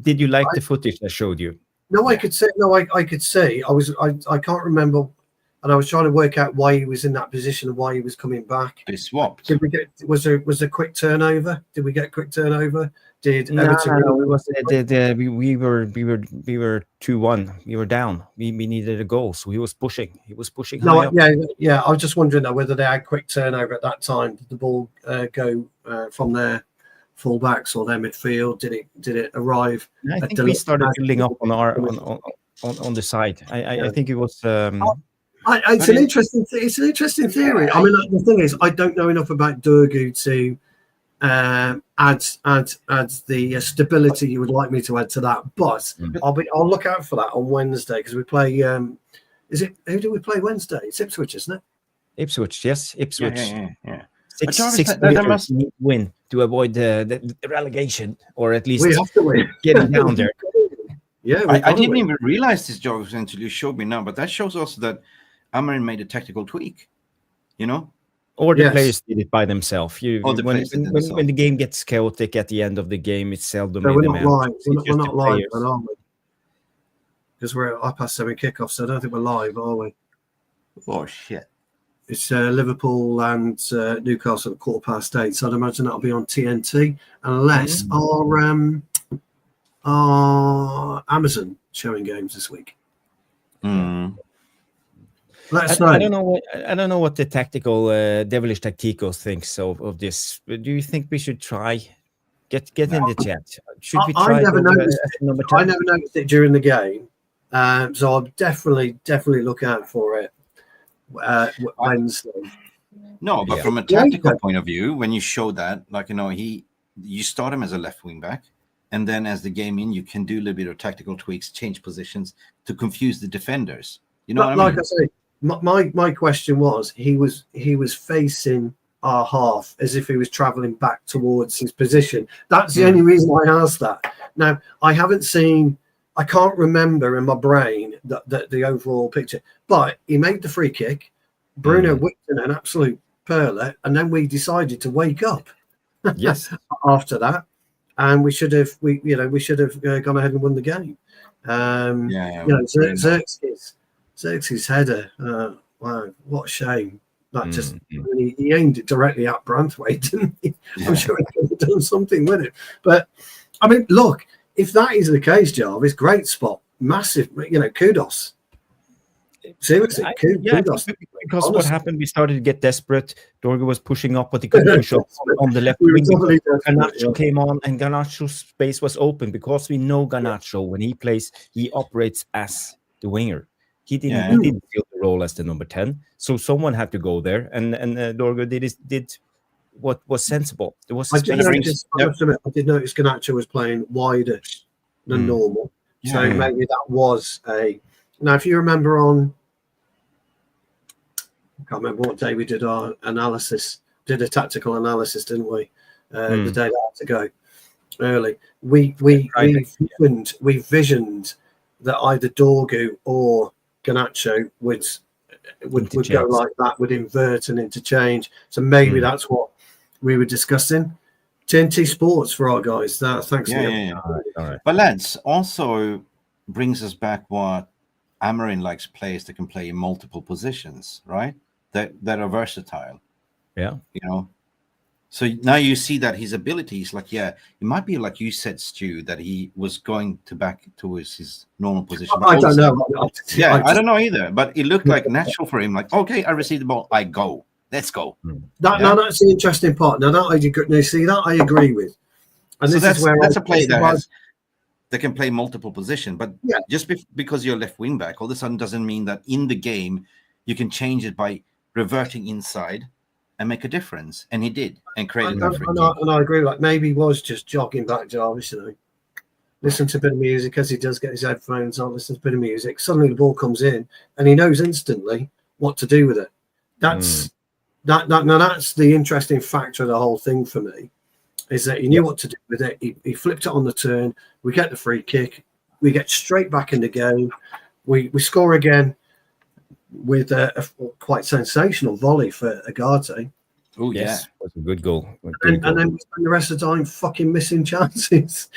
Did you like the footage I showed you? No, I could see. No, I could see. I can't remember, and I was trying to work out why he was in that position and why he was coming back. They swapped. Did we get? Was there quick turnover? Did we get quick turnover? Did Everton? No, we were 2-1. We were down. We needed a goal, so he was pushing. He was pushing. No, yeah. I was just wondering though whether they had quick turnover at that time. Did the ball go from their fullbacks or their midfield? Did it arrive? I think we started building up on the side. I think it was. It's an interesting theory. I mean, the thing is, I don't know enough about Dorgu to add the stability you would like me to add to that. But I'll look out for that on Wednesday because we play. Who do we play Wednesday? It's Ipswich, isn't it? Ipswich, yes, Ipswich. Yeah. Six players need to win to avoid the relegation, or at least we have to win. getting down there. Yeah, I didn't even realize this, Jarvis, until you showed me now. But that shows also that Amorim made a tactical tweak. You know, or the players did it by themselves. When the game gets chaotic at the end of the game, it's seldom. So we're not live. We're not live, then, are we? Because we're at 7:30 kickoff, so I don't think we're live, are we? Oh shit! It's Liverpool and Newcastle at 8:15, so I'd imagine that'll be on TNT, unless our Amazon showing games this week. Let us know. I don't know what the tactical devilish tacticos thinks of this. Do you think we should try? Get in the chat. Should we try? I never noticed it during the game, so I'll definitely look out for it Wednesday. No, but from a tactical point of view, when you show that, you start him as a left wing back, and then as the game you can do a little bit of tactical tweaks, change positions to confuse the defenders. You know what I mean? Like I say, my question was he was facing our half as if he was travelling back towards his position. That's the only reason I asked that. Now I can't remember in my brain the overall picture, but he made the free kick. Bruno whipped in an absolute perler, and then we decided to wake up. Yes. After that, and we should have gone ahead and won the game. Xerxes' header. Wow, what a shame! That just he aimed it directly at Branthwaite, didn't he? I'm sure he could have done something with it. But I mean, look, if that is the case, Jarvis, great spot, massive. Kudos. Seriously, kudos. Because what happened, we started to get desperate. Dorgu was pushing up, but he couldn't push up on the left wing. Garnacho came on, and Garnacho's space was open because we know Garnacho when he plays, he operates as the winger. He didn't fill the role as the number 10, so someone had to go there, and Dorgu did what was sensible. There was I did notice Garnacho was playing wider than normal, so maybe that was a. Now, if you remember I can't remember what day we did our analysis. Did a tactical analysis, didn't we? The day that I had to go early. We visioned that either Dorgu or Garnacho would go like that, would invert and interchange. So maybe that's what we were discussing. TNT Sports for our guys. Thanks. All right. But lads, also brings us back what Amorim likes players that can play in multiple positions, right? That are versatile. Yeah. So now you see that his abilities, it might be like you said, Stu, that he was going back towards his normal position. I don't know. I don't know either. But it looked like natural for him. Like, okay, I received the ball, I go. Let's go. Now that's the interesting part. Now that I agree with. And so that's a player that can play multiple positions. But just because you're left wing back, all of a sudden doesn't mean that in the game you can change it by reverting inside and make a difference. And he did, and created a difference. And I agree. Like maybe he was just jogging back, Jarvis. Listen to a bit of music as he does get his headphones on. Listen to a bit of music. Suddenly the ball comes in, and he knows instantly what to do with it. That's the interesting factor of the whole thing for me. Is that he knew what to do with it. He flipped it on the turn. We get the free kick. We get straight back in the game. We score again with a quite sensational volley for Agate. Oh, yes. It was a good goal. And then we spend the rest of the time fucking missing chances.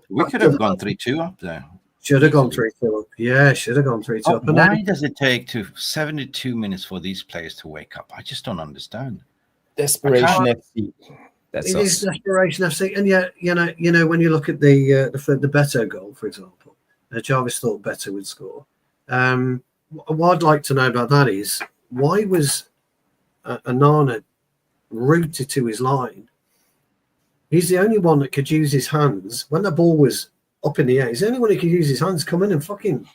We could have gone 3-2 up there. Should have gone 3-2 up. Yeah, should have gone 3-2 up. Why does it take 72 minutes for these players to wake up? I just don't understand. Desperation FC. It is desperation FC, and yet when you look at the Beto goal, for example, Jarvis thought Beto would score. What I'd like to know about that is why was Anana rooted to his line? He's the only one that could use his hands when the ball was up in the air. He's the only one who could use his hands, come in and fucking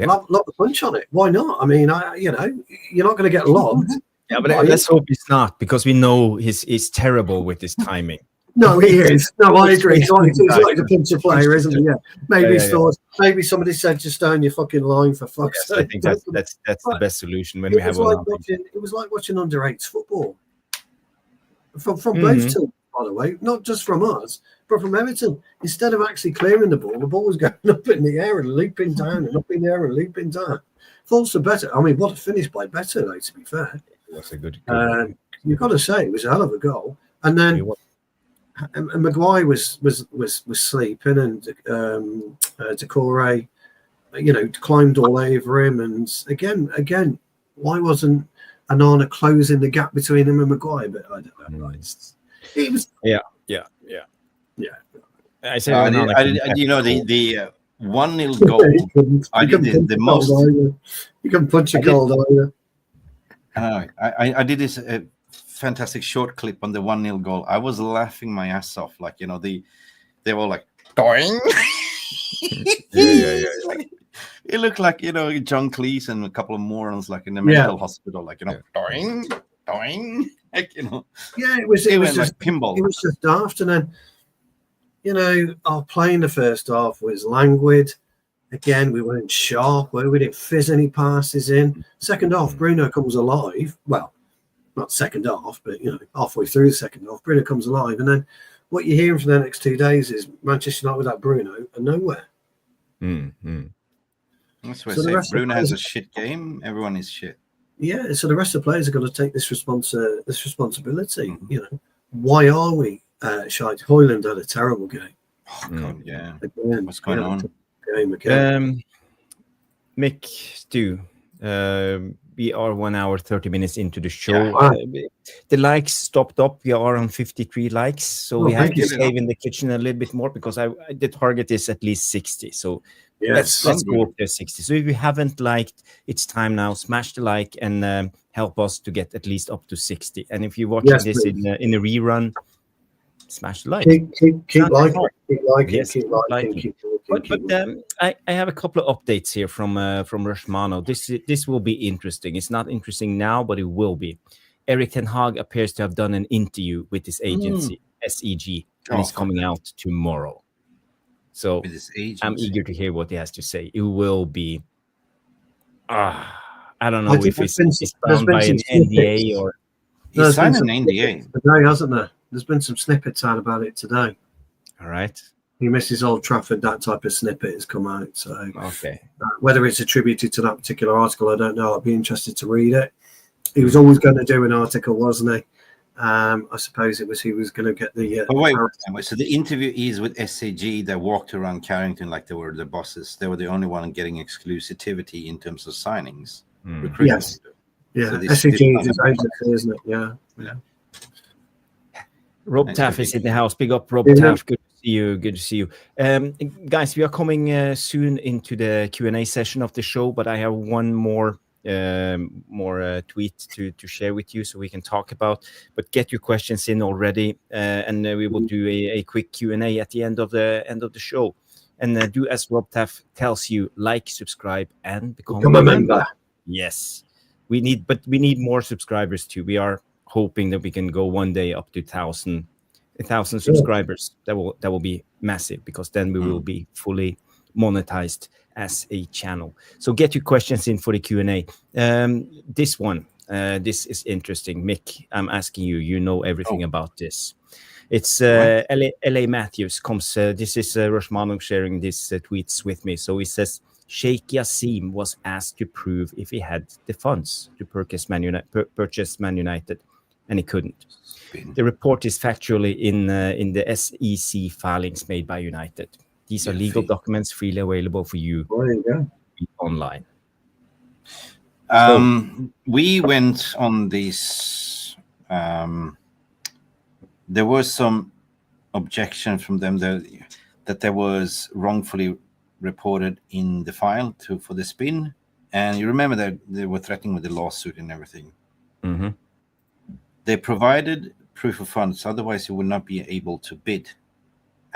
Lob the punch on it. Why not? I mean, you're not going to get lobbed. Yeah, but let's hope it's not, because we know he's terrible with his timing. No, he is. No, I agree. He's like to punch a player, isn't he? Yeah. Maybe maybe somebody said just down your fucking line for fuck's sake. I think that's the best solution when we have it was like watching under-8s football. From both teams, by the way, not just from us, but from Everton. Instead of actually clearing the ball was going up in the air and looping down and up in the air and looping down. False to better. I mean, what a finish by Better, though, to be fair. That's a good you've got to say it was a hell of a goal. And then and Maguire was sleeping, and Decore, climbed all over him. And again, why wasn't Anana closing the gap between him and Maguire? But I don't know. It was. Yeah. I said, the 1-0 goal. I did the most. You can punch a goal, either. I did this fantastic short clip on the 1-0 goal. I was laughing my ass off. Like, they were all like, doing. Yeah. It looked like, John Cleese and a couple of morons like in the medical hospital, like, doing. Like, Yeah, it was just like pinball. It was just daft. And then, our play in the first half was languid. Again, we weren't sharp. We didn't fizz any passes in. Second half, Bruno comes alive. Well, not second half, but halfway through the second half, Bruno comes alive. And then what you're hearing for the next 2 days is Manchester United without Bruno are nowhere. That's what I say. Bruno has a shit game. Everyone is shit. Yeah, so the rest of the players are going to take this responsibility. Why are we shy? Højlund had a terrible game. Oh God, yeah. Again, what's going on? Game again. Mick, Stu, we are 1 hour 30 minutes into the show. Yeah. The likes stopped up. We are on 53 likes, so we have to save in the kitchen a little bit more, because the target is at least 60. So let's go up to 60. So if you haven't liked, it's time now. Smash the like and help us to get at least up to 60. And if you're watching this in a rerun, smash the like. Keep liking. But I have a couple of updates here from Rushmano. This will be interesting. It's not interesting now, but it will be. Erik ten Hag appears to have done an interview with his agency, SEG, and it's coming out tomorrow. So I'm eager to hear what he has to say. It will be. I don't know if it's bound by an NDA or. He signed an NDA today, hasn't there? There's been some snippets out about it today. All right. He misses Old Trafford. That type of snippet has come out. So okay. Whether it's attributed to that particular article, I don't know. I'd be interested to read it. He was always going to do an article, wasn't he? I suppose he was going to get the. Wait. So the interview is with SAG that walked around Carrington like they were the bosses. They were the only one getting exclusivity in terms of signings. Yes. Yeah. So SAG is his agency, isn't it? Yeah. Rob Taff is in the house. Big up, Rob Taff. Good to see you. Guys, we are coming soon into the Q&A session of the show, but I have one more tweet to share with you so we can talk about. But get your questions in already, and we will do a quick Q&A at the end of the show. And do as Rob Taff tells you: like, subscribe, and become a member. Yes, we need more subscribers too. We are hoping that we can go one day up to 1,000 subscribers. That will be massive, because then we will be fully monetized as a channel. So get your questions in for the Q&A. This one, this is interesting. Mick, I'm asking you. You know everything about this. It's LA Matthews comes. This is Rushmano sharing these tweets with me. So he says, Sheikh Jassim was asked to prove if he had the funds to purchase Man United, and he couldn't. The report is factually in the SEC filings made by United. These are legal documents freely available for you online. We went on this. There was some objection from them that there was wrongfully reported in the file for the spin. And you remember that they were threatening with the lawsuit and everything. Mm-hmm. They provided proof of funds, otherwise you would not be able to bid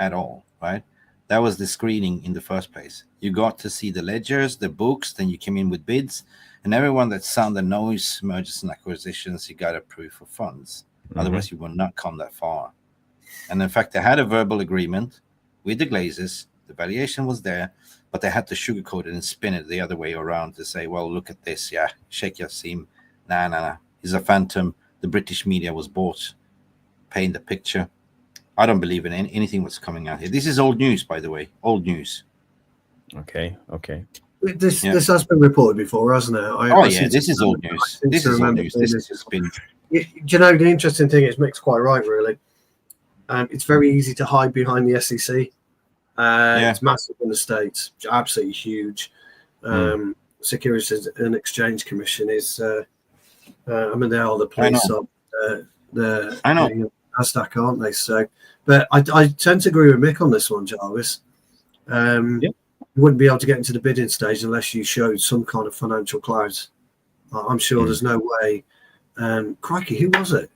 at all, right? That was the screening in the first place. You got to see the ledgers, the books, then you came in with bids, and everyone that sound the noise, mergers and acquisitions, you got a proof of funds. Otherwise, you will not come that far. And in fact, they had a verbal agreement with the Glazers. The valuation was there, but they had to sugarcoat it and spin it the other way around to say, well, look at this. Yeah, Sheikh Jassim. Nah. He's a phantom. The British media was bought. Paint the picture. I don't believe in anything that's coming out here. This is old news, by the way. Old news. Okay. This has been reported before, hasn't it? This is old news. This is old news. This has been... Do you know, the interesting thing is Mick's quite right, really. It's very easy to hide behind the SEC. It's massive in the States, absolutely huge. Securities and Exchange Commission is, they are the police of the NASDAQ, aren't they? So, but I tend to agree with Mick on this one, Jarvis. You wouldn't be able to get into the bidding stage unless you showed some kind of financial clout. I'm sure there's no way. Crikey, who was it?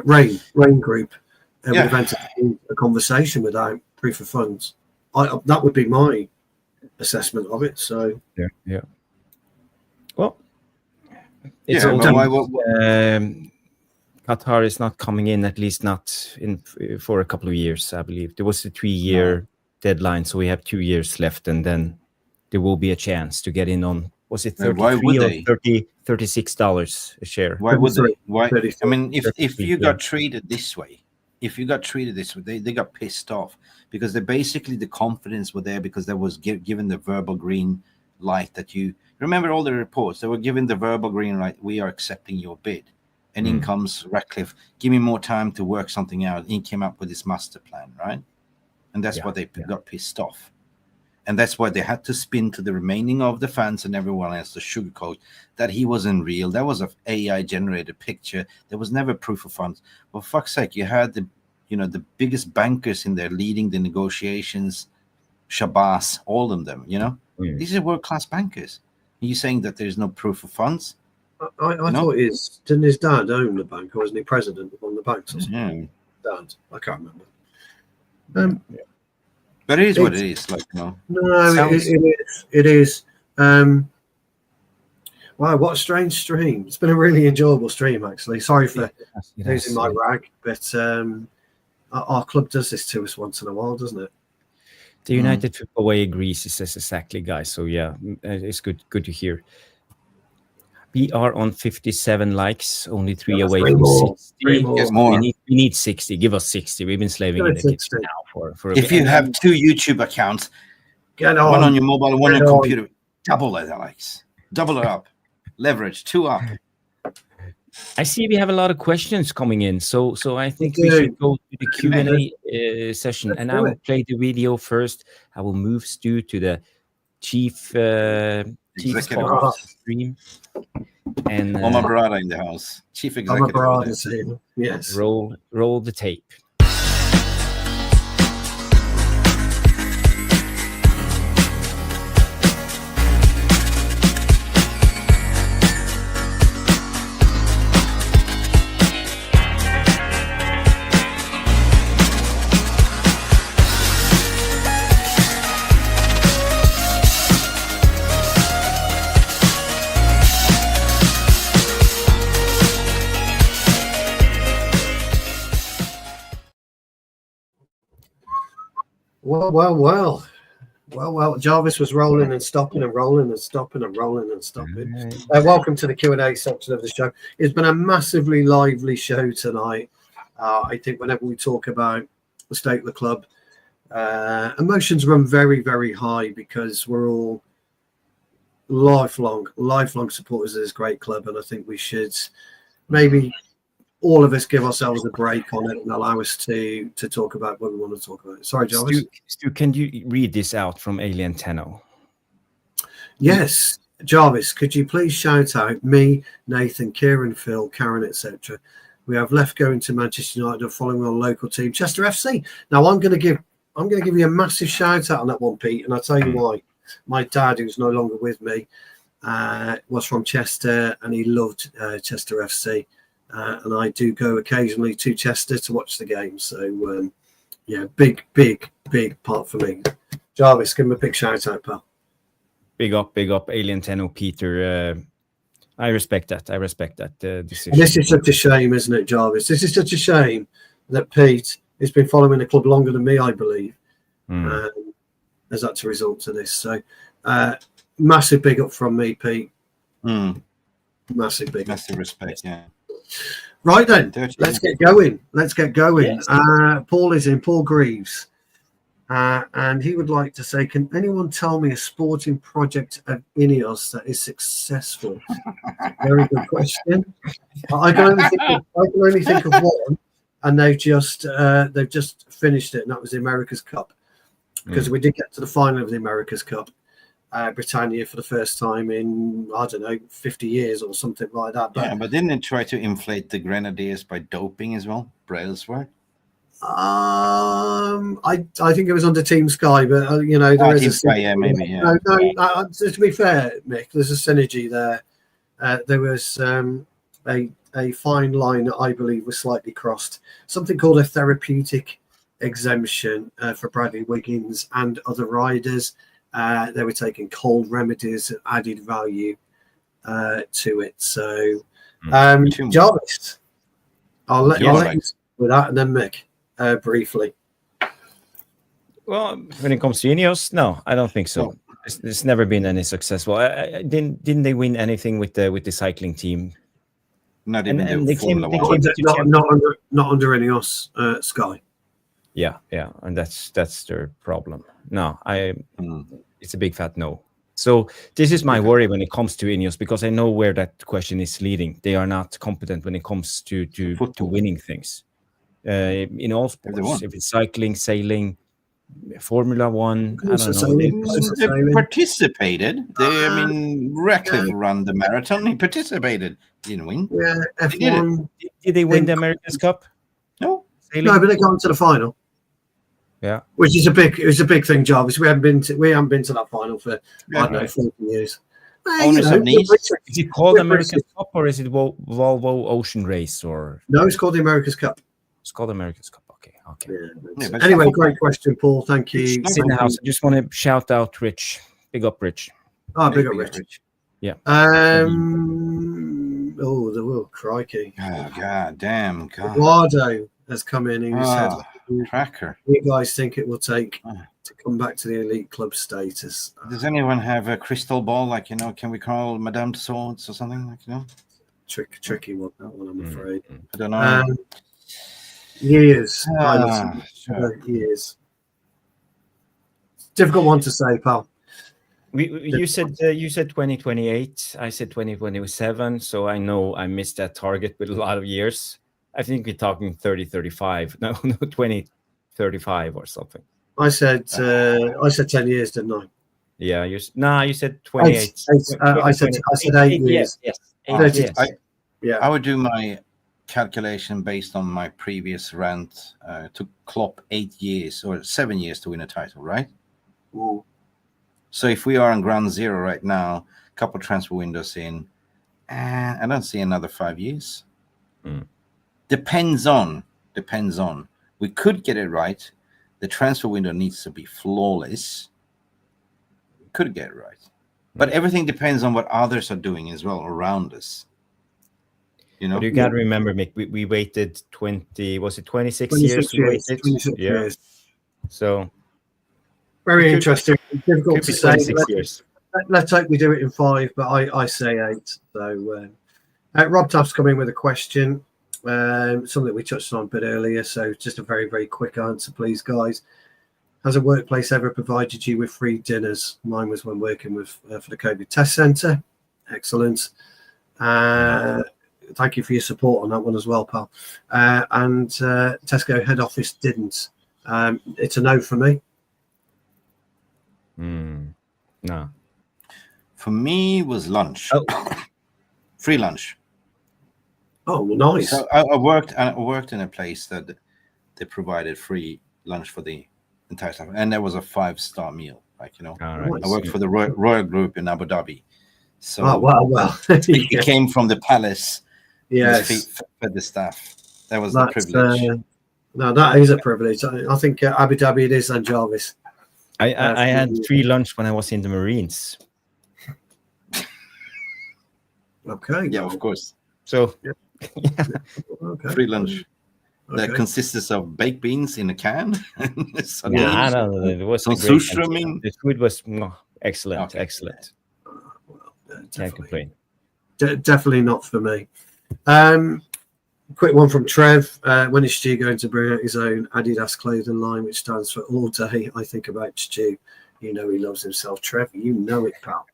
Rain Group would have entered a conversation without proof of funds. That would be my assessment of it. So yeah. Well, it's Qatar is not coming in, at least not in for a couple of years. I believe there was a 3-year deadline, so we have 2 years left, and then there will be a chance to get in on. Was it $33 or $36 a share? Why would they? Why? I mean, if you got treated this way, they got pissed off because they basically the confidence were there because they was given the verbal green light that you remember all the reports. They were given the verbal green light. We are accepting your bid. And in comes Ratcliffe. Give me more time to work something out. He came up with this master plan, right? And that's why they got pissed off. And that's why they had to spin to the remaining of the fans and everyone else to sugarcoat that he wasn't real. That was an AI-generated picture. There was never proof of funds. Well, fuck's sake, you had the biggest bankers in there leading the negotiations, Shabazz, all of them, These are world-class bankers. Are you saying that there's no proof of funds? I thought didn't his dad own the bank, or wasn't he president of one of the banks or something? Dad, I can't remember. But it is what it is. No, it is. Wow, what a strange stream. It's been a really enjoyable stream, actually. Sorry for losing my rag, but our club does this to us once in a while, doesn't it? The United Football Way agrees, he says exactly, guys. So, yeah, it's good to hear. We are on 57 likes, only 3 away from 60. We need 60. Give us 60. We've been slaving in the kitchen now for a If you have 2 YouTube accounts, one on your mobile and one on your computer, double that, Alex. Double it up. Leverage 2 up. I see we have a lot of questions coming in, so I think we should go to the Q&A session, and I will play the video first. I will move Stu to the chief stream, and Omar Berrada in the house, chief executive. Omar Berrada, yes. Roll the tape. Well. Jarvis was rolling and stopping and rolling and stopping and rolling and stopping. Welcome to the Q&A section of the show. It's been a massively lively show tonight. I think whenever we talk about the state of the club, emotions run very, very high because we're all lifelong supporters of this great club, and I think we should maybe all of us give ourselves a break on it and allow us to talk about what we want to talk about. Sorry, Jarvis. Stu, can you read this out from Alien Tenno? Yes. Jarvis, could you please shout out me, Nathan, Kieran, Phil, Karen, etc. We have left going to Manchester United and following our local team, Chester FC. Now I'm going to give you a massive shout out on that one, Pete, and I'll tell you why. My dad, who's no longer with me, was from Chester and he loved Chester FC. And I do go occasionally to Chester to watch the game. So, big big part for me. Jarvis, give him a big shout out, pal. Big up, Alien Tenno, Peter. I respect that. Decision. And this is such a shame, isn't it, Jarvis? This is such a shame that Pete has been following the club longer than me, I believe, as that's a result to this. So, massive big up from me, Pete. Massive big up. Massive respect, yeah. Right then, let's get going. Yes. Paul is in, Paul Greaves. And he would like to say, can anyone tell me a sporting project at Ineos that is successful? Very good question. I can only think of one, and they've just finished it, and that was the America's Cup. Because we did get to the final of the America's Cup, Britannia, for the first time in, I don't know, 50 years or something like that. But didn't it try to inflate the Grenadiers by doping as well? Brailsford? I think it was under Team Sky, but there is a Sky, yeah, maybe, yeah. No, to be fair, Mick, there's a synergy there. There was a fine line that I believe was slightly crossed. Something called a therapeutic exemption for Bradley Wiggins and other riders. They were taking cold remedies that added value to it. So, Jarvis, I'll let you with that, and then Mick. Briefly. Well, when it comes to Ineos, no, I don't think so. There's never been any successful. Didn't they win anything with the cycling team? Not even not under Ineos Sky. Yeah, and that's their problem. No, it's a big fat no. So this is my worry when it comes to Ineos, because I know where that question is leading. They are not competent when it comes to winning things. In all sports, if it's cycling, sailing, Formula One, I don't know. They participated. Ratcliffe ran the marathon. He participated. Didn't win. Yeah, F1. Did they win the America's Cup? No. Sailing? No, but they got to the final. Yeah, which is a big thing, Jarvis. We haven't been to that final for I don't know 40 years. Owners of needs. Is it called America's Cup, or is it Volvo Ocean Race? Or no, it's called the America's Cup. It's called America's Cup. Okay. Yeah, anyway, great question, Paul. Thank you. He's in the house. I just want to shout out Rich. Big up, Rich. Oh, big up, Rich. Yeah. Crikey. Oh, God damn. God. Eduardo has come in. He said, cracker. You guys think it will take to come back to the elite club status? Does anyone have a crystal ball? Like, can we call Madame Swords or something? Like, Tricky one, that one, I'm afraid. I don't know. Years. Sure. Years. Difficult one to say, pal. You said 2028. I said 2027. So I know I missed that target with a lot of years. I think we're talking 30-35. No, 20-35 or something. I said 10 years, didn't I? Yeah, you said 28. I said 8 years. Yes. 8 years. I would do my calculation based on my previous rant. Took Klopp 8 years or 7 years to win a title, right? Ooh. So if we are on ground zero right now, a couple of transfer windows in, I don't see another 5 years. Depends on. We could get it right. The transfer window needs to be flawless. We could get it right. But everything depends on what others are doing as well around us. But you got to remember, Mick, we waited 26 years? Years. 26 years. So very interesting. Difficult to say. Let's hope we do it in 5, but I say 8. So Rob Taft's come in with a question. Something we touched on a bit earlier, so just a very, very quick answer, please, guys. Has a workplace ever provided you with free dinners? Mine was when working with for the COVID test centre. Excellent. Thank you for your support on that one as well, pal. And Tesco head office didn't. It's a no for me. No. For me, it was lunch. Free lunch. Oh, well, nice. So I worked in a place that they provided free lunch for the entire staff, and there was a 5-star meal. Right. I worked for the Royal Group in Abu Dhabi. So well. It came from the palace. Yes, fed the staff. That was the privilege. No, that is a privilege. I think Abu Dhabi it is, and Jarvis. I had free lunch when I was in the Marines. Okay. Yeah, of course. So, yeah. Okay. Free lunch. That consists of baked beans in a can. Yeah, no, it was some a great sushi. I mean, the food was excellent, okay. excellent. Can't complain. Definitely not for me. Quick one from Trev. When is Stu going to bring out his own Adidas clothing line, which stands for all day I think about Stu? You know he loves himself, Trev. You know it, pal.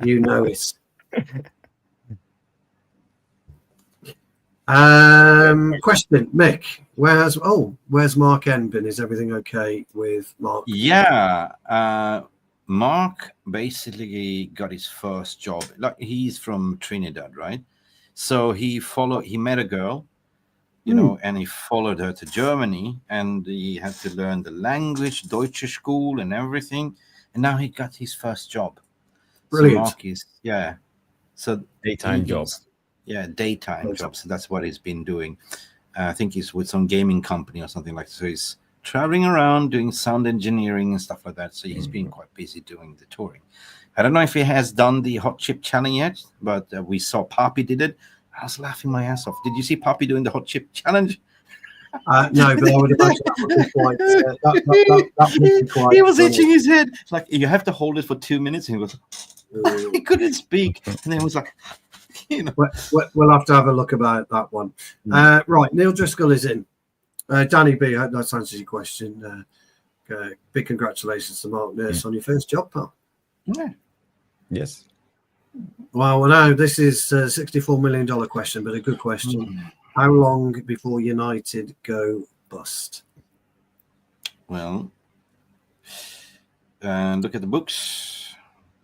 You know it. Question, Mick. Where's Mark N been? Is everything okay with Mark? Yeah. Mark basically got his first job. Like, he's from Trinidad, right? So he met a girl, you know, and he followed her to Germany, and he had to learn the language, Deutsche School and everything. And now he got his first job. Brilliant. So Mark is, so daytime job. Yeah, daytime job. So that's what he's been doing. I think he's with some gaming company or something like that. So he's traveling around doing sound engineering and stuff like that. So he's been quite busy doing the touring. I don't know if he has done the hot chip challenge yet, but we saw Papi did it. I was laughing my ass off. Did you see Papi doing the hot chip challenge? No, but I would imagine that would be quite. He was itching his head. It's like, you have to hold it for 2 minutes. And he goes, he couldn't speak. And then he was like, you know. We'll have to have a look about that one. Right, Neil Driscoll is in. Danny B, I hope that answers your question. Big congratulations to Mark Nurse on your first job, pal. Yeah. Yes. Well, no, this is a $64 million question, but a good question. How long before United go bust? Well, look at the books.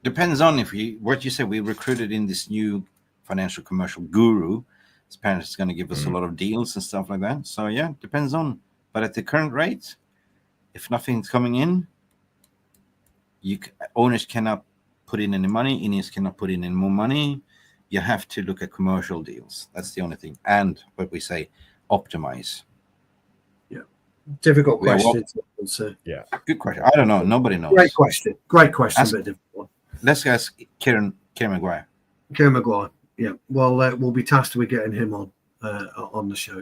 Depends on what you say. We recruited in this new financial commercial guru. Apparently, it's going to give us a lot of deals and stuff like that. So yeah, depends on. But at the current rate, if nothing's coming in, owners cannot put in any money. Indians cannot put in any more money. You have to look at commercial deals. That's the only thing. And what we say, optimize. Yeah. Difficult question to answer. Yeah. Good question. I don't know. Nobody knows. Great question, but difficult one. Let's ask Kieran Maguire. Kieran Maguire. Yeah. Well, we'll be tasked with getting him on the show.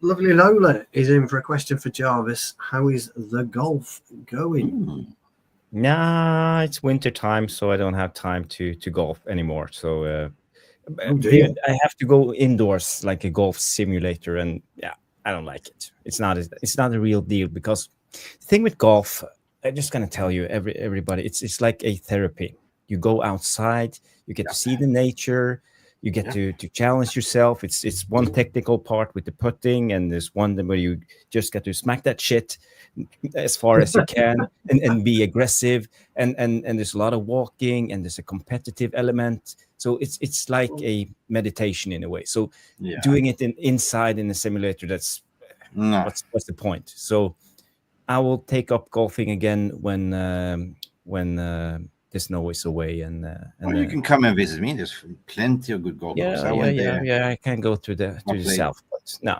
Lovely Lola is in for a question for Jarvis. How is the golf going? Nah, it's winter time, so I don't have time to golf anymore. So I have to go indoors like a golf simulator, and yeah, I don't like it. It's not a real deal, because the thing with golf, I'm just gonna tell you, everybody, it's like a therapy. You go outside, you get to see the nature, you get to challenge yourself. It's one technical part with the putting, and there's one where you just got to smack that shit as far as you can and be aggressive, and there's a lot of walking, and there's a competitive element. So it's like a meditation in a way. So doing it inside in a simulator, that's what's the point? So I will take up golfing again when the snow is away, and you can come and visit me. There's plenty of good golf courses. I can go to the south, but no,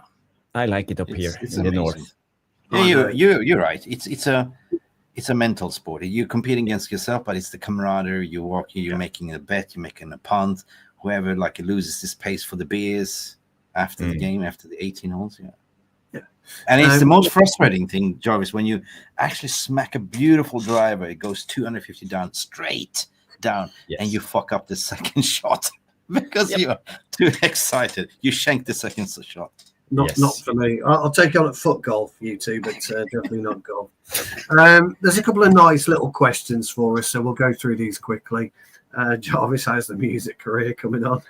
I like it up here in the north. Yeah, you're right. It's a mental sport. You're competing against yourself, but it's the camaraderie. You're walking, you're making a bet, you're making a punt. Whoever loses this pays for the beers after the game, after the 18 holes. Yeah. And it's the most frustrating thing, Jarvis, when you actually smack a beautiful driver. It goes 250 down, straight down, and you fuck up the second shot because you're too excited. You shank the second shot. Not for me. I'll take on at foot golf, you two, but definitely not golf. There's a couple of nice little questions for us, so we'll go through these quickly. Jarvis has the music career coming on.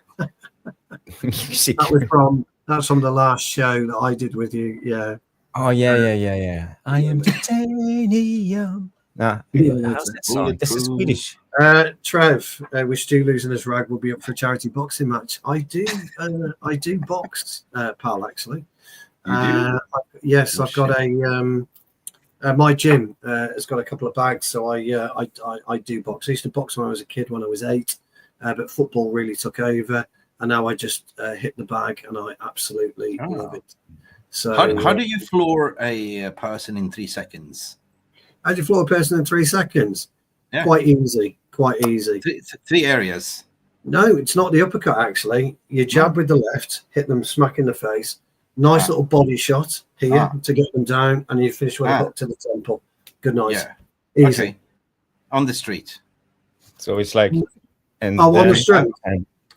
That's from the last show that I did with you. Yeah. Oh yeah. I am titanium. How's that song? This is Swedish. Trev, with Stu losing his rag, will be up for a charity boxing match. I do box, pal. Actually, yes, I've got my gym has got a couple of bags, so I do box. I used to box when I was a kid, when I was 8, but football really took over, and now I just hit the bag, and I absolutely love it. So how do you floor a person in 3 seconds? How do you floor a person in 3 seconds? Yeah. Quite easy. Three areas. No, it's not the uppercut, actually. You jab with the left, hit them smack in the face. Nice little body shot here to get them down, and you finish with a hook to the temple. Good night. Yeah. Easy. Okay. On the street. So it's like... And on the street.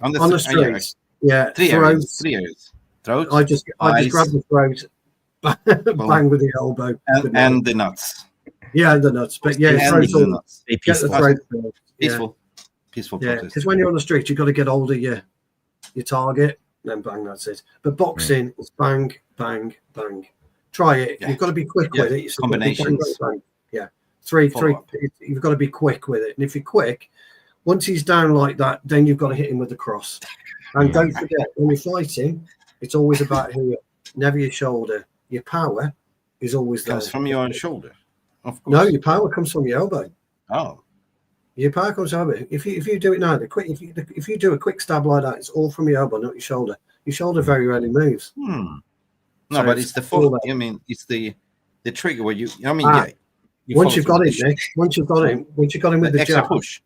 On the street. Yeah. 3 areas. 3 areas. Throat. I just grab the throat, bang with the elbow. And the nuts. Yeah, the nuts. But yeah, get the throat first. Peaceful yeah, protest. because when you're on the street, you've got to get hold of your target, then bang, that's it. But boxing is bang, bang, bang. Try it. Yeah. You've got to be quick with it. Combinations. Bang, bang. Yeah. Three. You've got to be quick with it. And if you're quick, once he's down like that, then you've got to hit him with the cross. And don't forget, when you're fighting, it's always about here, never your shoulder. Your power is always there. Comes from your shoulder. Of course. No, your power comes from your elbow. Oh. Your power comes from your elbow. If you do it now, if you do a quick stab like that, it's all from your elbow, not your shoulder. Your shoulder very rarely moves. No, So but it's the full. I mean, it's the trigger where you. I mean, once you've got him, Nick. Once you've got him with the extra jab. push.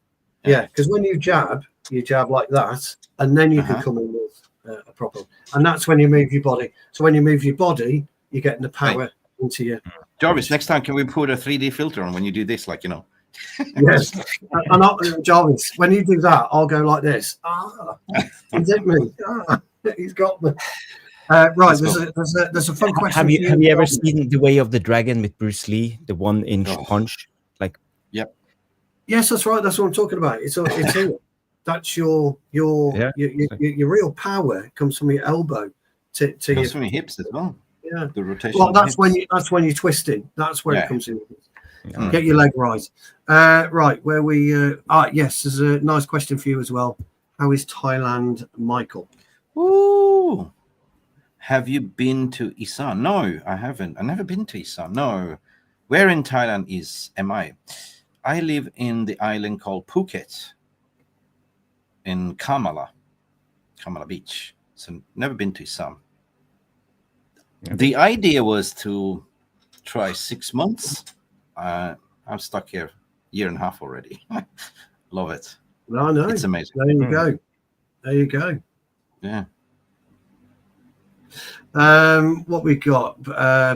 Yeah, because when you jab like that, and then you can come in with a proper. And that's when you move your body. So when you move your body, you're getting the power into you. Jarvis, next time, can we put a 3D filter on when you do this? Like, you know. Yes. And Jarvis, when you do that, I'll go like this. He's hit me. He's got me. Right, there's a fun question. Have you ever seen The Way of the Dragon with Bruce Lee, the 1-inch punch? Like, yep. Yes, that's right. That's what I'm talking about. It's here. That's your real power comes from your elbow to comes from your hips as well. Yeah, the rotation. Well, that's when you're twisting. That's where it comes in. Get your leg right. Right, where we yes, there's a nice question for you as well. How is Thailand, Michael? Ooh. Have you been to Isan? No, I haven't. I've never been to Isan. No. Where in Thailand am I? I live in the island called Phuket in Kamala Beach. So never been to Isan. The idea was to try 6 months. I'm stuck here 1.5 years already. Love it. No, no. It's amazing. There you go. There you go. Yeah. What we got?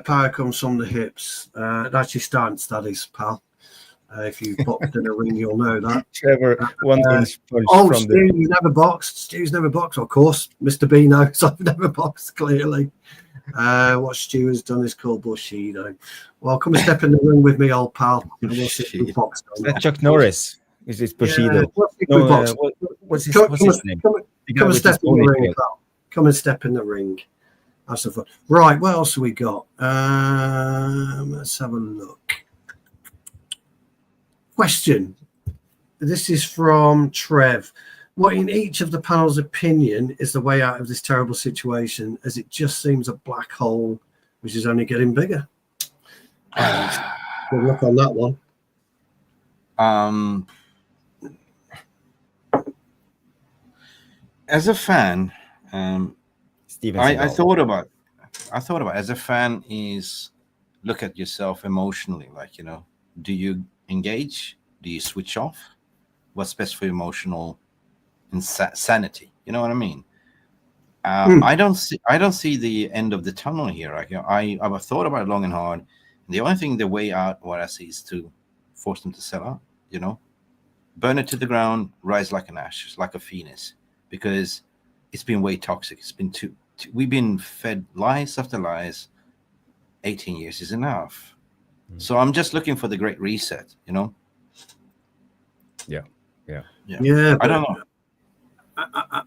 Power comes from the hips. That's your stance, that is, pal. If you've boxed in a ring, you'll know that. Trevor, 1-inch punch from Stu, you never boxed. Stu's never boxed, of course. Mr. B knows I've never boxed, clearly. What Stu has done is called Bushido. Well, come and step in the ring with me, old pal. And we'll see if we box. Chuck Norris. Is it Bushido? What's his name? Come and step in the ring, pal. Come and step in the ring. That's the fun. Right, what else have we got? Let's have a look. Question. This is from Trev. What in each of the panel's opinion is the way out of this terrible situation, as it just seems a black hole which is only getting bigger? Good luck on that one. As a fan, I thought about as a fan is look at yourself emotionally, like, you know, do you engage? Do you switch off? What's best for emotional sanity? You know what I mean? I don't see the end of the tunnel here. I've thought about it long and hard. The only thing, the way out, what I see, is to force them to sell out. You know, burn it to the ground, rise like an ash, like a phoenix, because it's been way toxic. It's been we've been fed lies after lies. 18 years is enough. So I'm just looking for the great reset. You know. Yeah. I don't know.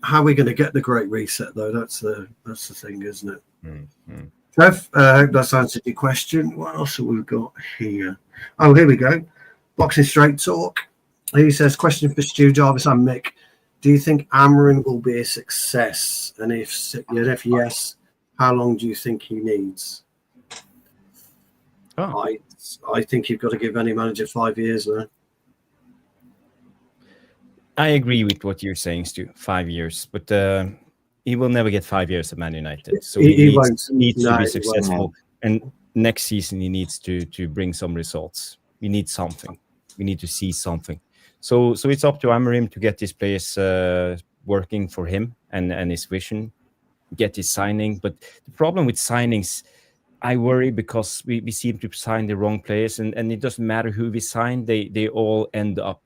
How are we going to get the great reset, though? That's the thing, isn't it? Mm-hmm. Trev, I hope that's answered your question. What else have we got here? Oh, here we go. Boxing Straight Talk. He says, question for Stu, Jarvis and Mick. Do you think Amorim will be a success? And if yes, how long do you think he needs? Oh. I think you've got to give any manager 5 years now. I agree with what you're saying, Stu. 5 years, but he will never get 5 years at Man United. So He he won't. needs to No, be he successful. won't. And next season, he needs to bring some results. We need something. We need to see something. So it's up to Amorim to get these players working for him and his vision, get his signing. But the problem with signings, I worry because we seem to sign the wrong players, and it doesn't matter who we sign, they all end up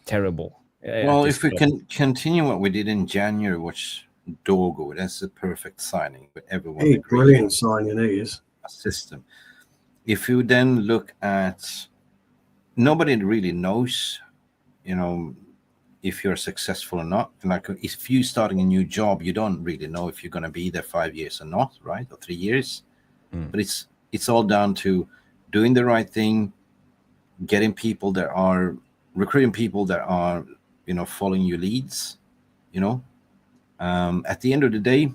terrible. Well, if we can continue what we did in January, which Dorgu, that's a perfect signing. Everyone He's agrees. brilliant signing, he is. A system. If you then look at, nobody really knows, if you're successful or not. Like if you're starting a new job, you don't really know if you're going to be there 5 years or not, right? Or 3 years. But it's all down to doing the right thing, getting people that are recruiting people that are following your leads. At the end of the day,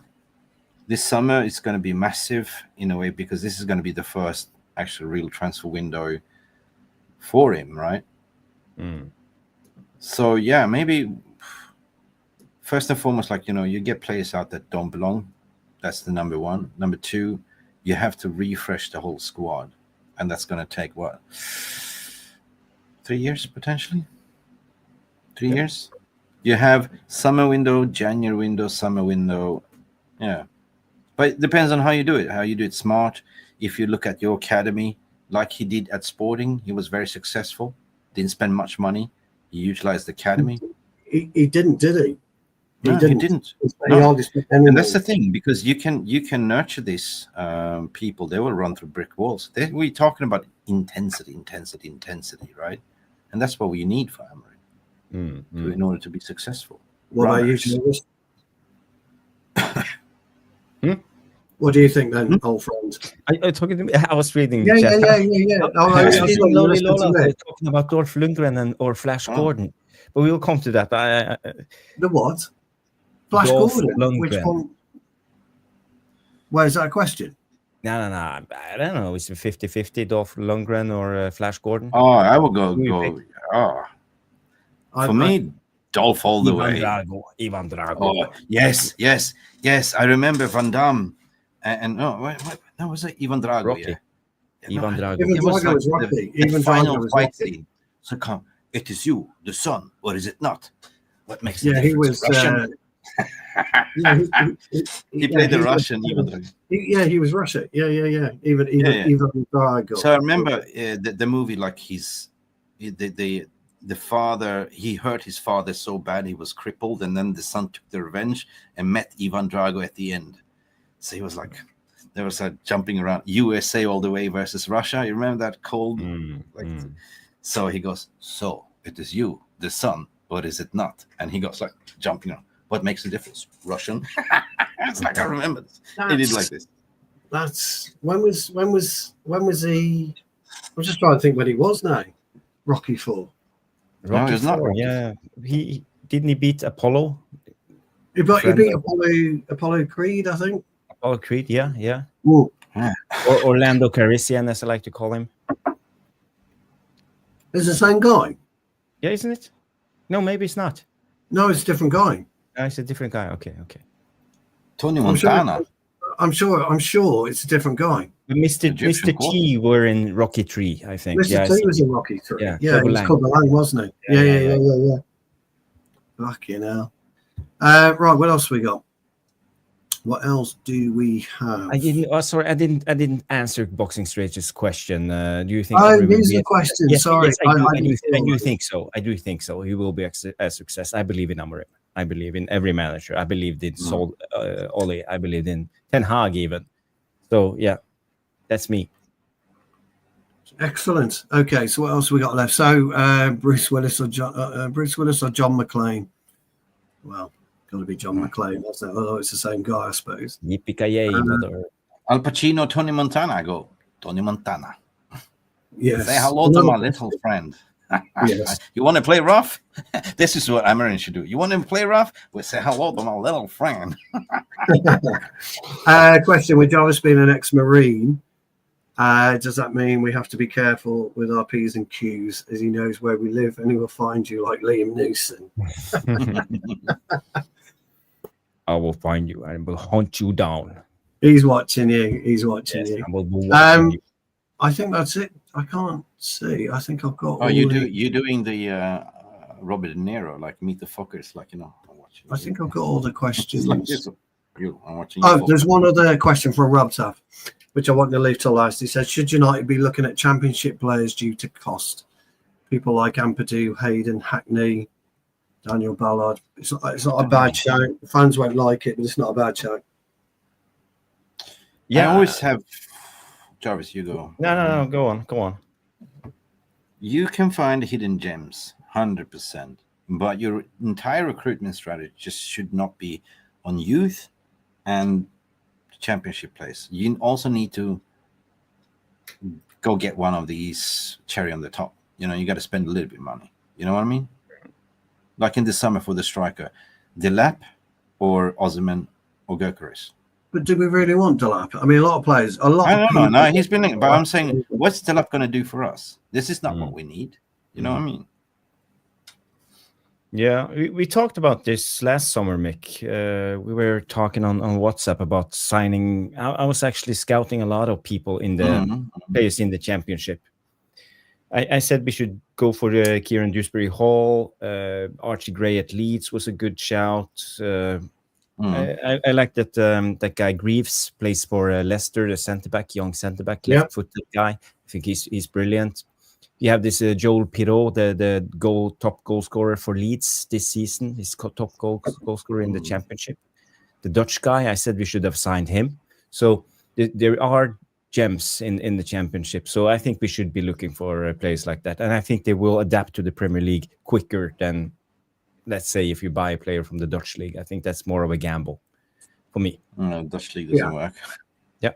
this summer it's going to be massive in a way, because this is going to be the first actual real transfer window for him, right? So yeah, maybe first and foremost, like you get players out that don't belong. That's the number one. Number two, you have to refresh the whole squad, and that's going to take what, 3 years potentially. 3 years. You have summer window, January window, summer window. Yeah, but it depends on how you do it. How you do it smart. If you look at your academy, like he did at Sporting, he was very successful. Didn't spend much money. He utilized the academy. He didn't, did he? He didn't. No. And that's the thing, because you can nurture these people. They will run through brick walls. We're talking about intensity, right? And that's what we need for Amorim in order to be successful. What about you, Jarvis? What do you think then, old friend? Are you talking to me? I was reading. Yeah. I was reading Lolly Lola talking about Dolph Lundgren or Flash Gordon, but we'll come to that. The what? Flash Dolph Gordon? Lundgren. Which one? Where is that a question? No. I don't know. Is it 50-50, Dolph Lundgren or Flash Gordon? Oh, I will go. For me, Dolph all the way. Ivan Drago. Oh, yes. I remember Van Damme. And no, was it Ivan Drago? Rocky. Yeah. Ivan Drago. Ivan It was Drago like was Rocky. the Ivan final Drago was fight Rocky. scene. So come, it is you, the son, or is it not? What makes the Yeah, difference? he was. Russian? He played the Russian Ivan Drago. He was Russian. Yeah. Ivan Drago. So I remember the movie, like the father, he hurt his father so bad he was crippled, and then the son took the revenge and met Ivan Drago at the end. So he was like, there was a jumping around USA all the way versus Russia. You remember that cold? So he goes, so it is you, the son, or is it not? And he goes like jumping around. What makes the difference? Russian? It's like, I remember this. He did like this. That's when was he? I'm just trying to think when he was now. Rocky 4. Rocky No, it's not 4, Rocky. yeah. He didn't beat Apollo? He beat Apollo Creed, I think. Apollo Creed, yeah. Ooh. Or Orlando Calrissian, as I like to call him. It's the same guy. Yeah, isn't it? No, maybe it's not. No, it's a different guy. It's a different guy. Okay. Tony Montana. I'm sure it's a different guy. But Mr. T were in Rocky 3, I think. Mr. T was in Rocky 3. Yeah, he was called the Lang, wasn't he? Yeah. Fucking hell. Right, what else we got? What else do we have? I didn't answer Boxing Straight's question. Do you think? Here's the question. Yes, sorry, yes, I do think so. I do think so. He will be a success. I believe in Amorim. I believe in every manager. I believed in Ole. I believed in Ten Hag even. So yeah, that's me. Excellent. Okay, so what else we got left? So Bruce Willis or John McClane? Well, got to be John McClane, wasn't it? Although it's the same guy, I suppose. Yippee-ki-yay, mother. Al Pacino, Tony Montana. I go, Tony Montana. Yes. Say hello to my little friend. Yes. You want to play rough? This is what Amorim should do. You want to play rough? We say hello to my little friend. Question: with Jarvis being an ex-Marine, does that mean we have to be careful with our P's and Q's, as he knows where we live and he will find you like Liam Neeson? I will find you and will hunt you down. He's watching you. He's watching Yes, you. I will be watching you. I think that's it. I can't see. I think I've got. Oh, you're doing the Robert De Niro, like meet the fuckers, like, you know. I'm watching. I think I've got all the questions. Like this. I'm watching. Oh, there's one other question from Rob Taff, which I want to leave till last. He says, should United be looking at Championship players due to cost? People like Ampadu, Hayden, Hackney, Daniel Ballard. It's not a bad shout. Fans won't like it, but it's not a bad shout. Yeah, I always have. Jarvis, you go. No. Go on. You can find hidden gems, 100%. But your entire recruitment strategy just should not be on youth and championship players. You also need to go get one of these cherry on the top. You know, you got to spend a little bit of money. You know what I mean? Like in the summer for the striker, Delap or Osimhen or Gyökeres. But do we really want Delap? I mean, a lot of players. I don't know. No, he's been. But I'm saying, what's Delap going to do for us? This is not what we need. You know what I mean? Yeah, we talked about this last summer, Mick. We were talking on WhatsApp about signing. I was actually scouting a lot of people in the players in the championship. I said we should go for the Kieran Dewsbury-Hall. Archie Gray at Leeds was a good shout. I like that that guy Greaves plays for Leicester, the centre-back, young centre-back, left-footed guy. I think he's brilliant. You have this Joel Pirot, the top goal scorer for Leeds this season. He's top goal scorer in the championship. The Dutch guy, I said we should have signed him. So there are gems in the championship. So I think we should be looking for players like that. And I think they will adapt to the Premier League quicker than, let's say, if you buy a player from the Dutch league. I think that's more of a gamble for me. Dutch league doesn't work. Yeah.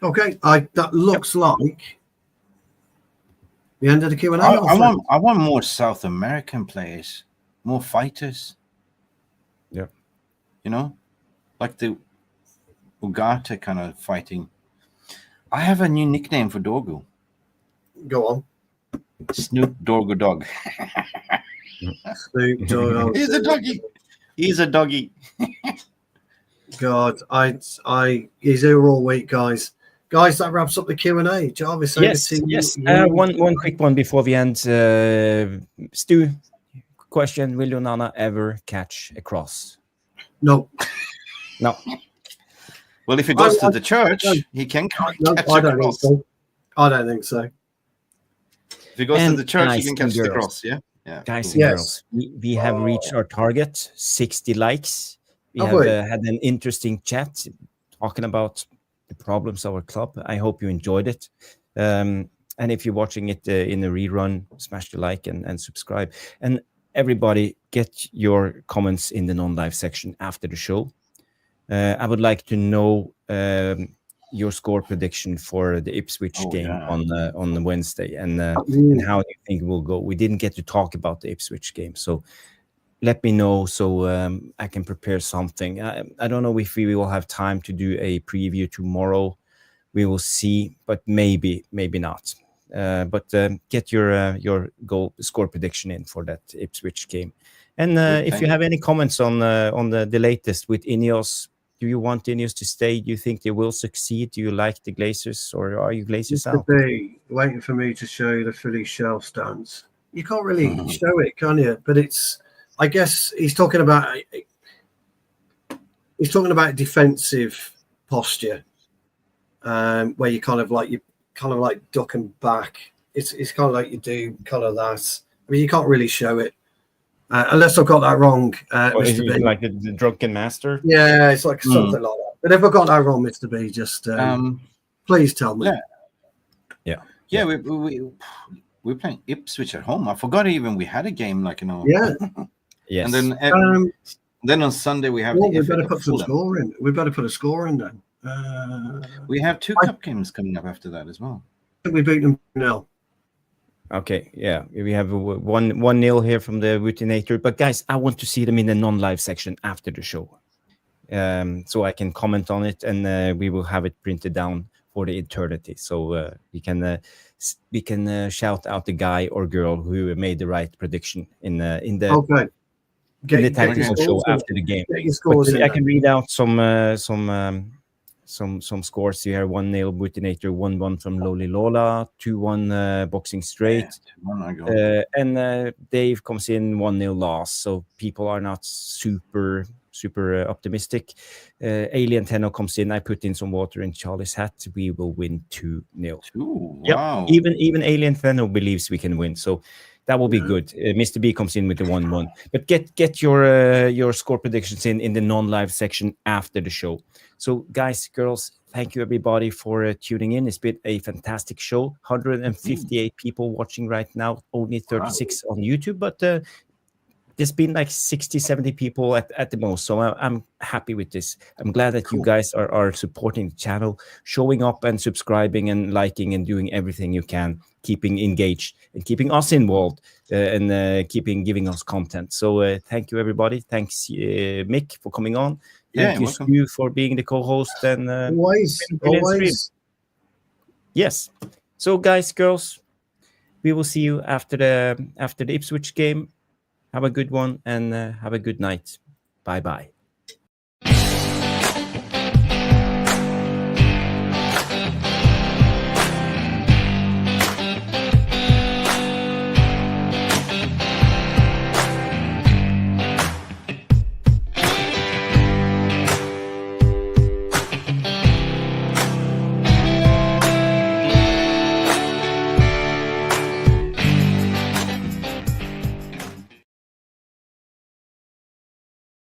Okay, that looks like the end of the Q&A. I want more South American players, more fighters. Yeah. You know, like the Ugarte kind of fighting. I have a new nickname for Dorgu. Go on. Snoop Dorgu Dog. Snoop Dogg. He's a doggy. He's a doggy. God, he's here all week, guys. Guys, that wraps up the Q&A. Jarvis, yes. One quick one before we end. Stu, question: will Onana ever catch a cross? No. Well, if he goes to the church, he can catch a cross. I don't think so. If he goes to the church, he can catch the cross. Yeah. Guys and girls, we have reached our target, 60 likes. We have had an interesting chat talking about the problems of our club. I hope you enjoyed it. And if you're watching it in a rerun, smash the like and subscribe. And everybody, get your comments in the non-live section after the show. I would like to know your score prediction for the Ipswich game on Wednesday, and how you think it will go. We didn't get to talk about the Ipswich game, so let me know so I can prepare something. I don't know if we will have time to do a preview tomorrow. We will see, but maybe not. But get your goal score prediction in for that Ipswich game. And if you have any comments on the latest with Ineos, do you want Ineos to stay? Do you think they will succeed? Do you like the Glazers, or are you Glazers out? Be waiting for me to show you the Philly shell stance. You can't really show it, can you? But it's, I guess he's talking about defensive posture, where you kind of like ducking back. It's kind of like you do kind of that. I mean, you can't really show it. Unless I've got that wrong, Mr. B. Like the drunken master? Yeah, it's like something like that. But if I got that wrong, Mr. B, just please tell me. Yeah. We're playing Ipswich at home. I forgot even we had a game, like, you know. Yeah. Yes. And then on Sunday we have. We better put some score in. We better put a score in then. We have two cup games coming up after that as well. I think we beat them 0. Okay, yeah, we have 1-0 here from the Denominator. But guys, I want to see them in the non-live section after the show, so I can comment on it, and we will have it printed down for the eternity. So we can shout out the guy or girl who made the right prediction in the. Okay. Get, the get your tactical show scores in. after the game. Get your scores But in I there. can read out some scores here. 1-0 Denominator, 1-1 from Loli Lola, 2-1 Boxing Straight. And Dave comes in 1-0 loss. So people are not super optimistic. Alien Tenno comes in. I put in some water in Charlie's hat. We will win 2-0. Wow. Yep. Even Alien Tenno believes we can win. So that will be good. Mr. B comes in with the 1-1. But get your score predictions in the non-live section after the show. So guys, girls, thank you everybody for tuning in. It's been a fantastic show. 158 people watching right now. Only 36 on YouTube, but there's been like 60, 70 people at the most. So I'm happy with this. I'm glad that you guys are supporting the channel, showing up and subscribing and liking and doing everything you can, keeping engaged and keeping us involved and keeping giving us content. So thank you, everybody. Thanks, Mick, for coming on. Thank you, Stu, for being the co-host. And always. Yes. So guys, girls, we will see you after the Ipswich game. Have a good one and have a good night. Bye-bye.